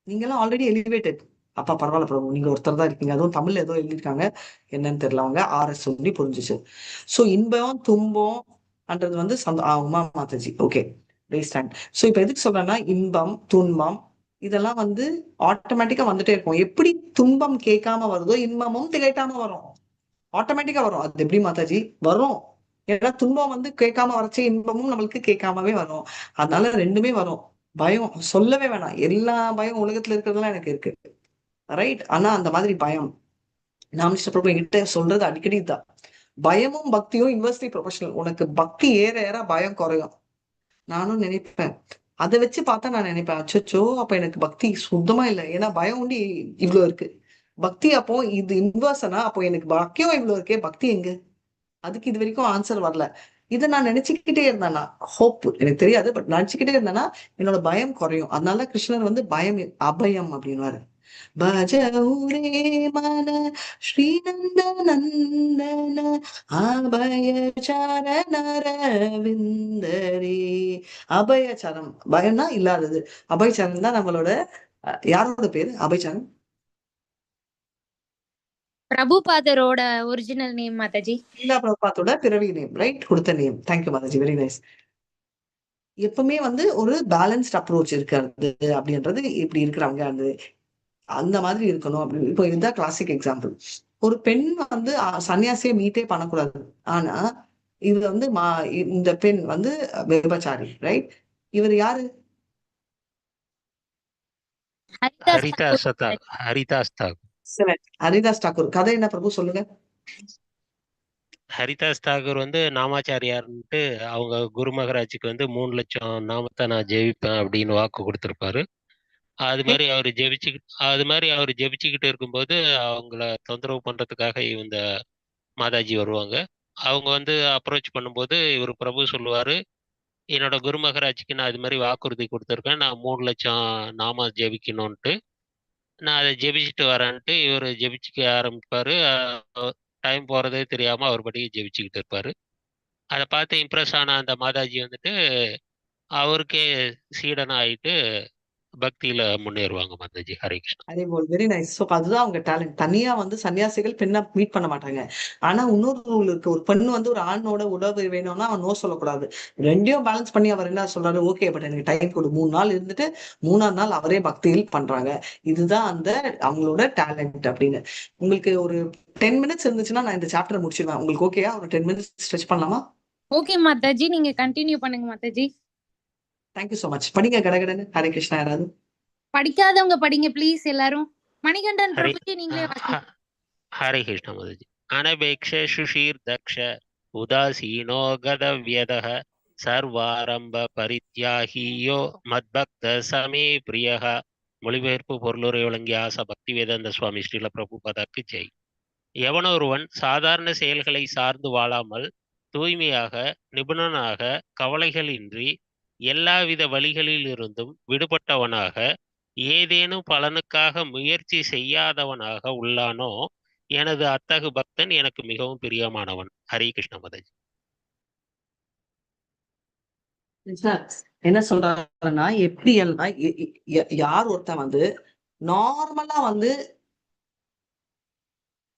நீங்கெல்லாம் ஆல்ரெடி எலிவேட்டட். அப்பா பரவாயில்ல பிரபு, நீங்க ஒருத்தர் தான் இருக்கீங்க. அதுவும் தமிழ்ல ஏதோ எழுதியிருக்காங்க, என்னன்னு தெரியல. அவங்க ஆர்எஸ் சொல்லி புரிஞ்சிச்சு. சோ இன்பம் துன்பம் அன்றது வந்து உமா மாதாஜி. ஓகே, ரீஸ்டாண்ட். சோ இப்ப எதுக்கு சொல்றேன்னா, இன்பம் துன்பம் இதெல்லாம் வந்து ஆட்டோமேட்டிக்கா வந்துட்டே இருக்கும். எப்படி துன்பம் கேட்காம வருதோ இன்பமும் திகைக்காம வரும். ஆட்டோமேட்டிக்கா வரும். அது எப்படி மாதாஜி வரும்? ஏன்னா துன்பம் வந்து கேட்காம வரச்சே இன்பமும் நம்மளுக்கு கேட்காமவே வரும். அதனால ரெண்டுமே வரும். பயம் சொல்லவே வேணாம். எல்லா பயம் உலகத்துல இருக்கிறதுலாம் எனக்கு இருக்கு, ரைட்? ஆனா அந்த மாதிரி பயம் ராமகிருஷ்ண பிரபு என்கிட்ட சொல்றது அடிக்கடி தான். பயமும் பக்தியும் இன்வெர்ஸ்லி ப்ரொபோஷனல். உனக்கு பக்தி ஏற ஏற பயம் குறையும். நானும் நினைப்பேன். அதை வச்சு பார்த்தா நான் நினைப்பேன், அச்சோ அப்ப எனக்கு பக்தி சுத்தமா இல்லை. ஏன்னா பயம் உண்டு இவ்வளவு இருக்கு. பக்தி அப்போ இது இன்வெர்ஸ்னா அப்போ எனக்கு பக்தியும் இவ்வளவு இருக்கே, பக்தி எங்க? அதுக்கு இது வரைக்கும் ஆன்சர் வரல. இதை நான் நினைச்சுக்கிட்டே இருந்தேன்னா, ஹோப் எனக்கு தெரியாது, பட் நினைச்சுக்கிட்டே இருந்தேன்னா என்னோட பயம் குறையும். அதனால கிருஷ்ணர் வந்து பயம் அபயம் அப்படின்வாரு. பஜௌரே மன ஸ்ரீநந்த நந்தன அபய சரணரவிந்தரே. அபயச்சரம் பயம்னா இல்லாதது. அபயச்சரம் தான் நம்மளோட யாரோட பேரு? அபயச்சரம் பிரபுபாதரோட ஒரிஜினல் நேம் மாதாஜி. இல்லா பிரபுபாதோட பிறவி நேம், ரைட்? கொடுத்த name. Thank you Mataji, very nice. எப்பவுமே வந்து ஒரு பேலன்ஸ்ட் அப்ரோச் இருக்காது அப்படின்றது இப்படி இருக்கிறவங்க அந்த மாதிரி இருக்கணும் அப்படின்னு. இப்போ இதுதான் கிளாசிக் எக்ஸாம்பிள். ஒரு பெண் வந்து சன்னியாசியை மீட்டே பண்ணக்கூடாது. ஆனா இது வந்து இந்த பெண் வந்து விபச்சாரி, ரைட்? இவர் யாரு? ஹரிதாஸ் தாக்கூர். கதை என்ன பிரபு சொல்லுங்க. ஹரிதாஸ் தாக்கூர் வந்து நாமாச்சாரியார்ன்ட்டு அவங்க குரு மகராஜுக்கு வந்து 3 லட்சம் நாமத்தை நான் ஜெயிப்பேன் அப்படின்னு வாக்கு கொடுத்திருப்பாரு. அது மாதிரி அவர் ஜெபிச்சுக்கிட்டு இருக்கும்போது அவங்கள தொந்தரவு பண்றதுக்காக இந்த மாதாஜி வருவாங்க. அவங்க வந்து அப்ரோச் பண்ணும்போது இவர் பிரபு சொல்லுவாரு, என்னோட குரு மகராஜுக்கு நான் அது மாதிரி வாக்குறுதி கொடுத்துருக்கேன், நான் 3 லட்சம் நாம ஜெபிக்கணும்ன்ட்டு, நான் அதை ஜெபிச்சுட்டு வரேன்ட்டு இவர் ஜெபிச்சுக்க ஆரம்பிப்பாரு. டைம் போறதே தெரியாம அவர் படியே ஜெபிச்சுக்கிட்டு இருப்பாரு. அதை பார்த்து இம்ப்ரெஸ் ஆன அந்த மாதாஜி வந்துட்டு அவருக்கே சீடனா ஆயிட்டு பக்தியில முன்னேறுவாங்க மாதாஜி. ஹரே கிருஷ்ணா. அதே போல் வெரி நைஸ். ஸோ அதுதான் அவங்க டேலண்ட். தனியா வந்து சன்னியாசிகள் பெண்ணை மீட் பண்ண மாட்டாங்க. ஆனா இன்னொரு ரூல் இருக்கு. ஒரு பெண்ணு வந்து ஒரு ஆணோட உறவு வேணும்னா அவன் நோ சொல்லக்கூடாது. ரெண்டையும் பேலன்ஸ் பண்ணி அவர் என்ன சொல்றாரு, ஓகே பட் எனக்கு டைம் கொடு. 3 நாள் இருந்துட்டு 3ஆவது நாள் அவரே பக்தியில் பண்றாங்க. இதுதான் அந்த அவங்களோட டேலண்ட் அப்படின்னு. உங்களுக்கு ஒரு 10 மினிட்ஸ் இருந்துச்சுன்னா நான் இந்த சாப்டர் முடிச்சிருவேன். உங்களுக்கு ஓகேயா? ஒரு 10 மினிட்ஸ் ஸ்ட்ரெச் பண்ணலாமா? ஓகே மாதாஜி, நீங்க கண்டினியூ பண்ணுங்க மாதாஜி. Thank you so much. படிங்க கடகடன்னு. ஹரே கிருஷ்ணா. யாராவது படிக்காதவங்க படிங்க ப்ளீஸ் எல்லாரும். மணிகண்டன் பிரபுஜி நீங்களே வாசிங்க. ஹரே கிருஷ்ணா மாதாஜி. அனபேக்ஷ சுஷீர் தக்ஷ உதாசீனோ கதவ்யதஹ சர்வாரம்ப பரித்யாகியோ மத்பக்த சமே பிரியஹ. மொழிபெயர்ப்பு பொருளுரை வழங்கிய ஆசா பக்தி வேதாந்த சுவாமி ஸ்ரீல பிரபுபாதாக்கு ஜெய். எவனொருவன் சாதாரண செயல்களை சார்ந்து வாழாமல் தூய்மையாக நிபுணனாக கவலைகளின்றி எல்லாவித வழிகளில் இருந்தும் விடுபட்டவனாக ஏதேனும் பலனுக்காக முயற்சி செய்யாதவனாக உள்ளானோ எனது அத்தகு பக்தன் எனக்கு மிகவும் பிரியமானவன். ஹரே கிருஷ்ண மாதாஜி. என்ன சொல்றாருன்னா, எப்படி யார் ஒருத்தன் வந்து நார்மலா வந்து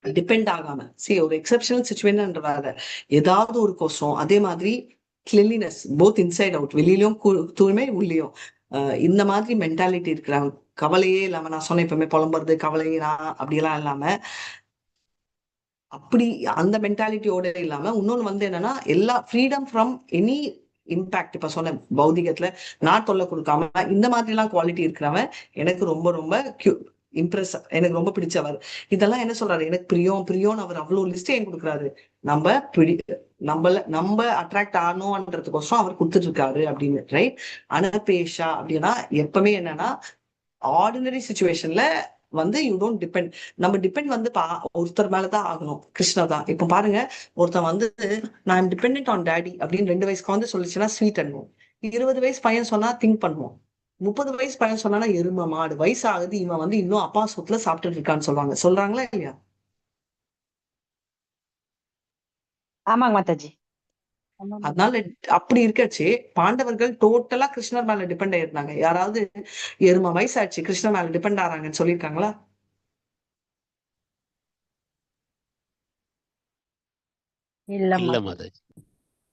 டிபெண்ட் ஆகாம ஒரு எக்ஸெப்ஷனல் சிச்சுவேஷன்ன்றாங்க, ஏதாவது ஒரு கோசம் அதே மாதிரி கிளென்லினஸ் போத் இன்சைட் அவுட், வெளியிலயும் தூய்மை உள்ளேயும். இந்த மாதிரி மென்டாலிட்டி இருக்கிறாங்க. கவலையே இல்லாம, நான் சொன்னேன் எப்பவுமே புலம்புறது கவலையா அப்படியெல்லாம் இல்லாம, அப்படி அந்த மென்டாலிட்டியோட இல்லாம, இன்னொன்னு வந்து என்னன்னா எல்லா ஃப்ரீடம் ஃப்ரம் எனி இம்பாக்ட். இப்ப சொன்ன பௌதிகத்துல நான் தொல்லை கொடுக்காம இந்த மாதிரி எல்லாம் குவாலிட்டி இருக்கிறவன் எனக்கு ரொம்ப ரொம்ப இம்ப்ரெஸ், எனக்கு ரொம்ப பிடிச்சவர். இதெல்லாம் என்ன சொல்றாரு, எனக்கு பிரியம் அவர் அவ்வளவு லிஸ்ட் ஏன் கொடுக்குறாரு, நம்ம அட்ராக்ட் ஆனோன்றதுக்கோசரம் அவர் கொடுத்துட்டு இருக்காரு அப்படின்னு, ரைட். அனபேஷா அப்படின்னா எப்பவுமே என்னன்னா ஆர்டினரி சுச்சுவேஷன்ல வந்து யூ டோன்ட் டிபெண்ட். நம்ம டிபெண்ட் வந்து ஒருத்தர் மேலதான் ஆகணும், கிருஷ்ணர் தான். இப்ப பாருங்க, ஒருத்தன் வந்து நான் டிபெண்ட் ஆன் டேடி அப்படின்னு 2 வயசுக்கு வந்து சொல்லிச்சுன்னா ஸ்வீட் அனுவோம். 20 வயசு பையன் சொன்னா திங்க் பண்ணுவோம். 30 வயசு பையன் சொன்னா எருமை மாடு, வயசு ஆகுது, இவன் வந்து இன்னும் அப்பா சொத்துல சாப்பிட்டுட்டு இருக்கான்னு சொல்றாங்களா இல்லையா? ஆமாங்க மாதாஜி. அதனால அப்படி இருக்கச்சு பாண்டவர்கள் டோட்டலா கிருஷ்ணர் மேல டிபெண்ட் ஆயிருந்தாங்க. யாராவது எருமை வயசாச்சு கிருஷ்ணர் மேல டிபெண்ட் ஆறாங்கன்னு சொல்லியிருக்காங்களா? இல்ல மாதாஜி.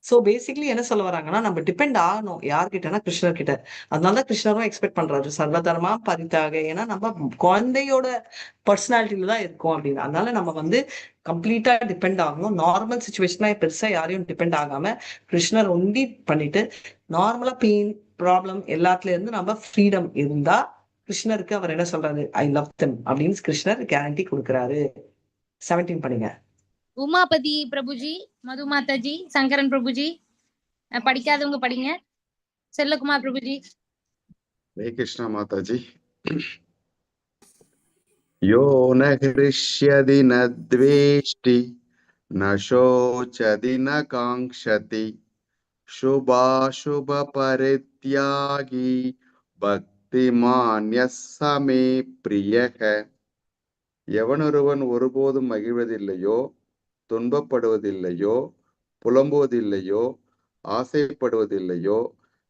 சோ பேசிக்கலி என்ன சொல்ல வராங்கன்னா, நம்ம டிபெண்ட் ஆகணும் யார்கிட்டனா கிருஷ்ணர் கிட்ட. அதனாலதான் கிருஷ்ணரும் எக்ஸ்பெக்ட் பண்றாரு சர்வதர்மா பரித்யாக. ஏன்னா நம்ம குழந்தையோட பர்சனாலிட்டியில தான் இருக்கும் அப்படின்னு. அதனால நம்ம வந்து கம்ப்ளீட்டா டிபெண்ட் ஆகணும். நார்மல் சுச்சுவேஷனா பெருசா யாரையும் டிபெண்ட் ஆகாம கிருஷ்ணர் ஒண்டி பண்ணிட்டு நார்மலா பெயின் ப்ராப்ளம் எல்லாத்துல இருந்து நம்ம ஃப்ரீடம் இருந்தா கிருஷ்ணருக்கு அவர் என்ன சொல்றாரு, ஐ லவ் தெம் அப்படின்னு கிருஷ்ணர் கேரண்டி கொடுக்குறாரு. 17 படிங்க. உமாபதி பிரபுஜி, மது மாதாஜி, சங்கரன் பிரபுஜி, படிக்காதவங்க படிங்க. செல்லகுமார் பிரபுஜி. ஹரே கிருஷ்ணா மாதாஜி. யோ ந ஹிருஷ்யதி ந த்வேஷ்டி ந சோச்சதி ந காங்க்ஷதி சுபாசுப பரித்யாகி பக்திமான் யஸ் மே பிரியக. எவனொருவன் ஒருபோதும் மகிழ்வதில்லையோ, துன்பப்படுவதில்லையோ, புலம்புவதில்லையோ, ஆசைப்படுவதில்லையோ,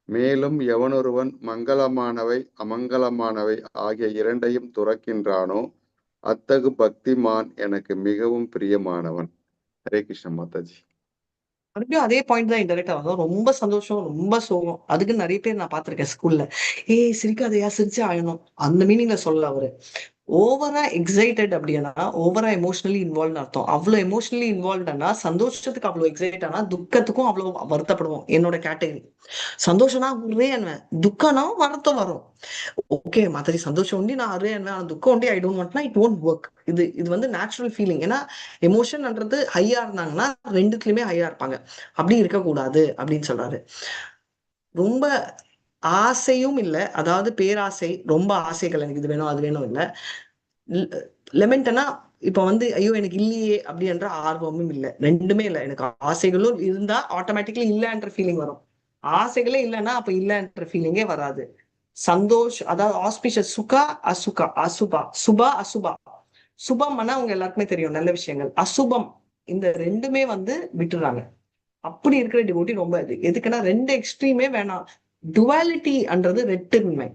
மேலும் எவனொருவன் மங்களமானவை அமங்கலமானவை ஆகிய இரண்டையும் துறக்கின்றானோ, அத்தகு பக்திமான் எனக்கு மிகவும் பிரியமானவன். ஹரே கிருஷ்ண மாதாஜி. மறுபடியும் அதே பாயிண்ட் தான் இன்டெரக்டா வரும். ரொம்ப சந்தோஷம், ரொம்ப சோகம். அதுக்கு நிறைய பேர் நான் பாத்திருக்கேன் ஸ்கூல்ல. சிரிக்காதையா, சிரிச்சு ஆயணும், அந்த மீனிங்ல சொல்ல அவரு. ஓவரா எக்ஸைட்டட் அப்படின்னா ஓவரா எமோஷனலி இன்வால்வ் அர்த்தம். அவ்வளவு எமோஷனலி இன்வால்வ்னா சந்தோஷத்துக்கு அவ்வளவு எக்ஸைட் ஆனா துக்கத்துக்கும் அவ்வளவு வருத்தப்படுவோம். என்னோட கேட்டகரி சந்தோஷம்னா ஒரே அன்வேன், துக்கம்னா வருத்தம் வரும். ஓகே மாதாஜி, சந்தோஷம் உண்டி நான் அரே அன்வேன், துக்கம் உண்டி ஐ டோன்ட் வாண்ட்னா இட் ஓன்ட் ஒர்க். இது வந்து நேச்சுரல் ஃபீலிங். ஏன்னா எமோஷன்ன்றது ஹையா இருந்தாங்கன்னா ரெண்டுத்துலயுமே ஹையா இருப்பாங்க. அப்படி இருக்கக்கூடாது அப்படின்னு சொல்றாரு. ரொம்ப ஆசையும் இல்லை, அதாவது பேராசை, ரொம்ப ஆசைகள் எனக்கு இது வேணும் அது வேணும் இல்லை. லெமெண்ட்னா இப்ப வந்து ஐயோ எனக்கு இல்லையே அப்படின்ற ஆர்வமும் இல்லை, ரெண்டுமே இல்லை. எனக்கு ஆசைகளும் இருந்தா ஆட்டோமேட்டிக்கலி இல்லைன்ற ஃபீலிங் வரும். ஆசைகளே இல்லைன்னா அப்ப இல்லைன்ற ஃபீலிங்கே வராது. சந்தோஷம், அதாவது ஆஸ்பிஷியஸ், சுகா அசுகா, அசுபா, சுபா அசுபா. சுபம்னா அவங்க எல்லாருக்குமே தெரியும் நல்ல விஷயங்கள். அசுபம் இந்த ரெண்டுமே வந்து விட்டுறாங்க. அப்படி இருக்கிற டிவோட்டி ரொம்ப எதுக்குன்னா ரெண்டு எக்ஸ்ட்ரீமே வேணாம். டுவாலிட்டின்றது ரெட்டுமை,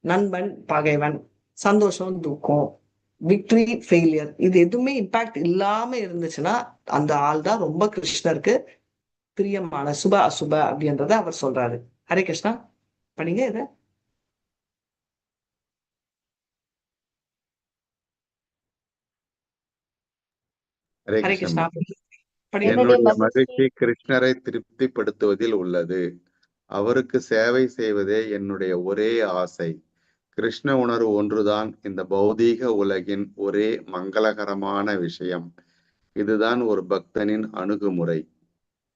நண்பன் பகைவன், சந்தோஷம் துக்கம், விக்டரி ஃபெயிலியர், இது எதுவுமே இம்பாக்ட் இல்லாம இருந்துச்சுன்னா அந்த ஆள் தான் ரொம்ப கிருஷ்ணருக்கு பிரியமான சுப அசுப அப்படின்றத அவர் சொல்றாரு. ஹரே கிருஷ்ணா. படிங்க இத. ஹரே கிருஷ்ணா. என்னுடைய மகிழ்ச்சி கிருஷ்ணரை திருப்திப்படுத்துவதில் உள்ளது. அவருக்கு சேவை செய்வதே என்னுடைய ஒரே ஆசை. கிருஷ்ண உணர்வு ஒன்றுதான் இந்த பௌதீக உலகின் ஒரே மங்களகரமான விஷயம். இதுதான் ஒரு பக்தனின் அணுகுமுறை.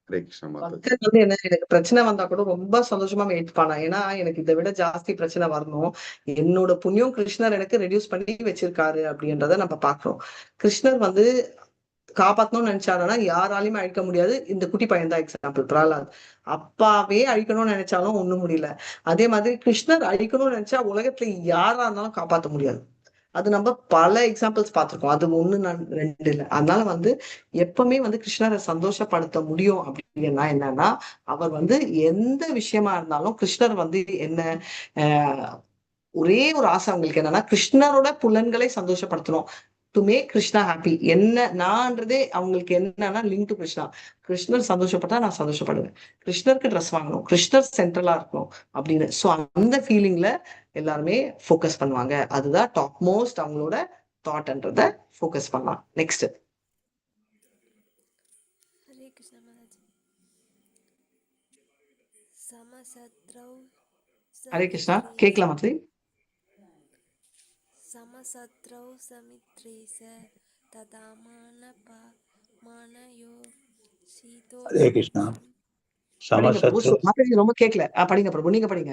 ஹரே கிருஷ்ண மாதாஜி. பக்தன் வந்து என்ன, எனக்கு பிரச்சனை வந்தா கூட ரொம்ப சந்தோஷமா ஏற்றுப்பானா. ஏன்னா எனக்கு இதை விட ஜாஸ்தி பிரச்சனை வரணும், என்னோட புண்ணியம் கிருஷ்ணர் எனக்கு ரெடியூஸ் பண்ணி வச்சிருக்காரு அப்படின்றத நம்ம பாக்குறோம். கிருஷ்ணர் வந்து காப்பாத்தணும்னு நினைச்சாருன்னா யாராலையுமே அழிக்க முடியாது. இந்த குட்டி பையன் தான் எக்ஸாம்பிள், பிரகலாத். அப்பாவே அழிக்கணும்னு நினைச்சாலும் ஒண்ணும் முடியல. அதே மாதிரி கிருஷ்ணர் அழிக்கணும்னு நினைச்சா உலகத்துல யாரா இருந்தாலும் காப்பாற்ற முடியாது. அது நம்ம பல எக்ஸாம்பிள்ஸ் பார்த்திருக்கோம். அது 1 2 இல்லை. அதனால வந்து எப்பவுமே வந்து கிருஷ்ணரை சந்தோஷப்படுத்த முடியும் அப்படின்னா என்னன்னா, அவர் வந்து எந்த விஷயமா இருந்தாலும் கிருஷ்ணர் வந்து என்ன ஒரே ஒரு ஆசை அவங்களுக்கு என்னன்னா கிருஷ்ணரோட புலன்களை சந்தோஷப்படுத்தணும். To make Krishna happy. என்ன நான்றதே அவங்களுக்கு என்னன்னா லிங்க் டு கிருஷ்ணா. கிருஷ்ணர் சந்தோஷப்பட்டா நான் சந்தோஷப்படுவேன், கிருஷ்ணருக்கு ட்ரெஸ் வாங்கணும், கிருஷ்ணர் சென்ட்ரலா இருக்கணும் அப்படின்னு. ஸோ அந்த ஃபீலிங்ல எல்லாருமே ஃபோக்கஸ் பண்ணுவாங்க. அதுதான் டாப் மோஸ்ட் அவங்களோட தாட்ன்றத ஃபோக்கஸ் பண்ணலாம். நெக்ஸ்ட். ஹரே கிருஷ்ணா மாதாஜி. சமசத்ரௌ ஹரே கிருஷ்ணா, கேட்கலாம் மாதிரி. समसत्रौ समित्रेस तदा मानयो ஹரே கிருஷ்ணா. படிங்க பிரபு. மாதாஜி ரொம்ப கேட்கல. படிங்க பிரபு, நீங்க படிங்க.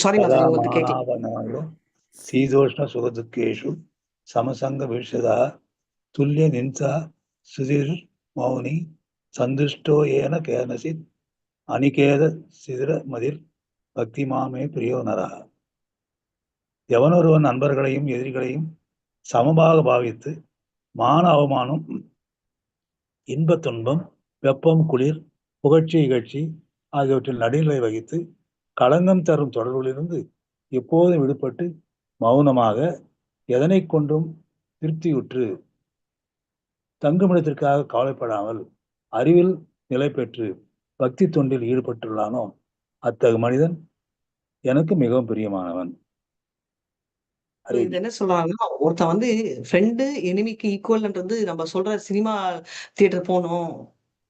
சாரி மாதாஜி, உங்களுக்கு கேட்கல. சதாமானாவனோ சீதோஷ்ண சுகதுக்கேஷு சமசங்க விஷதா துல்லிய நின்சா சுதிர் மௌனி சந்துஷ்டோ ஏன கேனசித் அனிகேத சிதிர மதிர் பக்தி மாமே பிரியோ நரா. எவனொருவன் நண்பர்களையும் எதிரிகளையும் சமமாக பாவித்து மான அவமானம், இன்பத் துன்பம், வெப்பம் குளிர், புகழ்ச்சி இகழ்ச்சி ஆகியவற்றில் நடுநிலை வகித்து களங்கம் தரும் தொடர்பிலிருந்து எப்போதும் விடுபட்டு மௌனமாக எதனை கொண்டும் திருப்தியுற்று தங்குமிடத்திற்காக கவலைப்படாமல் அறிவில் நிலை பெற்று பக்தி தொண்டில் ஈடுபட்டுள்ளானோ அத்தகு மனிதன் எனக்கு மிகவும் பிரியமானவன். இது என்ன சொல்றாங்கன்னா, ஒருத்தன் வந்து ஃப்ரெண்டு எனிமிக்கு ஈக்குவல்ன்றது நம்ம சொல்ற சினிமா தியேட்டர் போனோம்,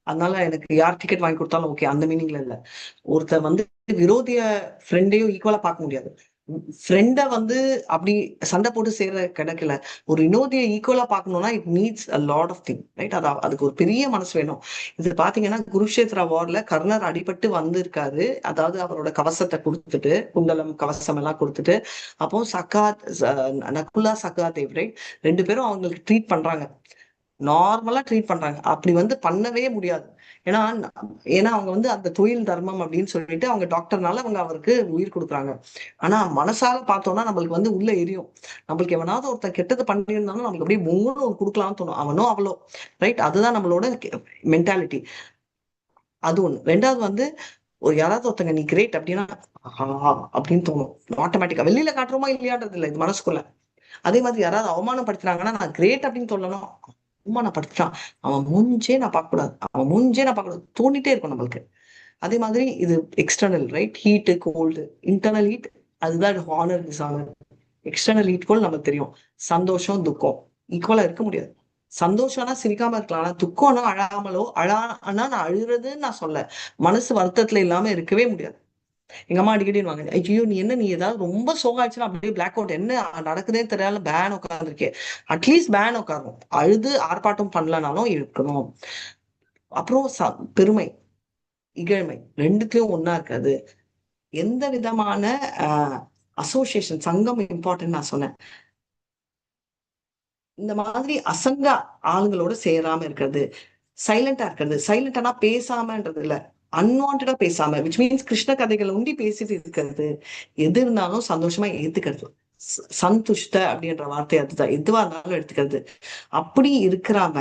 அதனால எனக்கு யார் டிக்கெட் வாங்கி கொடுத்தாலும் ஓகே, அந்த மீனிங்ல இல்ல. ஒருத்தன் வந்து விரோதிய ஃப்ரெண்டையும் ஈக்குவலா பார்க்க முடியாது. ஃப்ரெண்ட வந்து அப்படி சண்டை போட்டு சேர்ற கிடக்கல. ஒரு வினோதிய ஈக்குவலா பார்க்கணும்னா it needs a lot of thing, right? அதுக்கு ஒரு பெரிய மனசு வேணும். இது பாத்தீங்கன்னா குருஷேத்ரா வார்ல கர்ணர் அடிபட்டு வந்திருக்காரு. அதாவது அவரோட கவசத்தை கொடுத்துட்டு, குண்டலம் கவசம் எல்லாம் கொடுத்துட்டு, அப்போ நகுலா சகாதேவ், ரைட், 2 பேரும் அவங்களுக்கு ட்ரீட் பண்றாங்க, நார்மலா ட்ரீட் பண்றாங்க. அப்படி வந்து பண்ணவே முடியாது. ஏன்னா அவங்க வந்து அந்த தொழில் தர்மம் அப்படின்னு சொல்லிட்டு அவங்க டாக்டர்னால அவங்க அவருக்கு உயிர் கொடுக்குறாங்க. ஆனா மனசால பார்த்தோம்னா நம்மளுக்கு வந்து உள்ள எரியும். நம்மளுக்கு எவனாவது ஒருத்தன் கெட்டது பண்ணியிருந்தாலும் நம்மளுக்கு அப்படியே மூணு கொடுக்கலாம்னு தோணும், அவனோ அவளோ, ரைட்? அதுதான் நம்மளோட மென்டாலிட்டி. அது ஒண்ணு. ரெண்டாவது வந்து யாராவது ஒருத்தங்க நீ கிரேட் அப்படின்னா அப்படின்னு தோணும் ஆட்டோமேட்டிக்கா. வெளியில காட்டுறோமா இல்லையான்றது இல்லை, இது மனசுக்குள்ள. அதே மாதிரி யாராவது அவமானப்படுத்துறாங்கன்னா நான் கிரேட் அப்படின்னு சொல்லணும். அவமானப்படுத்துறான், அவன் மூஞ்சே நான் பார்க்கக்கூடாது, தோண்டிட்டே இருக்கும் நம்மளுக்கு. அதே மாதிரி இது external, right? Heat cold, internal heat அதுதான் honour dishonour. External heat cold நமக்கு தெரியும். சந்தோஷம் துக்கம் ஈக்குவலா இருக்க முடியாது. சந்தோஷம்னா சிரிக்காம இருக்கலாம், ஆனா துக்கம்னா அழாமலோ, அழானா நான் அழுறதுன்னு நான் சொல்ல, மனசு வருத்தத்துல இல்லாம இருக்கவே முடியாது. எங்க அம்மா அடிக்கடிவாங்க, ஐயோ நீ என்ன, நீ ஏதாவது ரொம்ப சோகாச்சுன்னா அப்படியே பிளாக் அவுட், என்ன நடக்குதுன்னு தெரியாத பேன் உட்காந்துருக்கே. அட்லீஸ்ட் பேன் உட்காரணும், அழுது ஆர்ப்பாட்டம் பண்ணலனாலும் இருக்கணும். அப்புறம் பெருமை இகழ்மை ரெண்டுத்தையும் ஒன்னா இருக்காது. எந்த விதமான அசோசியேஷன் சங்கம் இம்பார்ட்டன்ட் நான் சொன்னேன். இந்த மாதிரி அசங்க ஆளுங்களோட சேராம இருக்கிறது, சைலண்டா இருக்கிறது. சைலண்டானா பேசாமன்றது இல்ல, அன்வான்டா பேசாம, விச் மீன்ஸ் கிருஷ்ண கதைகளை உண்டி பேசிட்டு இருக்கிறது. எது இருந்தாலும் சந்தோஷமா ஏத்துக்கிறது. சந்துஷ்ட அப்படின்ற வார்த்தை அதுதான், எதுவா இருந்தாலும் எடுத்துக்கிறது. அப்படி இருக்கிறாம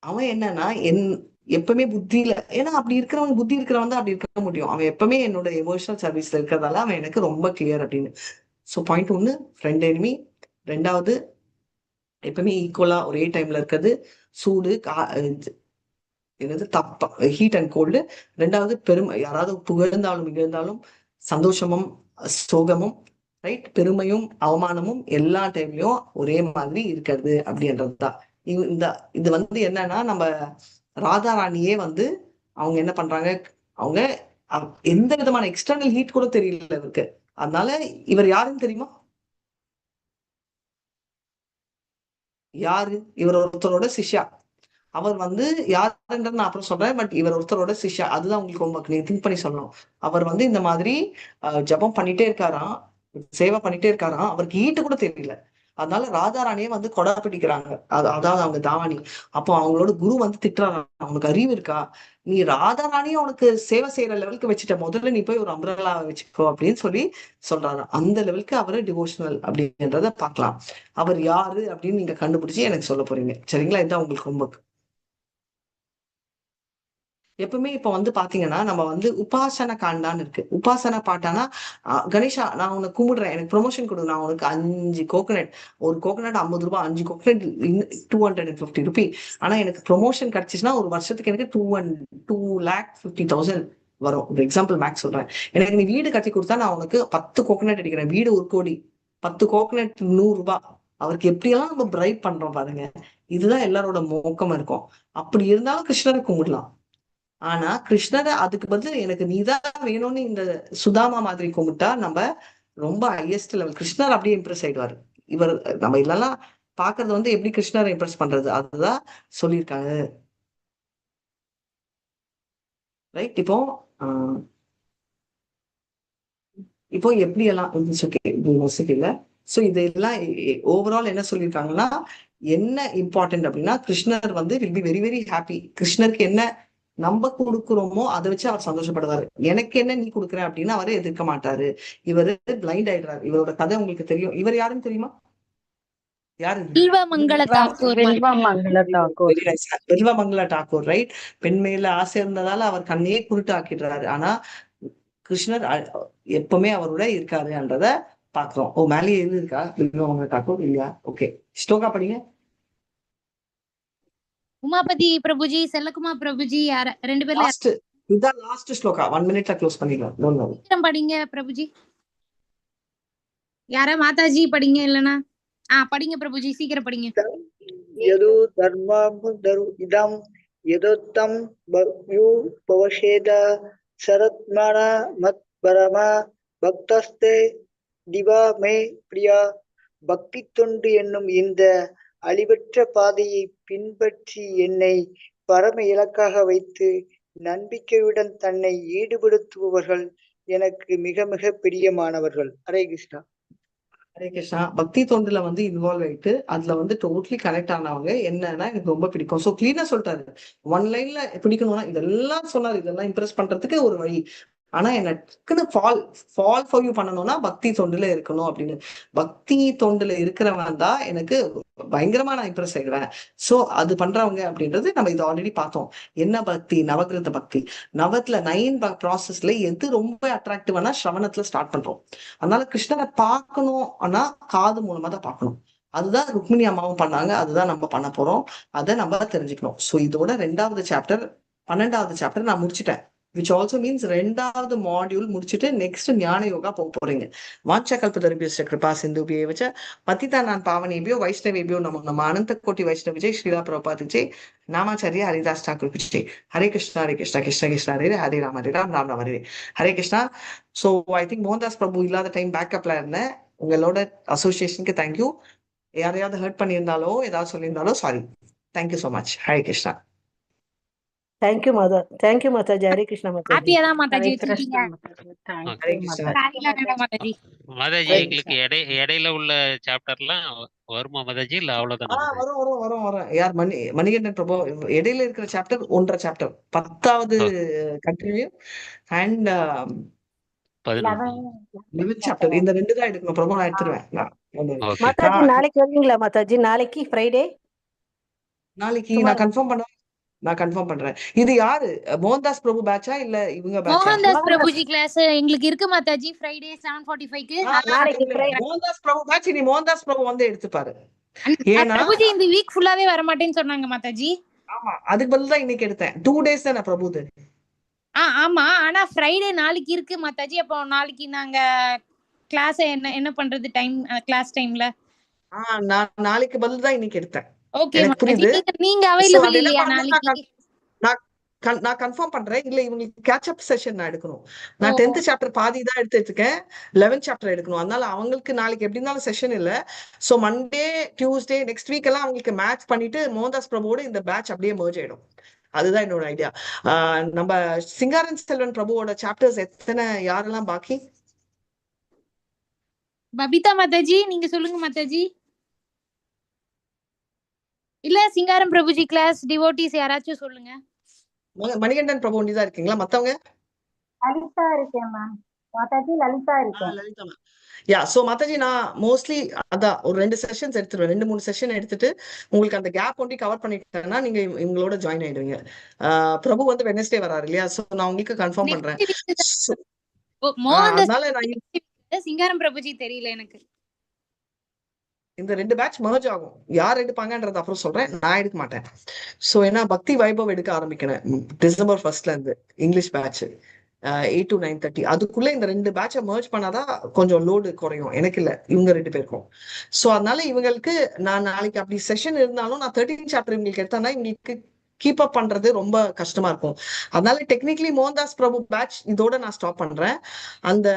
அவன் என்னன்னா எப்பவுமே புத்தியில, ஏன்னா அப்படி இருக்கிறவன், புத்தி இருக்கிறவன் தான் அப்படி இருக்க முடியும். அவன் எப்பவுமே என்னோட எமோஷனல் சர்வீஸ்ல இருக்கிறதால அவன் எனக்கு ரொம்ப கிளியர் அப்படின்னு. So point 1 friend enemy. 2வது எப்பவுமே ஈக்குவலா ஒரே டைம்ல இருக்கிறது, சூடு என்னது தப்பா, ஹீட் அண்ட் கோல்டு. 2வது பெருமை, யாராவது புகழ்ந்தாலும் இகழ்ந்தாலும் சந்தோஷமும் சோகமும், ரைட், பெருமையும் அவமானமும் எல்லா டைம்லயும் ஒரே மாதிரி இருக்கிறது அப்படின்றதுதான். இது வந்து என்னன்னா, நம்ம ராதா ராணியே வந்து அவங்க என்ன பண்றாங்க, அவங்க எந்த விதமான எக்ஸ்டர்னல் ஹீட் கூட தெரியல இவருக்கு. அதனால இவர் யாருன்னு தெரியுமா? யாரு? இவர் ஒருத்தரோட சிஷ்யா. அவர் வந்து யாருன்றது நான் அப்புறம் சொல்றேன், பட் இவர் ஒருத்தரோட சிஷ்யா. அதுதான் உங்களுக்கு ரொம்ப நீங்க திங்க் பண்ணி சொல்லணும். அவர் வந்து இந்த மாதிரி ஜபம் பண்ணிட்டே இருக்காராம், சேவை பண்ணிட்டே இருக்காராம், அவருக்கு ஈட்டு கூட தெரியல. அதனால ராதா ராணியே வந்து கொடை பிடிக்கிறாங்க, அதாவது அவங்க தாவாணி. அப்போ அவங்களோட குரு வந்து திட்டுறாராம், அவனுக்கு அறிவு இருக்கா, நீ ராதா ராணியை உனக்கு சேவை செய்யற லெவலுக்கு வச்சுட்ட, முதல்ல நீ போய் ஒரு அம்ப்ரெல்லா வச்சுக்கோ அப்படின்னு சொல்லி சொல்றாராம். அந்த லெவலுக்கு அவரு டிவோஷனல் அப்படின்றத பார்க்கலாம். அவர் யாரு அப்படின்னு நீங்க கண்டுபிடிச்சு எனக்கு சொல்ல போறீங்க, சரிங்களா? இதுதான் உங்களுக்கு ரொம்ப எப்பவுமே இப்ப வந்து பாத்தீங்கன்னா நம்ம வந்து உபாசன காண்டான்னு இருக்கு. உபாசன பாட்டானா கணேஷா நான் உனக்கு கும்பிடுறேன், எனக்கு ப்ரொமோஷன் கொடு, நான் உனக்கு 5 கோகனட், ஒரு கோகனட் 50 ரூபாய், 5 கோகனட் 250 ரூபி. ஆனா எனக்கு ப்ரொமோஷன் கிடைச்சிச்சுன்னா ஒரு வருஷத்துக்கு எனக்கு 2,50,000 வரும். ஒரு எக்ஸாம்பிள் மேக்ஸ் சொல்றேன். எனக்கு நீ வீடு கட்டி கொடுத்தா நான் உனக்கு 10 கோகனட் அடிக்கிறேன். வீடு 1 கோடி, 10 கோகனட் 100 ரூபாய். அவருக்கு எப்படியெல்லாம் நம்ம பிரைப் பண்றோம் பாருங்க. இதுதான் எல்லாரோட நோக்கமா இருக்கும். அப்படி இருந்தாலும் கிருஷ்ணரை கும்பிடலாம். ஆனா கிருஷ்ணரை அதுக்கு பதில் எனக்கு நீதான் வேணும்னு இந்த சுதாமா மாதிரி கும்பிட்டா நம்ம ரொம்ப ஹையஸ்ட் லெவல். கிருஷ்ணர் அப்படியே இம்ப்ரெஸ் ஆயிடுவாரு. இவர் நம்ம இதெல்லாம் பாக்குறது வந்து எப்படி கிருஷ்ணரை இம்ப்ரெஸ் பண்றது, அதுதான் சொல்லியிருக்காங்க. ரைட். இப்போ எப்படி எல்லாம் இல்ல. சோ இதெல்லாம் ஓவரால் என்ன சொல்லியிருக்காங்கன்னா, என்ன இம்பார்ட்டன்ட் அப்படின்னா கிருஷ்ணர் வந்து will be very very happy. கிருஷ்ணருக்கு என்ன நம்ம கொடுக்குறோமோ அதை வச்சு அவர் சந்தோஷப்படுவாரு. எனக்கு என்ன நீ கொடுக்குற அப்படின்னு அவரை எதிர்க்க மாட்டாரு. இவரு பிளைண்ட் ஆயிடுறாரு. இவரோட கதை உங்களுக்கு தெரியும். இவர் யாருன்னு தெரியுமா? யாரு? வில்வமங்கள தாக்கூர். வில்வமங்கள தாக்கூர். ரைட். பெண் மேல ஆசை இருந்ததால அவர் கண்ணையே குருட்டு ஆக்கிடுறாரு. ஆனா கிருஷ்ணர் எப்பவுமே அவரோட இருக்காருன்றத பாக்குறோம். ஓ மேலே எது இருக்கா வில்வமங்கள தாக்கூர் இல்லையா? ஓகே, ஸ்லோகா படிங்க. உமாபதி பிரபுஜி, செல்லகுமார் பிரபுஜி, யார 2 பேர்ல லாஸ்ட், இதான் லாஸ்ட் ஸ்லோகா. 1 மினிட்ல க்ளோஸ் பண்ணிடலாம். சீக்கிரம் படிங்க பிரபுஜி. யாரா மாதாஜி படிங்க, இல்லனா படிங்க பிரபுஜி, சீக்கிரம் படிங்க. யது தர்மம் தரு இதம் யதோத்தம் பவ்யு பவஷேத சரத்மன மத் பரம பக்தஸ்தே திவா மே பிரியா. பக்தி தொண்டு என்னும் இந்த அழிவற்ற பாதையை பின்பற்றி என்னை பரம இலக்காக வைத்து நம்பிக்கையுடன் தன்னை ஈடுபடுத்துபவர்கள் எனக்கு மிக மிக பிரியமானவர்கள். ஹரே கிருஷ்ணா. ஹரே கிருஷ்ணா. பக்தி தொண்டுல வந்து இன்வால்வ் ஆயிட்டு அதுல வந்து டோட்டலி கனெக்ட் ஆனவங்க என்னன்னா எனக்கு ரொம்ப பிடிக்கும். சோ கிளீனா சொல்லிட்டாரு. 1 லைன்ல பிடிக்கணும்னா இதெல்லாம் சொன்னாரு. இதெல்லாம் இம்ப்ரெஸ் பண்றதுக்கு ஒரு வழி. ஆனா எனக்குன்னு ஃபால் ஃபார் யூ பண்ணணும்னா பக்தி தொண்டுல இருக்கணும் அப்படின்னு. பக்தி தொண்டுல இருக்கிறவன் தான் எனக்கு பயங்கரமா நான் இம்ப்ரெஸ் ஆயிடுவேன். சோ அது பண்றவங்க அப்படின்றது நம்ம இது ஆல்ரெடி பார்த்தோம். என்ன பக்தி? நவகிரத பக்தி. 9 ப்ராசஸ்ல எது ரொம்ப அட்ராக்டிவானா ஸ்ரவணத்துல ஸ்டார்ட் பண்றோம். அதனால கிருஷ்ணரை பார்க்கணும் ஆனா காது மூலமா தான் பார்க்கணும். அதுதான் ருக்மிணி அம்மாவும் பண்ணாங்க. அதுதான் நம்ம பண்ண போறோம். அதை நம்ம தெரிஞ்சுக்கணும். சோ இதோட 2வது சாப்டர் 12வது சாப்டர் நான் முடிச்சிட்டேன். which also means 2வது மாடியூல் முடிச்சுட்டு நெக்ஸ்ட் ஞான யோகா போக போறீங்க. வாஞ்சா கல்பதருபியஸ்ட கிருபா சிந்துபியே வச்ச பத்திதா நான் பாவனேபியோ வைஷ்ணவேபியோ நம்ம அனந்த கோட்டி வைஷ்ணவ விஜய் ஸ்ரீலா பிரபாத் விஜய் நாமாச்சாரிய ஹரிதாஸ் டாக்கூர் விஜய். Hare Krishna Krishna Krishna Hare Hare Ram Ram Ram Hare Hare Krishna. So I think Mohandas Prabhu இல்லாத டைம் பேக்கப்ல இருந்தேன். உங்களோட அசோசியேஷனுக்கு தேங்க்யூ. யாரையாவது ஹர்ட் பண்ணியிருந்தாலோ ஏதாவது சொல்லியிருந்தாலோ sorry. Thank you so much. Hare Krishna. Thank you Mata. Thank you Mataji. Hare Krishna Mataji. ஹாப்பியா தான் மாதாஜி வச்சிருக்கீங்க. ஹரே கிருஷ்ணா. சாரிலாம் வேண்டாம் மாதாஜி. மாதாஜி எங்களுக்கு இடையில உள்ள சாப்டர்லாம் வருமா மாதாஜி? இல்ல அவ்வளவுதானா? வரும். யார் மணிகண்டன் பிரபு இடையில இருக்கிற சாப்டர் 1.5 சாப்டர் 10வது கண்டினியூ அண்ட் 11 சாப்டர். இந்த 2 தான் எடுக்கணும். பிரபு நான் எடுத்துருவேன். மாதாஜி நாளைக்கு வருவீங்களா மாதாஜி? நாளைக்கு ஃப்ரைடே. நாளைக்கு நான் கன்ஃபார்ம் பண்றேன். இது யாரு? மோகன்தாஸ் பிரபு பேட்சா இல்ல இவங்க பேட்சா? மோகன்தாஸ் பிரபுஜி கிளாஸ் எங்களுக்கு இருக்கு மாதாஜி. ஃப்ரைடே 7:45க்கு. நாளைக்கு மோகன்தாஸ் பிரபு பேட்ச். நீ மோகன்தாஸ் பிரபு வந்து எடுத்துப்பாரு. ஏன்னா பிரபுஜி இந்த வீக் ஃபுல்லாவே வர மாட்டேன்னு சொன்னாங்க மாதாஜி. ஆமா, அதுக்கு பதில் தான் இன்னைக்கு எடுத்தேன். 2 days தானே பிரபுது. ஆமா, ஆனா ஃப்ரைடே நாளைக்கு இருக்கு மாதாஜி. அப்போ நாளைக்கு நாங்க கிளாஸ் என்ன பண்றது? டைம் கிளாஸ் டைம்ல நான் நாளைக்கு பதில் தான் இன்னைக்கு எடுத்தேன். ஓகே எனக்கு புரியுது. நீங்க அவைலபிள் இல்லையா நாளைக்கு? நான் கன்ஃபார்ம் பண்றேன். இல்ல இவங்களுக்கு கேட்ச் அப் செஷன் நான் எடுக்கணும். நான் 10th சாப்டர் பாதி தான் எடுத்துருக்கேன். 11th சாப்டர் எடுக்கணும். அதனால அவங்களுக்கு நாளைக்கு எப்படி இருந்தாலும் செஷன் இல்ல. So Monday Tuesday next week எல்லாம் அவங்களுக்கு மேட்ச் பண்ணிட்டு மோகன்தாஸ் பிரபுவோட இந்த பேட்ச் அப்படியே மெர்ஜ் ஆயிடும். அதுதான் என்னோட ஐடியா. நம்ம சிங்காரன் செல்வன் பிரபுவோட சாப்டர்ஸ் எத்தனை யாரெல்லாம் பாக்கி? பபிதா மாதாஜி நீங்க சொல்லுங்க மாதாஜி. இல்ல சிங்காரம் பிரபுஜி கிளாஸ் டிவோட்டிஸ் யாராச்சும் சொல்லுங்க. மணிகண்டன் பிரபு ஒண்டி தான் இருக்கீங்களா? மத்தவங்க? அனிதா இருக்கேன் மேம். மாதாஜி லலிதா இருக்கேன். லலிதா யா சோ மாதாஜி நான் மோஸ்ட்லி அதான் ஒரு 2 செஷன்ஸ் எடுத்துருவேன், 2-3 செஷன் எடுத்துட்டு உங்களுக்கு அந்த கேப் ஒண்டி கவர் பண்ணிட்டேன்னா நீங்க இவங்களோட ஜாயின் ஆயிடுவீங்க. பிரபு வந்து வெனஸ்டே வராரு இல்லையா, சோ நான் உங்களுக்கு கன்ஃபார்ம் பண்றேன். So, அதனால நான் சிங்காரம் பிரபுஜி தெரியல எனக்கு. இந்த 2 பேட்ச் மர்ஜ் ஆகும். யார் எடுப்பாங்கன்றது அப்புறம் சொல்றேன், நான் எடுக்க மாட்டேன். சோ ஏன்னா பக்தி வைபவ் எடுக்க ஆரம்பிக்கிறேன் டிசம்பர் 1 இருந்து இங்கிலீஷ் பேட்ச் 8 to 9:30. அதுக்குள்ள இந்த 2 பேட்சை மர்ஜ் பண்ணாதான் கொஞ்சம் லோடு குறையும், எனக்கு இல்ல இவங்க 2 பேருக்கும். சோ அதனால இவங்களுக்கு நான் நாளைக்கு அப்படி செஷன் இருந்தாலும் நான் 13 சாப்டர் இவங்களுக்கு எடுத்தேன்னா இவங்களுக்கு கீப் அப் பண்றது ரொம்ப கஷ்டமா இருக்கும். அதனால டெக்னிக்கலி மோகன்தாஸ் பிரபு பேட்ச் இதோட நான் ஸ்டாப் பண்றேன். அந்த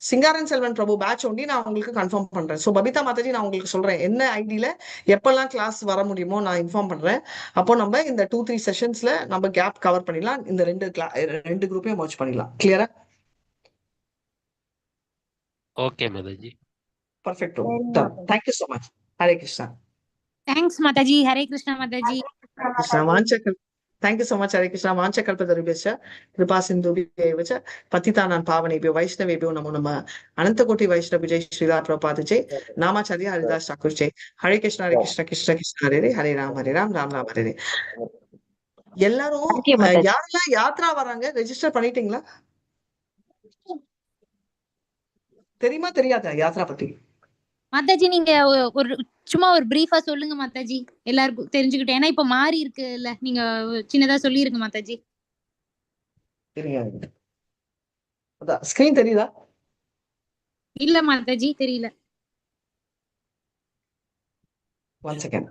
சிங்காரன் செல்வன் பிரபு பேட்ச் ஒண்டி நான் உங்களுக்கு கன்ஃபார்ம் பண்றேன். சோ பபிதா மாதாஜி நான் உங்களுக்கு சொல்றேன் என்ன ஐடியில எப்பெல்லாம் கிளாஸ் வர முடியுமோ நான் இன்ஃபார்ம் பண்றேன். அப்போ நம்ம இந்த 2-3 செஷன்ஸ்ல நம்ம கேப் கவர் பண்ணிடலாம். இந்த 2 குரூப்பையும் மர்ஜ் பண்ணிடலாம். கிளியரா? Okay Mataji. Perfect. Thank you so much. Hare Krishna. Thanks Mataji. Hare Krishna Mataji. Krishna வாஞ்சகல். Thank you so much, Hare Krishna. Vancha kalpatarubhyascha kripa sindhubhyo cha patitanam pavanebhyo vaishnavebhyo namo namah. Anantakoti Vaishnava Jai Srila Prabhupada Jai. Namacharya Haridas Thakur Jai. Hare Krishna Hare Krishna Krishna Krishna Hare Hare Hare Ram Ram Ram Hare Hare. எல்லாரும் யாரெல்லாம் யாத்ரா வராங்க register பண்ணிட்டீங்களா? தெரியுமா தெரியாதா யாத்ரா பத்தி? மாதாஜி நீங்க ஒரு சும்மா ஒரு பிரீஃபா சொல்லுங்க மாதாஜி, எல்லாருக்கும் தெரிஞ்சுக்கிட்டேன். ஏன்னா இப்ப மாறி இருக்குல்ல, நீங்க சின்னதா சொல்லிருங்க மாதாஜி. தெரியாது. அதான் ஸ்கிரீன் தெரியுதா? இல்ல மாதாஜி தெரியல. One second.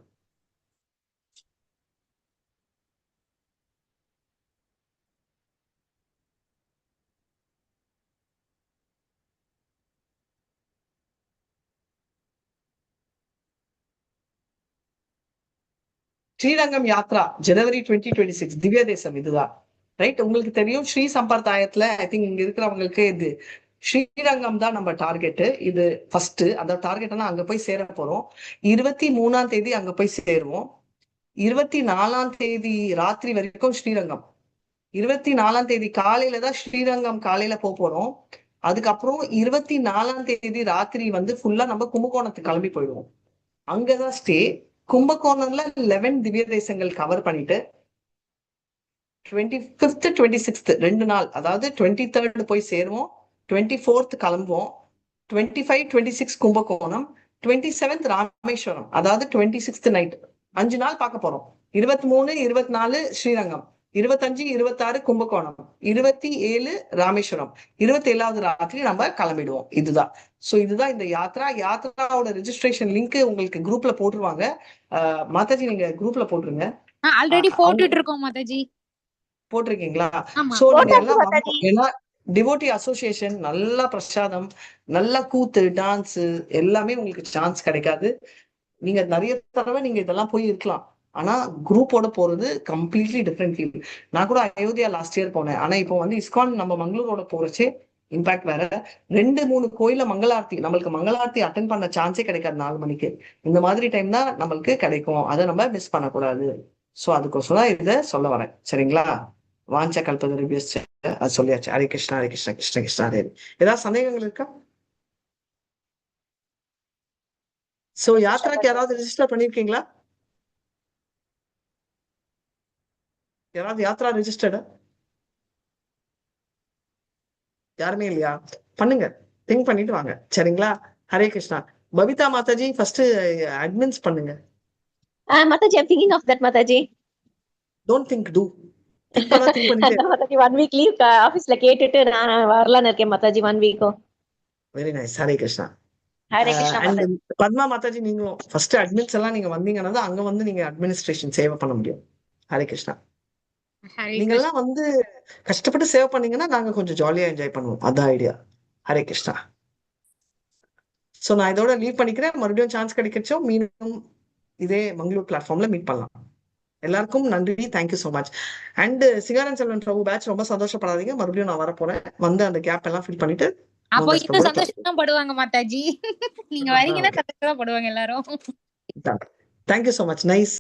ஸ்ரீரங்கம் யாத்ரா ஜனவரி 2026 திவ்ய தேசம் இதுதான் ரைட். உங்களுக்கு தெரியும் ஸ்ரீ சம்பிரதாயத்துல ஐ திங்க் இங்க இருக்கிறவங்களுக்கு இது ஸ்ரீரங்கம் தான் நம்ம டார்கெட். இது ஃபர்ஸ்ட் அந்த டார்கெட்னா அங்க போய் சேர போறோம். 23ஆம் தேதி அங்க போய் சேருவோம். 24ஆம் தேதி ராத்திரி வரைக்கும் ஸ்ரீரங்கம். 24ஆம் தேதி காலையில தான் ஸ்ரீரங்கம் காலையில போறோம். அதுக்கப்புறம் 24ஆம் தேதி ராத்திரி வந்து ஃபுல்லா நம்ம கும்பகோணத்துக்கு கிளம்பி போயிடுவோம். அங்கதான் ஸ்டே. கும்பகோணம்ல 11 திவ்ய தேசங்கள் கவர் பண்ணிட்டு 25th 26th 2 நாள், அதாவது 23rd போய் சேருவோம், 24th கிளம்புவோம், 25, 26 கும்பகோணம், 27th ராமேஸ்வரம், அதாவது 26th நைட் 5 நாள் பார்க்க போறோம். 23, 24 ஸ்ரீரங்கம், 25, 26 கும்பகோணம், 27 ராமேஸ்வரம், 27வது ராத்திரி நம்ம கிளம்பிடுவோம். இதுதான். சோ இதுதான் இந்த யாத்ராவோட ரெஜிஸ்ட்ரேஷன் லிங்க் உங்களுக்கு குரூப்ல போட்டுருவாங்க. மாதாஜி நீங்க குரூப்ல போட்டுருங்க. ஆல்ரெடி போட்டுட்டு இருக்கோம் மாதாஜி. போட்டிருக்கீங்களா? சோ நீங்க எல்லாம் ஏன்னா டிவோட்டி அசோசியேஷன் நல்ல பிரசாதம், நல்ல கூத்து, டான்ஸ் எல்லாமே உங்களுக்கு சான்ஸ் கிடைக்காது. நீங்க நிறைய தடவை நீங்க இதெல்லாம் போய் இருக்கலாம். ஆனா குரூப்போட போறது கம்ப்ளீட்லி டிஃப்ரெண்ட் ஃபீல். நான் கூட அயோத்தியா லாஸ்ட் இயர் போனேன். ஆனா இப்போ வந்து இஸ்கான் நம்ம மங்களூரோட போறச்சே இம்பாக்ட் வேற. 2-3 கோயில மங்களார்த்தி, நம்மளுக்கு மங்களார்த்தி அட்டென்ட் பண்ண சான்ஸே கிடைக்காது 4 மணிக்கு. இந்த மாதிரி டைம் தான் நம்மளுக்கு கிடைக்கும். அதை நம்ம மிஸ் பண்ணக்கூடாது. சோ அதுக்கோசம் தான் இதை சொல்ல வரேன். சரிங்களா? வாஞ்ச கல்பதருபியஸ்ச அது சொல்லியாச்சு. ஹரே கிருஷ்ணா ஹரே கிருஷ்ணா கிருஷ்ண கிருஷ்ணா ஹரே. ஏதாவது சந்தேகங்கள் இருக்கா? சோ யாத்ராக்கு யாராவது ரெஜிஸ்டர் பண்ணிருக்கீங்களா? யாராவது யாத்ரா ரெஜிஸ்டர்டா? யாருமே இல்லையா? பண்ணுங்க, திங்க் பண்ணிட்டு வாங்க. சரிங்களா? ஹரே கிருஷ்ணா. பபிதா மாதாஜி ஃபர்ஸ்ட் அட்மின்ஸ் பண்ணுங்க. Mataji I'm thinking of that Mataji. Don't think, do. இப்பதான் திங்க் பண்ணிட்டே. மாதாஜி 1 week லீவ் ஆபீஸ்ல கேட்டுட்டு நான் வரலாம்னு இருக்கேன் Mataji 1 week. Very nice. Hare Krishna. Hare Krishna Mataji. Padma Mataji நீங்களும் ஃபர்ஸ்ட் அட்மின்ஸ் எல்லாம் நீங்க வந்தீங்கன்னா தான் அங்க வந்து நீங்க அட்மினிஸ்ட்ரேஷன் சேவ் பண்ண முடியும். ஹரே கிருஷ்ணா. நீங்க எல்லாம் வந்து கஷ்டப்பட்டு சேவ் பண்ணீங்கன்னா நாங்க கொஞ்சம் ஜாலியா என்ஜாய் பண்ணுவோம். அதான் ஐடியா. ஹரே கிருஷ்ணா. சோ நான் இதோட லீவ் பண்ணிக்கிறேன். மறுபடியும் சான்ஸ் கிடைக்கச்சோ மீண்டும் இதே மங்களூர் பிளாட்ஃபார்ம்ல மீட் பண்ணலாம். எல்லாருக்கும் நன்றி. Thank you so much. And Singaran Selvan Prabhu batch ரொம்ப சந்தோஷப்படாதீங்க. மறுபடியும் நான் வரப்போறேன். வந்து அந்த கேப் எல்லாம் ஃபில் பண்ணிட்டு அப்போ இன்னும் சந்தோஷம் படுவாங்க மாதாஜி. நீங்க வரீங்கன்னா சந்தோஷமா படுவாங்க எல்லாரும். Thank you so much. நைஸ்.